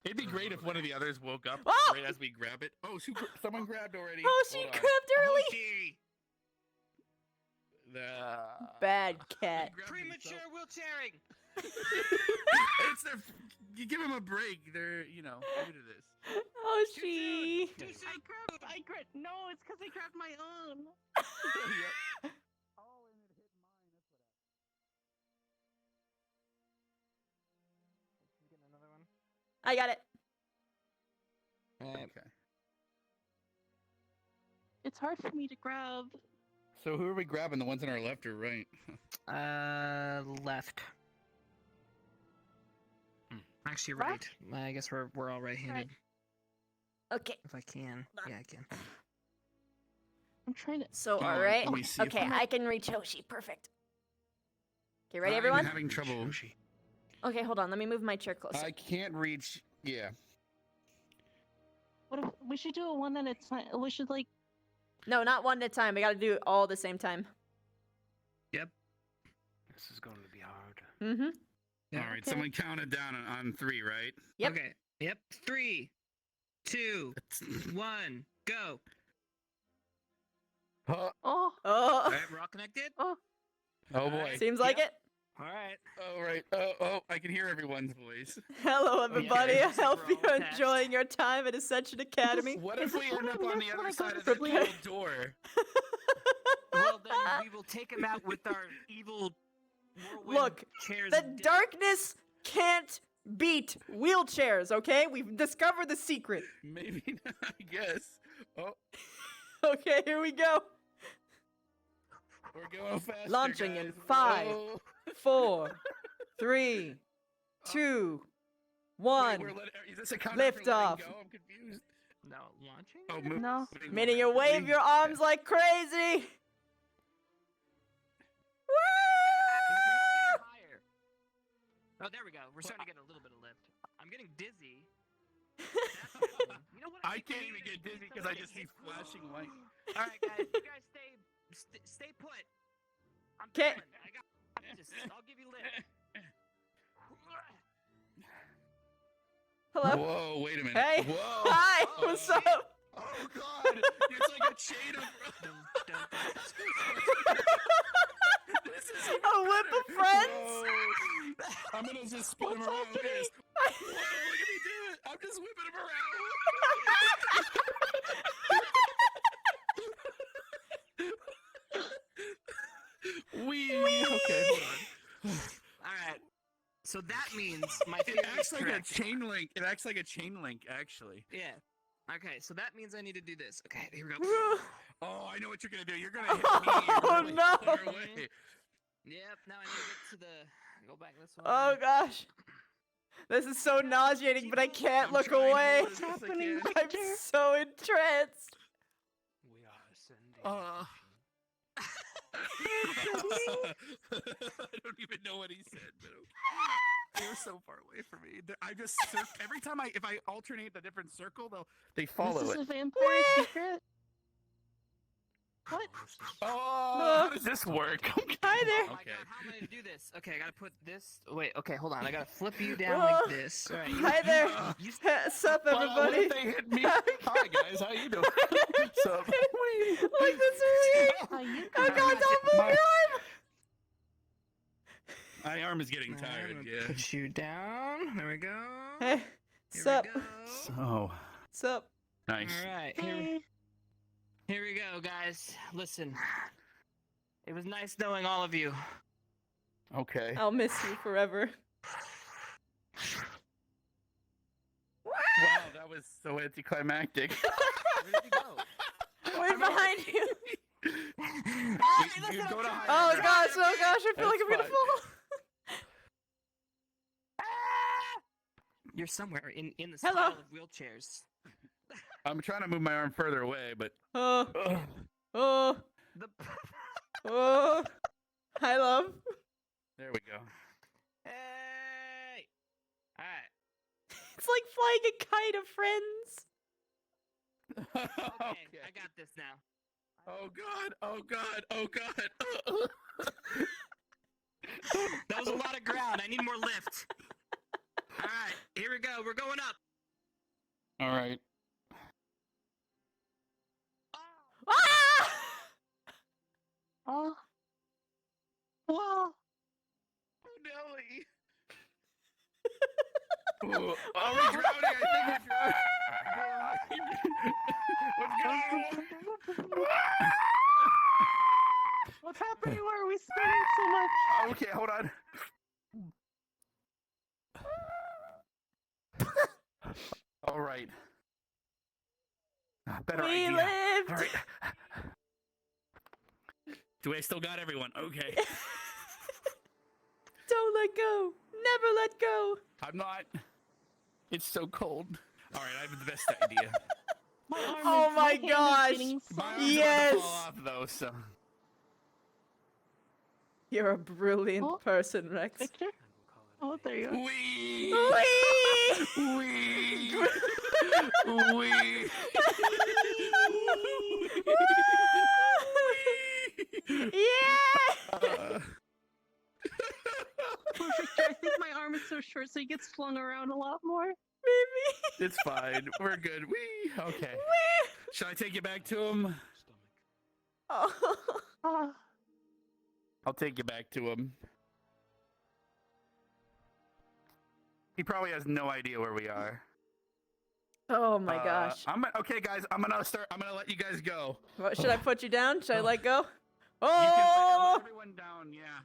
It'd be great if one of the others woke up Oh! right as we grab it. Oh, someone grabbed already. Oh, she Hold on. grabbed early. Hoshi! Bad cat. Premature wheelchairing! It's their. You give them a break. They're new to this. Oh, she. I grabbed. No, it's because I grabbed my own. Yep. Get another one. I got it. Okay. It's hard for me to grab. So who are we grabbing? The ones on our left or right? Left. Actually, right. I guess we're all right-handed. Okay. If I can. Yeah, I can. I'm trying to. So, Oh, all right. let me see if Okay, I can reach Hoshi. Perfect. Okay, ready, I'm everyone? having trouble. Okay, hold on. Let me move my chair closer. I can't reach. Yeah. What if we should do it one at a time? We should No, not one at a time. We gotta do it all at the same time. Yep. This is going to be hard. Mm-hmm. Yeah. All right. Someone counted down on 3, right? Yep. Okay. Yep. 3, 2, 1, go. Oh. Oh. All right, we're all connected. Oh. Oh boy. Seems like it. All right. Oh right. Oh, I can hear everyone's voice. Hello, everybody. Okay. I hope We're you're all attached. enjoying your time at Ascension Academy. What if we end up on the other side of the the cold door? Well, then we will take him out with our evil whirlwind Look, chairs. the of death. darkness can't beat wheelchairs, okay? We've discovered the secret. Maybe not, I guess. Oh, Okay, here we go. we're going faster. Launching guys. in 5, Whoa. 4, 3, 2, 1. Wait, is this a countdown Lift for letting off. go? I'm confused. No, launching? Oh, No. moving Meaning you forward. wave your arms like crazy. Woo! We're not getting higher. Oh, there we go. We're starting to get a little bit of lift. I'm getting dizzy. That's happening. You know what? I can't even get dizzy because I just see flashing light. All right, guys. You guys stay put. I'm 'Kay. coming. I'll give you lift. Hello? Whoa, wait a minute. Hey. Whoa. Hi. What's up? Oh, God. It's like a chain of... This is even A whip better. of friends? Whoa. I'm going to just spin him around with this. Whoa, look at me do it. I'm just whipping him around. Okay, hold on. All right. So that means my It theory is acts like correct. a chain link. It acts like a chain link, actually. Yeah. Okay, so that means I need to do this. Okay, here we go. Oh, I know what you're gonna do. You're gonna hit me. Oh, really no. far away. Yep, now I need to get to the... Go back this way. Oh gosh. This is so nauseating, but I can't look away. What's happening? I'm so entranced. We are ascending. I don't even know what he said, but okay. They were so far away from me. I just every time if I alternate the different circle, they follow This it. is a vampire secret. What? Oh, how does this work? Hi there. Oh my god, how am I gonna do this? Okay, I gotta put this... Wait, okay, hold on. I gotta flip you down like this. All right, Hi there. What's up, everybody? What if they hit me? Hi guys, how you doing? So, Like this is weird. How you Oh god, don't move your arm. My arm is getting tired. Yeah. Put you down. There we go. Hey, sup? So. Sup? Nice. All right, here we go, guys. Listen, it was nice knowing all of you. Okay. I'll miss you forever. Wow, that was so anticlimactic. Where did he go? We're behind you. You go to hide. Oh gosh, oh gosh, I feel like I'm gonna fine. fall. You're somewhere in the Hello. style of wheelchairs. I'm trying to move my arm further away, but. Oh. The... Oh. Hi, love. There we go. Hey! Alright. It's like flying a kite of friends. Okay, I got this now. Oh god, oh god, oh god. That was a lot of ground. I need more lift. Alright, here we go. We're going up. Alright. Ah! Oh. Well. Oh, Nelly. Are we drowning? I think we're drowning. What's happening? Why are we spinning so much? Okay, hold on. All right. Better We idea. lived. All right. Do I still got everyone? Okay. Don't let go. Never let go. I'm not. It's so cold. All right, I have the best idea. Oh my gosh. My arm's Yes. about to fall off, though, so. You're a brilliant person, Rex. Victor? Oh, there you are. Wee! Wee! Wee! Wee! Yeah! Victor, I think my arm is so short, so he gets flung around a lot more. Maybe. It's fine. We're good. Wee! Okay. Wee! Shall I take you back to him? Oh. I'll take you back to him. He probably has no idea where we are. Oh my gosh. Okay, guys. I'm gonna let you guys go. What, should I put you down? Should I let go? You can Oh! let everyone down. Yeah.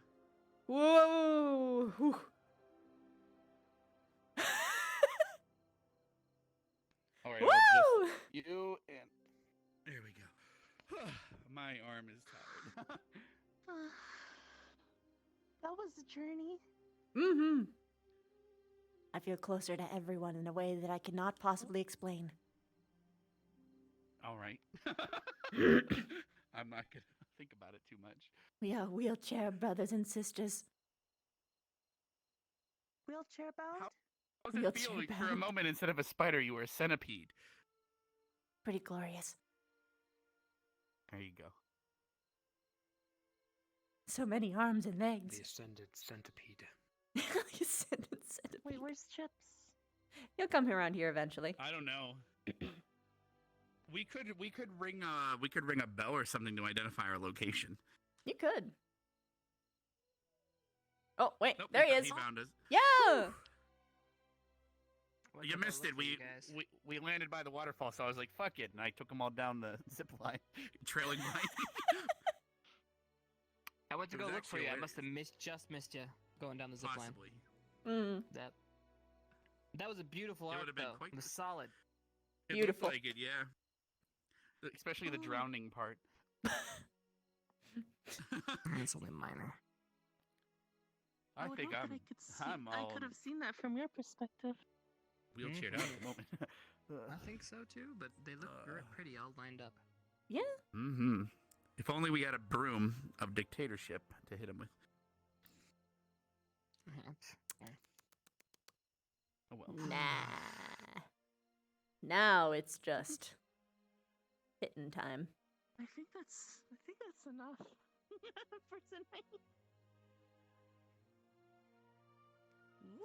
Whoa! Whew. All right. Woo! I'll just, you and there we go. My arm is tired. That was a journey. Mm-hmm. I feel closer to everyone in a way that I cannot possibly explain. All right. I'm not gonna think about it too much. We are wheelchair brothers and sisters. Wheelchair bound? How's it feel? Wheelchair For a bound. moment, instead of a spider, you were a centipede. Pretty glorious. There you go. So many arms and legs. The ascended centipede. Wait, where's Chips? He'll come around here eventually. I don't know. We could ring a bell or something to identify our location. You could. Oh, wait. Nope, there he is. He found us. Yeah! You missed it. We landed by the waterfall, so I was like, "Fuck it," and I took them all down the zip line, trailing behind. I went to It go was look for you. I actually must have just missed you going down the zip line. Possibly. Mm. That was a beautiful It arc, would've been though. quite It was solid. It Beautiful. looked like it, yeah. Especially the drowning part. It's only minor. I would think hope that I'm. I could have seen that from your perspective. Wheelchaired out at the moment. I think so too, but they look pretty all lined up. Yeah. Mm-hmm. If only we had a broom of dictatorship to hit him with. Oh well. Nah. Now it's just hitting time. I think that's enough for tonight. Woo!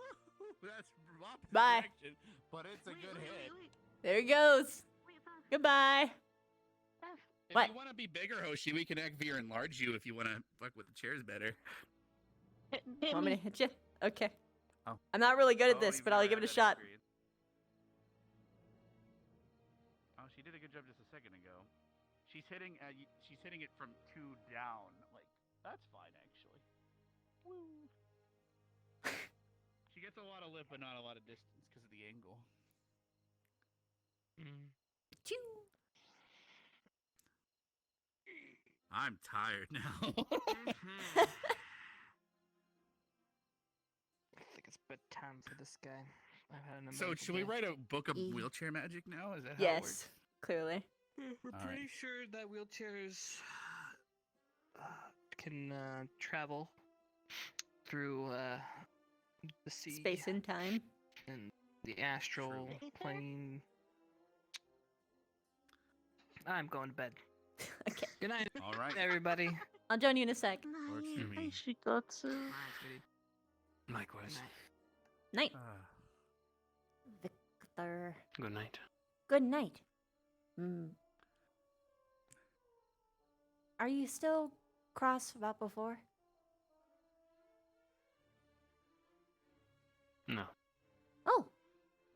That's opposite Bye. direction, but it's a good hit. There he goes. Goodbye. If What? you want to be bigger, Hoshi, we can activate enlarge you if you want to fuck with the chairs better. Hit Want me me. to hit you? Okay. Oh. I'm not really good at Oh, this, he's but I'll never give it a had that shot. experience. Oh, she did a good job just a second ago. She's hitting it from 2 down. Like, that's fine actually. Woo. She gets a lot of lip but not a lot of distance because of the angle. Choo. I'm tired now. I think it's bedtime for this guy. I've had an So amazing should we day. wait a book of wheelchair magic now? Is that how it works? Yes, clearly. We're All pretty right. sure that wheelchairs can travel through the sea, Space and time. and the astral plane. I'm going to bed. Okay. Good night. All right. Everybody. I'll join you in a sec. I should go to. Likewise. Night. Ah. Victor. Good night. Good night. Are you still cross about before? No. Oh,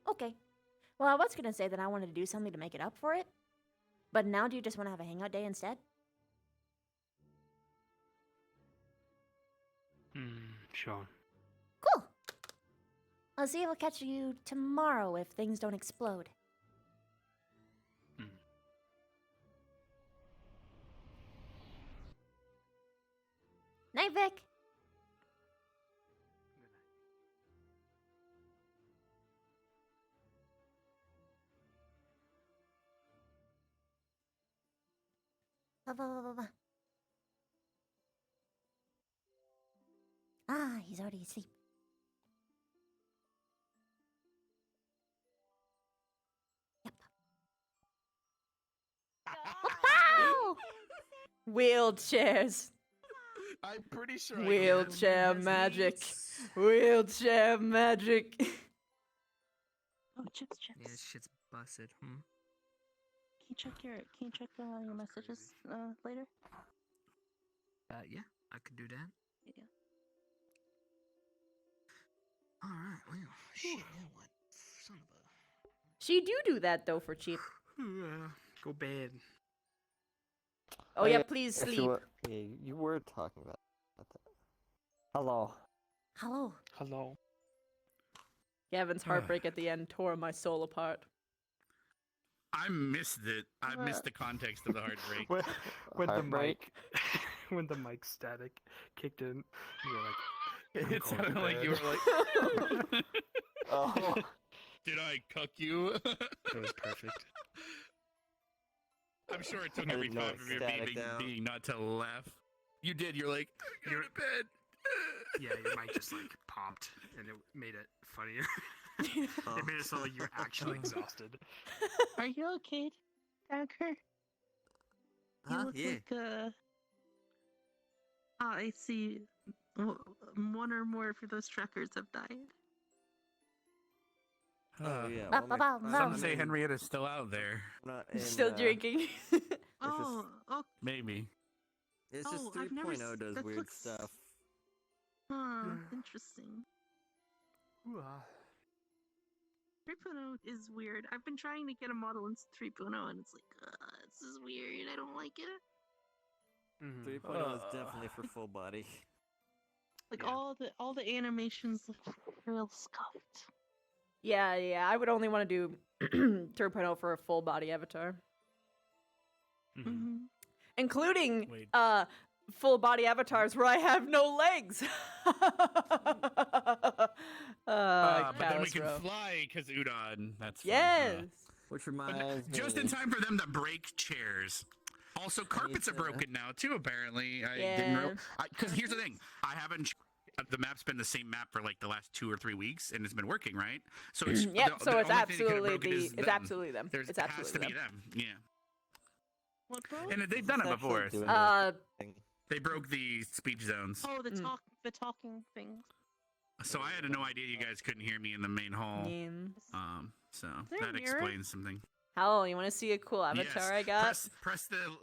okay. Well, I was gonna say that I wanted to do something to make it up for it, but now do you just want to have a hangout day instead? Sure. Cool. I'll see if I'll catch you tomorrow if things don't explode. Night, Vic. Blah, blah, blah, blah, blah. Ah, he's already asleep. Yep. Wow! Wheelchairs. I'm pretty sure. Wheelchair magic. Wheelchair magic. Oh, chips. Yeah, this shit's busted. Can you check your messages later? Yeah, I could do that. Yeah. All right. Well, shit. Now what? Son of a. She do that though for cheap. Go bed. Oh yeah, please sleep. You were talking about that. Hello. Hello. Hello. Gavin's heartbreak at the end tore my soul apart. I missed it. I missed the context of the heartbreak. When the Heartbreak? mic, when the mic static kicked in, you were like, It sounded like you were like. Oh. Did I cuck you? It was perfect. I'm sure it took I every didn't know thought it of your static down. being not to laugh. You did. You're like, go to bed. Yeah, your mic just like popped, and it made it funnier. It made it sound like you were actually exhausted. Are you okay, Dagger? You look Yeah. like I see one or more of those truckers have died. Oh yeah. Some say Henrietta's still out there. Still drinking. Oh, okay. Maybe. It's just Oh, I've never 3.0 does that weird looks- stuff. Interesting. 3.0 is weird. I've been trying to get a model in 3.0 and it's like, this is weird. I don't like it. 3.0 is definitely for full body. Like all the animations look real scuffed. Yeah, I would only want to do 3.0 for a full body avatar. Including full body avatars where I have no legs. But then we can fly because Udon. That's fun. Yes. Which But reminds me. just in time for them to break chairs. Also, carpets are broken now too. Apparently, I didn't. Because here's the thing: I haven't. The map's been the same map for like the last 2 or 3 weeks, and it's been working, right? So it's Yep. So it's only thing that could've absolutely broken is it's them. absolutely them. There's, It's it absolutely has to be them. them. Yeah. What broke? And they've done it before. They broke the speech zones. Oh, the talking things. So I had no idea you guys couldn't hear me in the main hall. So there a that mirror? explains something. Hell, you want to see a cool avatar I got? Press the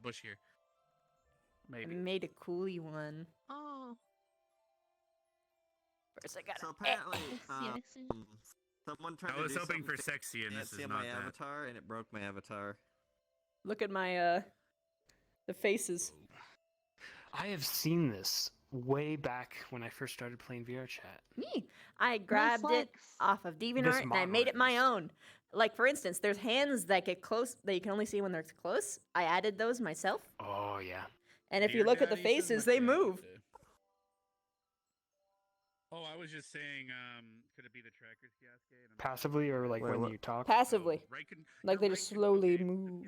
bush here. Maybe. I made a coolie one. Oh. First, I got So apparently, someone tried I was to do hoping for something sexy, and this fancy is on not my that. avatar, and it broke my avatar. Look at my the faces. I have seen this way back when I first started playing VR chat. Me. I grabbed it off of DeviantArt This and I model, made at it my own. Like for instance, there's hands that get close that you can only see when they're close. I added those myself. Oh yeah. And if you look at the faces, they move. Oh, I was just saying, could it be the tracker's cascade? Passively or like when you talk? Passively. Like they just slowly move.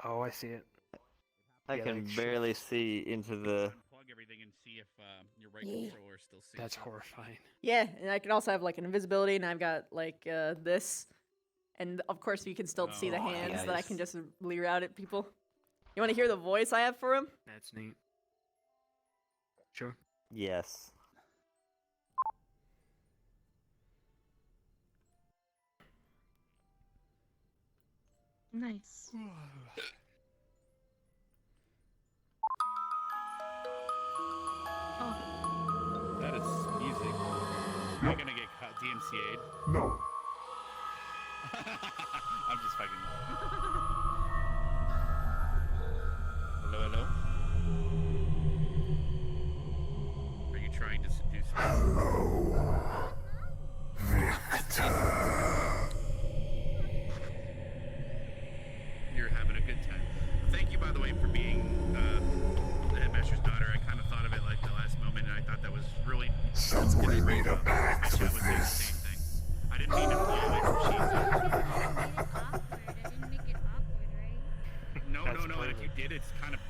Oh, I see it. I Yeah, can like barely see into the. Plug everything and see if your right controller still syncs. That's up. horrifying. Yeah, and I can also have like an invisibility, and I've got like this, and of course you can still see the hands that I can just leer out at people. You want to hear the voice I have for him? That's neat. Sure. Yes. Nice. That is music. You're gonna get DMCA'd. No. I'm just fucking. Hello, hello. Are you trying to seduce me? Hello, Victor. You're having a good time. Thank you, by the way, for being the headmaster's daughter. I kind of thought of it like the last moment, and I thought that was really. Somebody made a pact with Say the this. same thing. I didn't mean to pull you away from No, and if you did, it's kind of.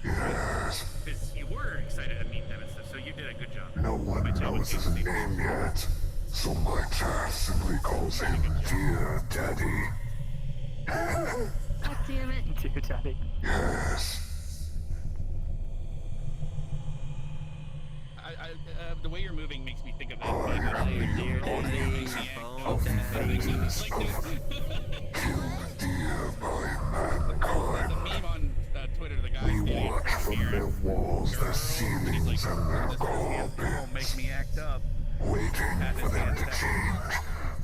Yes. Because you were excited to meet them and stuff, so you did a good job. No one knows his name yet, so my chat simply calls him Dear Daddy. God damn it. Dear Daddy. Yes. The way you're moving makes me think of that meme. Dear Daddy, Of vengeance of dear by mankind. There's a meme on Twitter, the guy We watch from their walls, their ceilings, and their Don't make me act up. waiting for them to change,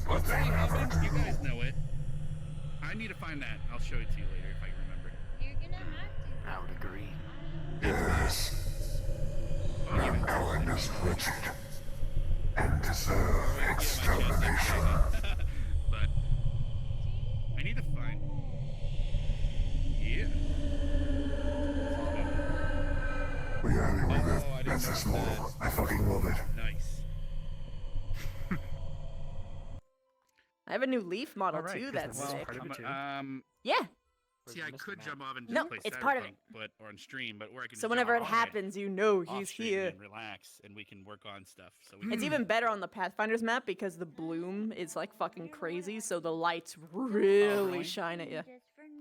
but they haven't. You guys know it. I need to find that. I'll show it to you later if I can remember. You're gonna have to. I would agree. Yes. Mankind is wretched and deserve extermination. But I need to find. Yeah. We happy with it. That's this model. I fucking love it. Nice. I have a new Leaf model All right, too. 'cause That's well, sick. Yeah. See, I could jump off and just No, play it's part of it. Cyberpunk, or on stream, but or I can. So just whenever it jump on happens, you know off he's stream here. and relax, and we can work on stuff. So we It's even better on the Pathfinder's map because the bloom is like fucking crazy, so the lights really shine at you.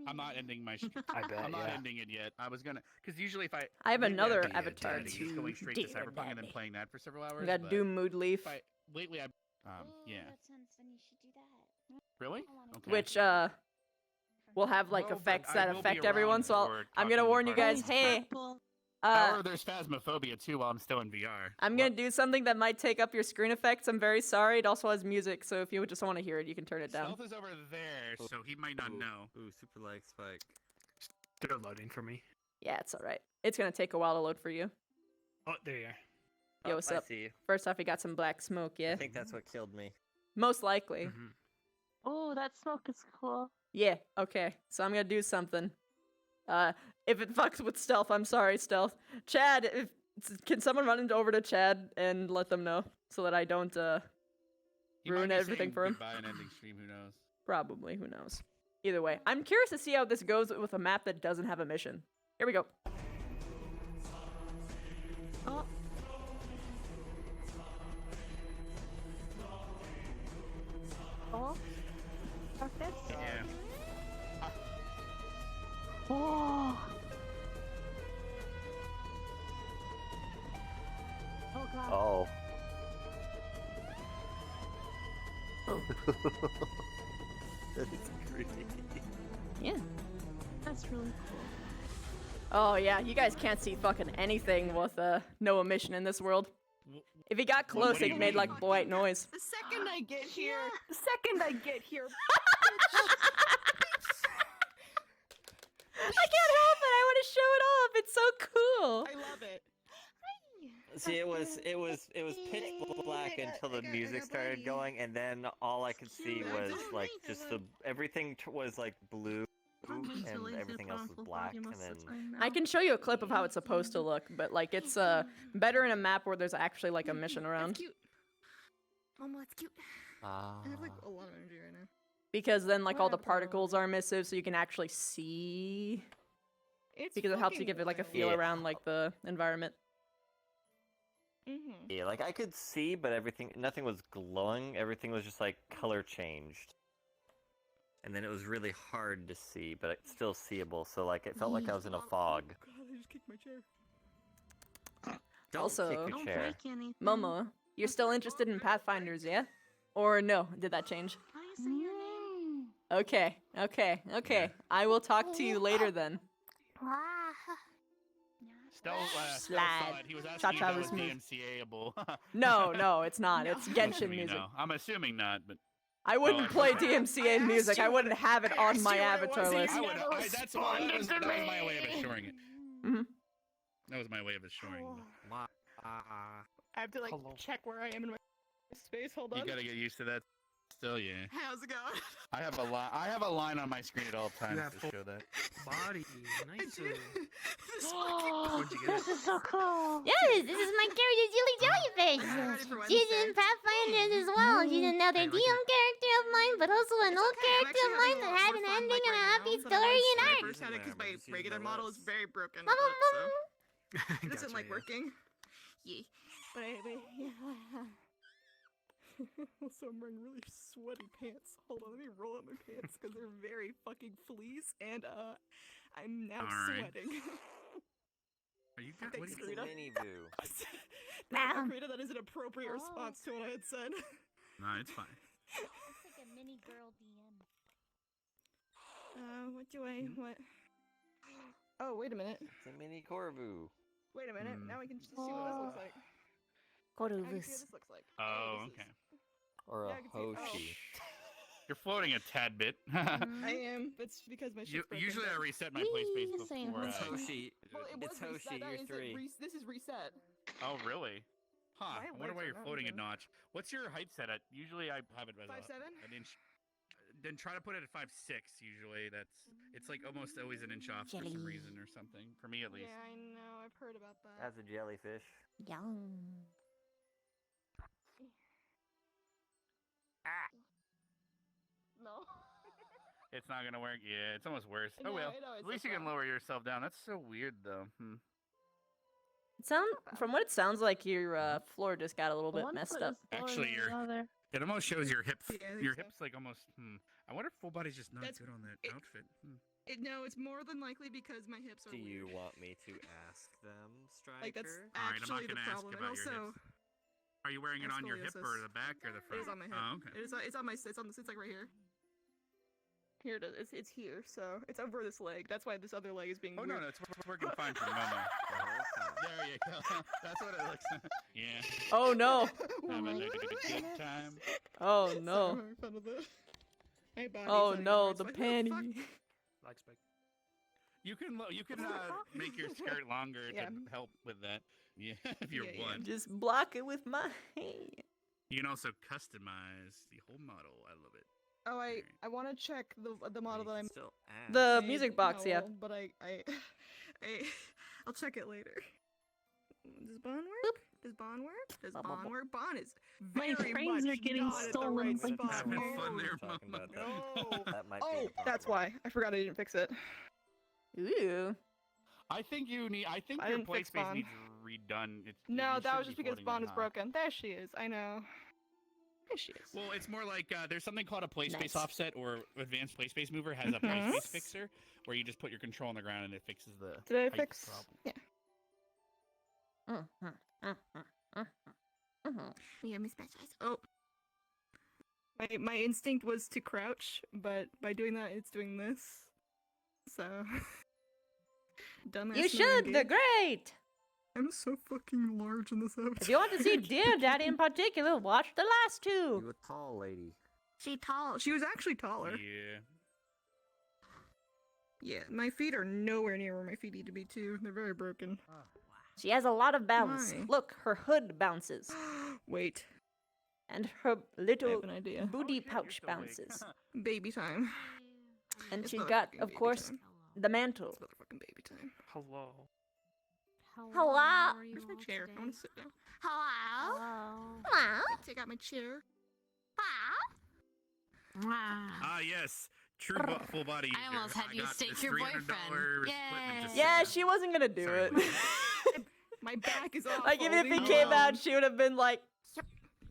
I'm not ending my. I bet. I'm not Yeah. ending it yet. I was gonna, because usually if I. I have lately another I've been avatar just too, going straight to dear Cyberpunk and then daddy. playing that for several hours. We got but Doom Mood Leaf, if I, lately I. Yeah. That sounds fun. You should do that. Really? Okay. which will have like Well, but effects I that will be affect around everyone. So for I'm gonna talking warn you about guys. it. Hey, Or there's Phasmophobia too while I'm still in VR. I'm gonna do something that might take up your screen effects. I'm very sorry. It also has music, so if you just want to hear it, you can turn it down. Stealth is over there, so he might not know. Ooh, super like Spike. They're loading for me. Yeah, it's all right. It's gonna take a while to load for you. Oh, there you are. Yo, what's I up? see you. First off, we got some black smoke. Yeah, I think that's what killed me. most likely. Oh, that smoke is cool. Yeah, okay. So I'm gonna do something. If it fucks with Stealth, I'm sorry, Stealth. Chad, can someone run over to Chad and let them know so that I don't He might ruin be everything saying for him? Goodbye and ending stream. Who knows? Probably, who knows. Either way, I'm curious to see how this goes with a map that doesn't have a mission. Here we go. Oh. Oh. Okay. Yeah. Oh. Oh god. Oh. That is creepy. Yeah. That's really cool. Oh yeah, you guys can't see fucking anything with no emission in this world. If he got close, do it you made like mean? white noise. The second I get here, I can't help it. I want to show it off. It's so cool. I love it. See, it was pitch black until the music started going, and then all I could see was like just everything was like blue, and everything else was black, and then I can show you a clip of how it's supposed to look, but like it's better in a map where there's actually like a mission around. That's cute. Momo, that's cute. I have like a lot of energy right now. Because then like all the particles are emissive, so you can actually see. Because it helps you give it like a feel around like the environment. Yeah, like I could see, but nothing was glowing. Everything was just like color changed. And then it was really hard to see, but it's still seeable. So like it felt like I was in a fog. God, I just kicked my chair. Don't Also, kick your chair. Momo, you're still interested in Pathfinders, yeah? Or no? Did that change? How do you say your name? Okay. I will talk to you later then. Still Slide. saw it. He was asking Cha-cha if it was was moved. DMCA-able. No, it's not. It's I'm Genshin assuming music. no. I'm assuming not, but I wouldn't play DMCA music. I wouldn't have it on my you what it avatar was. list. that was my way of assuring it. Mhm. That was my way of assuring. I have to like check where I am in my space. Hold on. You gotta get used to that. Still, yeah. How's it going? I have a line on my screen at all times to show that. Body, nice. This is so cool. Yes, this is my character, Jilly Jellyfish. She's in Pathfinders as well. She's another DM character of mine, but also an old character of mine that had an ending and a happy story and I arc. first had it because my regular model is very broken. Mama, So it doesn't like working. Yeah. But yeah. Also, I'm wearing really sweaty pants. Hold on, let me roll up my pants because they're very fucking fleece, and I'm now sweating. Are you Thanks, what are you Rita. Mini Boo. Rita, that is an appropriate response to what I had said. No, it's fine. That's like a mini girl DM. What? Oh, wait a minute. It's a mini Corvu. Wait a minute. Now I can just see what this looks like. I can see what this looks like. Oh, okay. Or Yeah, a I can see it. Hoshi. You're floating a tad bit. I am. That's because my shit's broken. Usually I but- reset my play space before. It's Hoshi. Well, it was It's Hoshi, reset. That you're is 3. This is reset. Oh, really? Huh. My I wonder why legs you're are floating a not notch. What's your height set at? Usually I have it as 5'7"? an inch. Then try to put it at 5'6". Usually it's like almost always an inch off for some reason or something. For me at least. Yeah, I know. I've heard about that. As a jellyfish. Yum. No. It's not gonna work. Yeah, it's almost worse. No, Oh well. I know, it's At least so you can fun. lower yourself down. That's so weird though. From what it sounds like, your floor just got a little bit messed up. Actually, it almost shows your hip. Yeah, I think Your so. hips like almost. I wonder if full body's just not That's- good on that outfit. No, it's more than likely because my hips are Do you weird. want me to ask them, Striker? Like, that's All right, I'm actually not the gonna ask problem. about And your also, hips. Are you wearing it I have on your hip or scoliosis. the back or the it front? is on my hip. Oh, okay. It's on my. It's like right here. Here it is. It's here. So it's over this leg. That's why this other leg is being. Oh weird. no, it's working fine for Momo. There you go. That's what it looks like. Yeah. Oh no. Having a good time. Oh Sorry, no. I'm having fun with it. My body's Oh like, no, it's the like, what fuck? panty. Like spec. You can make your skirt longer Yeah. to help with that. Yeah, if you're Yeah, yeah. one. Just block it with my hand. You can also customize the whole model. I love it. Oh, I want to check the model that I'm. Still The I music box, yeah. know, But I'll check it later. Does Bon work? Does Bon work? Does Bon work? Bon is My very frames much are getting not at the stolen right by spot. Having Oh, fun there, Talking Momo. about that. That might be Oh, the that's problem. why. I forgot I didn't fix it. Ooh. I think I your didn't play fix space Bon. needs redone. No, you that was shouldn't just be because floating Bon that is high. broken. There she is. I know. There she is. Well, it's more like there's something called a play space Nice. offset or advanced play space mover has a play space fixer where you just put your control on the ground and it fixes the Did I height fix? problem. Yeah. Mm-hmm. Yeah, Miss Specialized. Oh. My instinct was to crouch, but by doing that, it's doing this. So. Dumbass You should. They're great. I'm so fucking large in this episode. If you want to see Dear Daddy in particular, watch the last two. You a tall lady. She tall. She was actually taller. Yeah. Yeah, my feet are nowhere near where my feet need to be too. They're very broken. She has a lot of bounce. Why? Look, her hood bounces. Wait. And her little I have an idea. booty pouch bounces. Baby time. And It's she's got, motherfucking of baby course, time. the mantle. It's motherfucking baby time. Hello. Hello. Where's my chair? I want to sit down. Hello. Hello. Take out my chair. Ah, yes. True full body. I almost had you got stake this your $300 boyfriend. equipment just Yeah, sitting she wasn't gonna do it. My back is off. Like, even if he came out, she would have been like,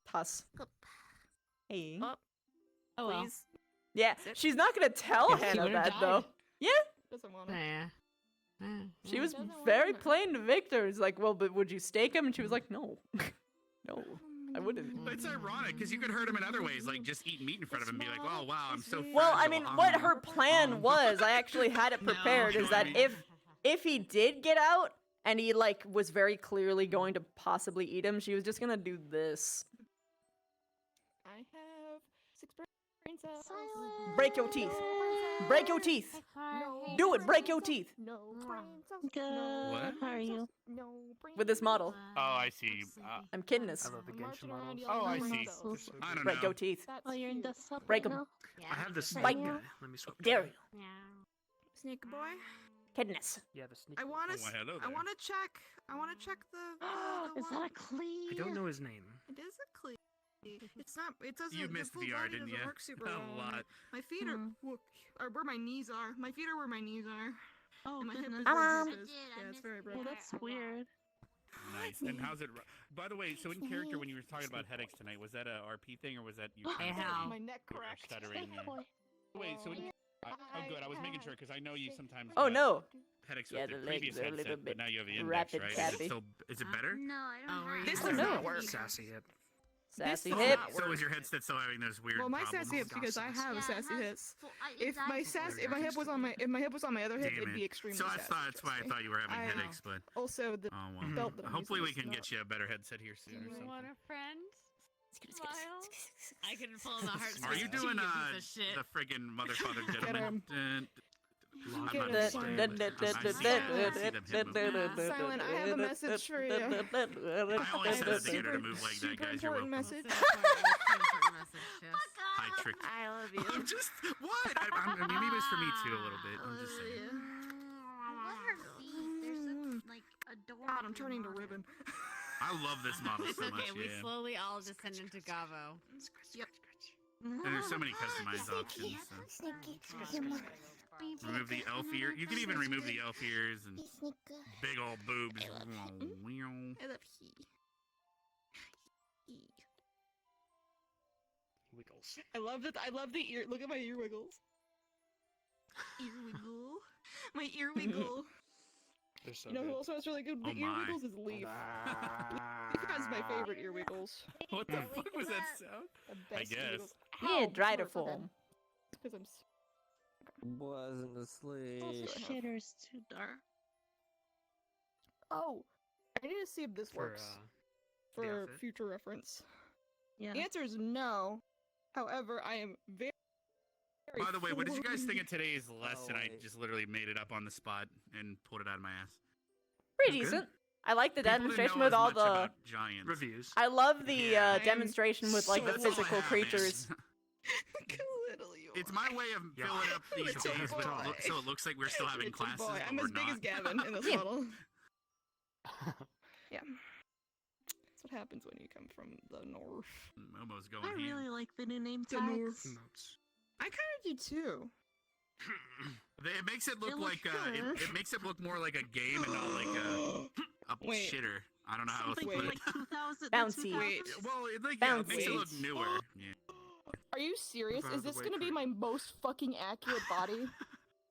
Tuss. Hey. Oh, well. Please. Yeah, she's not gonna tell Yeah, she Hannah would've that, died. though. Yeah. Doesn't want to. Yeah. She was very plain to Victor. It's like, well, but would you stake him? And she was like, no. No, I wouldn't. But it's ironic because you could hurt him in other ways, like just eat meat in front of him and be like, "Oh wow, I'm so." Well, I fragile. mean, what her plan was, I actually had it prepared, is that if he did get out and he like was very clearly going to possibly eat him, she was just gonna do this. I have 6 brain cells. Break your teeth. Break your teeth. No. Do it. Break your teeth. No brain cells. Good. What? How are you? No brain With this model. Oh, I see. I'm kidding us. I love the Genshin models. Oh, I see. I don't Break know. your teeth. Oh, you're in the sub Break right 'em. now? I have the snake Bite. guy. Let me swap. Dare you. Snake boy. Kidness. Yeah, the sneak. I want to. Oh, well, hello I there. want to check. I want to check the Is that a cleave? I don't know his name. It is a cleave. It's not. It doesn't. You missed the the full art, body didn't doesn't you? work super A well. lot. My feet are, are where my knees are. My feet are where my knees are. Oh, And my hip is goodness. where my I hip is. Yeah, it's very broken. Well, that's weird. Nice. And how's it? By the way, so in character, when you were talking about headaches tonight, was that a RP thing or was that you? Hey, Hal. My neck you were cracked. stuttering. Wait, so oh, good. I was making sure because I know you sometimes. Oh, got no. Headaches Yeah, with the the previous legs are a headset, little but bit now you have the index, rapid right? tappy. Is it better? No, I don't have This that. does no. not work. Sassy hip. Sassy does hip. not So is your headset still having those weird Well, my problems? sassy hips because I have Yeah, a it sassy has hips. it's If my actually- if my hip was on my other hip, Damn it'd be it. extremely So sassy. that's why I thought you were having I know. headaches, but Also, the oh well. belt that I'm Hopefully we using can is get you a better headset here soon or You something. want a friend? Smile. I can pull the heart. Are you doing piece of shit. the friggin' mother father Get gentleman? him. I'm Get not him. understanding. Silent, I have a message for you. I only said that to get her to move like that, Super guys. You're important welcome. message. Hi, trick. I love you. I'm just what? Maybe it was for me too a little bit. I'm just saying. I love her feet. They're so like adorable. God, I'm turning to ribbon. I love this model It's so okay. much. We Yeah. slowly all descend into Gavo. Yep. And there's so many customized options. So. Remove the elf ear. You can even remove the elf ears and big old boobs. I love he. Wiggles. I love that. I love the ear. Look at my ear wiggles. Ear wiggle. My ear wiggle. They're so You know who good. also has really good Oh ear my. wiggles is Leaf. Leaf has my favorite ear wiggles. What the fuck was that sound? The I best ear guess. wiggles. Yeah, Ow, dry to hurt. form. Because I'm. Oh, Wasn't asleep. Shitter's too dark. Oh, I need to see if this For, works the for outfit? future reference. Yeah. The answer is no. However, I am very. By the way, what did you guys think of forward. today's lesson? I wait. just literally made it up on the spot and pulled it out of my ass. Pretty Good. decent. I like the People didn't demonstration know with as all much the. about giants. Reviews. I love the Yeah. I am demonstration with like so- the that's all I physical have, man. creatures. Little you It's my way of Yeah. filling up these Little days, but boy. so it looks like we're still having Little classes, boy. but I'm we're as big not. as Gavin in this Yeah. model. Yeah. That's what happens when you come from the north. Momo's going I ham. really like the new name The north. tags. Notes. I kind of do too. It makes it look It looks like it makes it look more like a game and not like a Wait. shitter. I don't know how else to Something put from it. like 2000. Bouncy. Wait. Well, it, like, yeah, it makes it Bouncy. look newer. Yeah. Are you serious? Out Is of the this way, gonna be Kurt. my most fucking accurate body?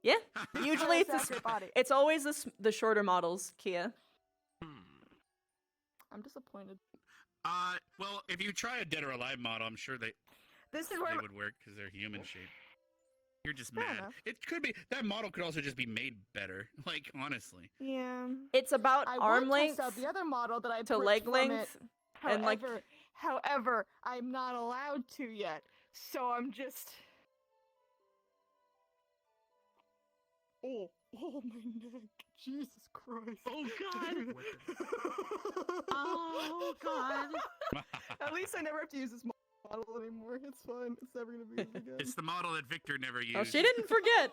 Yeah. Usually it's Most the, accurate body. it's always the shorter models, Kia. I'm disappointed. Well, if you try a dead or alive model, I'm sure This is they where would work because they're human shaped. You're just Fair mad. enough. It could be that model could also just be made better. Like honestly. Yeah. It's about I arm would length test out the other model that I to put leg from length, it. and like However, I'm not allowed to yet, so I'm just. Oh my neck! Jesus Christ! Oh God! Oh God! At least I never have to use this model anymore. It's fine. It's never gonna be used again. It's the model that Victor never used. Oh, she didn't forget.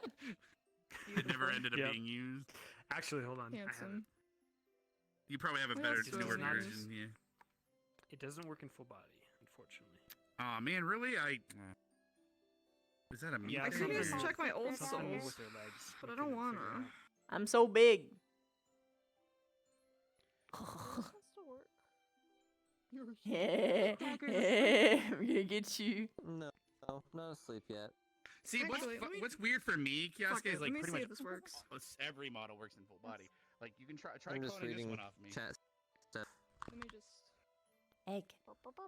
It never ended up Yep. being used. Actually, hold on. I have Handsome. You probably have a What better, else is newer nice? version. Yeah. it doesn't work in full body, unfortunately. Oh man, really? Is that a Yeah, I could just something- check my old something souls, with their legs. but We I don't couldn't figure wanna. out. I'm so big. You're I'm gonna get you. No, not asleep yet. See, Actually, let me- what's weird for me, Fuck Kiosk, it, is let like me pretty see much if this works. every model works in full body. Like you can try I'm just cloning this reading one off me. chat stuff. Let me just. Egg.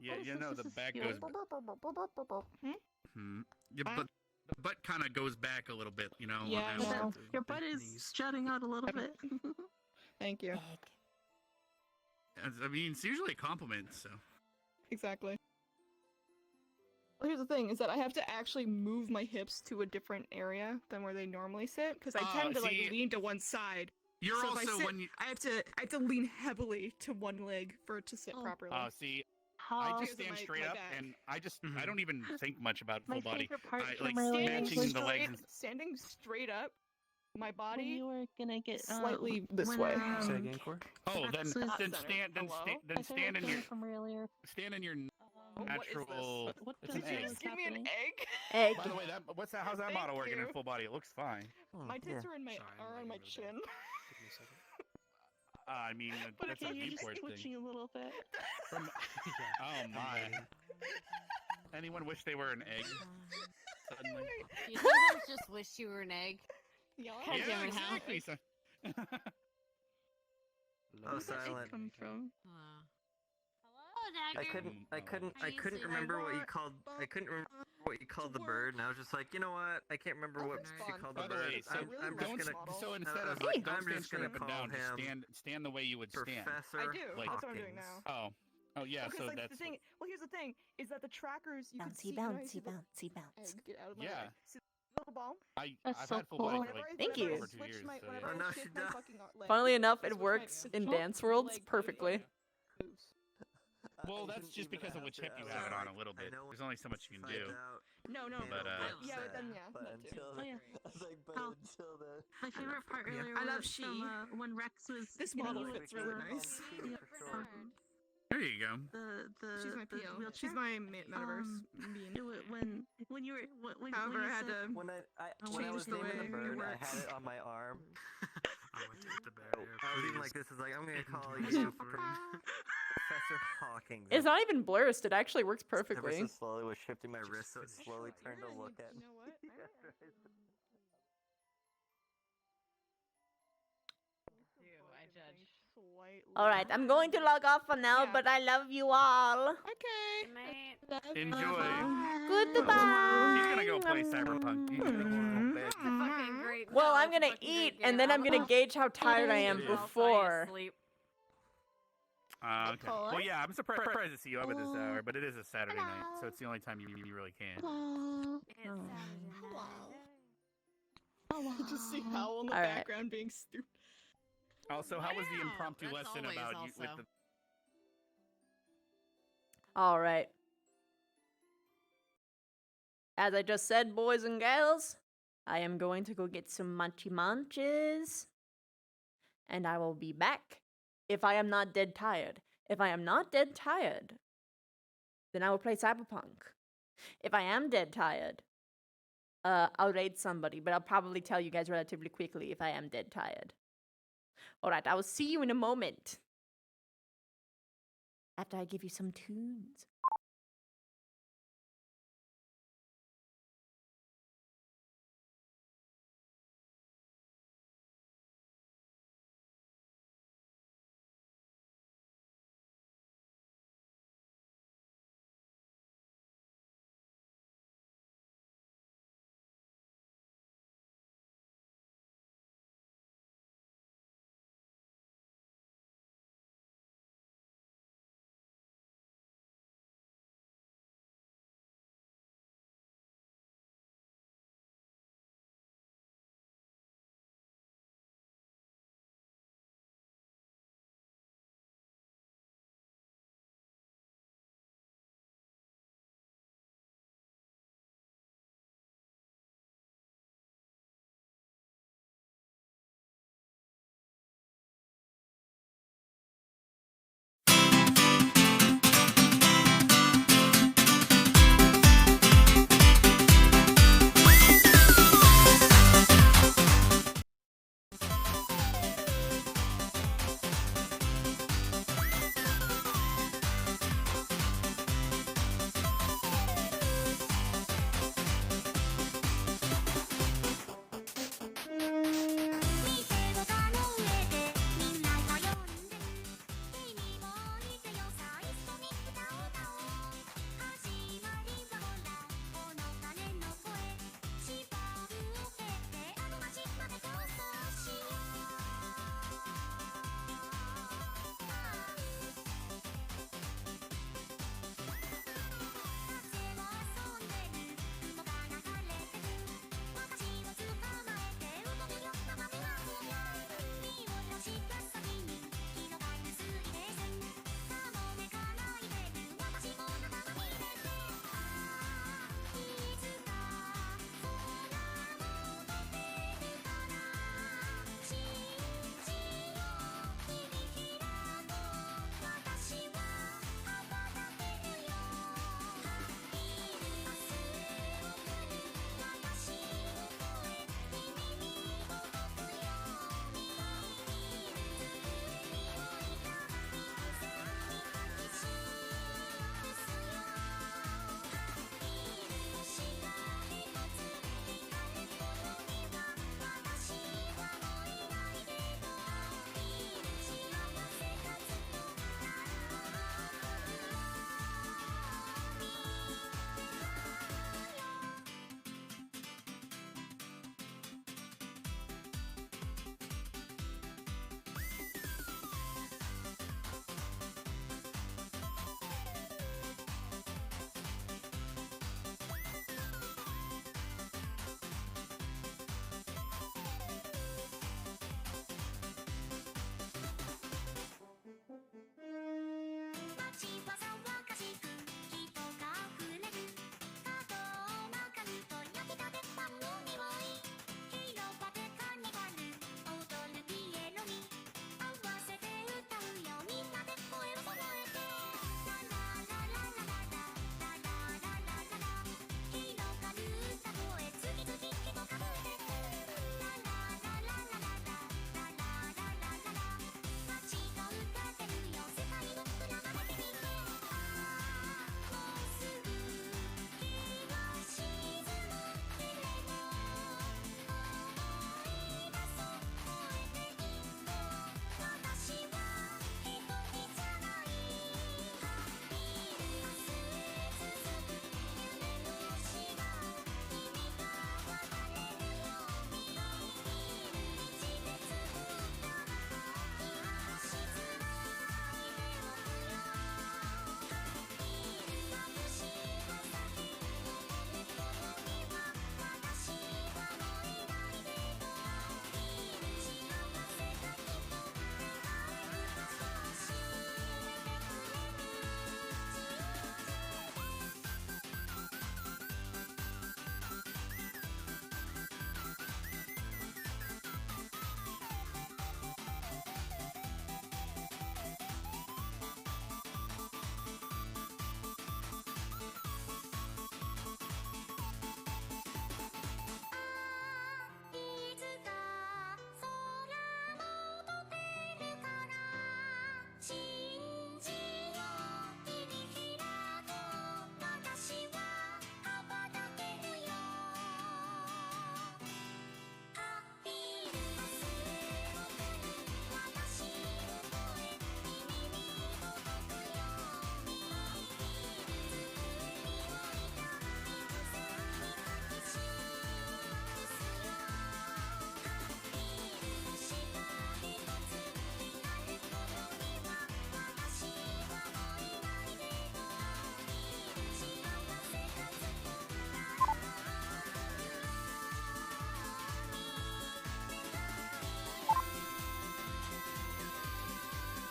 Yeah, you know the back goes. Hmm? Yeah, but the butt kind of goes back a little bit. You know. on Yeah, that I know. one. Your butt is jutting out a little bit. Thank you. I mean, it's usually a compliment. So. Exactly. Well, here's the thing: is that I have to actually move my hips to a different area than where they normally sit, because I tend to see, like lean to one side. You're so if I also sit, when you. I have to lean heavily to one leg for it to sit properly. See, I just Because of stand my straight up, back. and I don't even think much about My full body. favorite part I from like earlier matching was the legs. And, Standing straight up, my When body you were gonna get slightly this when, way. Say again, Core? oh, then Rex was- then Center. stand then Hello? sta- my then stand favorite in thing your from earlier. stand in your What is this? natural. What It's does an Did you egg. just give me an egg? Egg. By the way, what's that? How's that Thank model working in you. full body? It looks fine. My tits yeah. are in my Sorry, I'm are on my laying over chin. there. Give me a second. I mean, that's a Okay, you're just viewport twitching thing. a little bit. From, oh my! Anyone wish they were an egg? Suddenly. You sometimes just wish you were an egg. Yeah, Yeah, exactly. So, Oh, silent. Come from? Hello, I Dagger. couldn't remember what you called. I couldn't remember what you called the bird, and I was just like, you know what? I can't remember what she called the by the bird. way, so I'm don't. just gonna. So instead I of was like, don't I'm stand just straight gonna up and call down. Just him stand the way you would stand. Professor. I do. Like That's what I'm doing Hawkins. now. Oh yeah. Because So like that's the thing. Well, here's the thing: is that the trackers you can Bouncy, see. You know, you see bouncy, the bouncy, bounce. egg get out of my Yeah. way. See the little ball? I've That's so had full body cool. for like Thank you. over 2 years. So, Whenever yeah. Oh, no, I she shift my does. fucking leg, Funnily enough, I it switch my- works in the dance worlds leg perfectly. moves. Well, that's just because of which hip you have it on a little bit. There's only so much you can do. No, But, yeah, but then yeah. But that too. until Oh, yeah. I was like, but Oh. until then. My favorite part Yeah. earlier I love was she. from when Rex was. This hitting model you fits with really the- nice. There you go. The She's my the PO. wheelchair. She's my metaverse being. When you were when However, you I had said, to When I change was the naming way the bird, it I works. had it on my arm. I went to hit the bear. I was even like, this is like, I'm gonna call Into you my Professor Hawkins. It's not even blurred. It actually works Ever perfectly. so slowly was shifting my wrist, so it slowly turned to look at me. You know what? I judge. All right, I'm going to log off for now, but I love you all. Okay. Enjoy. Goodbye. He's gonna go play Cyberpunk. He's gonna go bed. Fucking great. Well, no, I'm it's a gonna fucking eat, great and then I'm game. gonna gauge how tired I am It is. before. Sleep. Okay. Well, yeah, I'm surprised to see you up at this hour, but it is a Saturday night, so it's the only time you really can. You just see Howl in the All right. background being stupid. Also, how was the impromptu That's lesson always about you with also. the? All right. As I just said, boys and girls, I am going to go get some munchy munches. And I will be back if I am not dead tired. If I am not dead tired, then I will play Cyberpunk. If I am dead tired, I'll raid somebody, but I'll probably tell you guys relatively quickly if I am dead tired. Alright, I will see you in a moment. After I give you some tunes.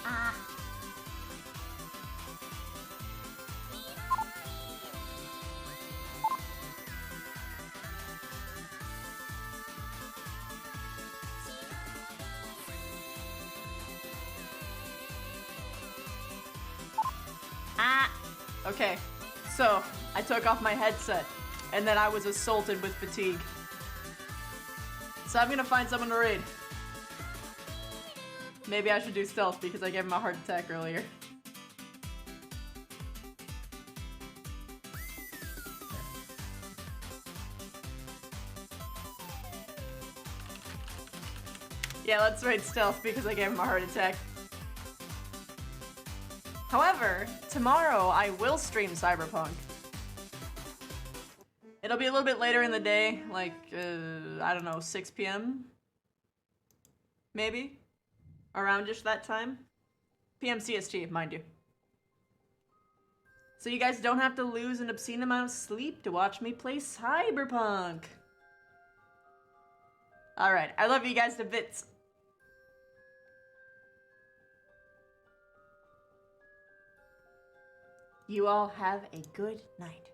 Ah. Ah. Okay, so I took off my headset, and then I was assaulted with fatigue. So I'm gonna find someone to raid. Maybe I should do stealth because I gave him a heart attack earlier. Yeah, let's raid stealth because I gave him a heart attack. However, tomorrow I will stream Cyberpunk. It'll be a little bit later in the day, like, I don't know, 6 p.m.? Maybe? Around-ish that time? PM CST, mind you. So you guys don't have to lose an obscene amount of sleep to watch me play Cyberpunk. Alright, I love you guys to bits. You all have a good night.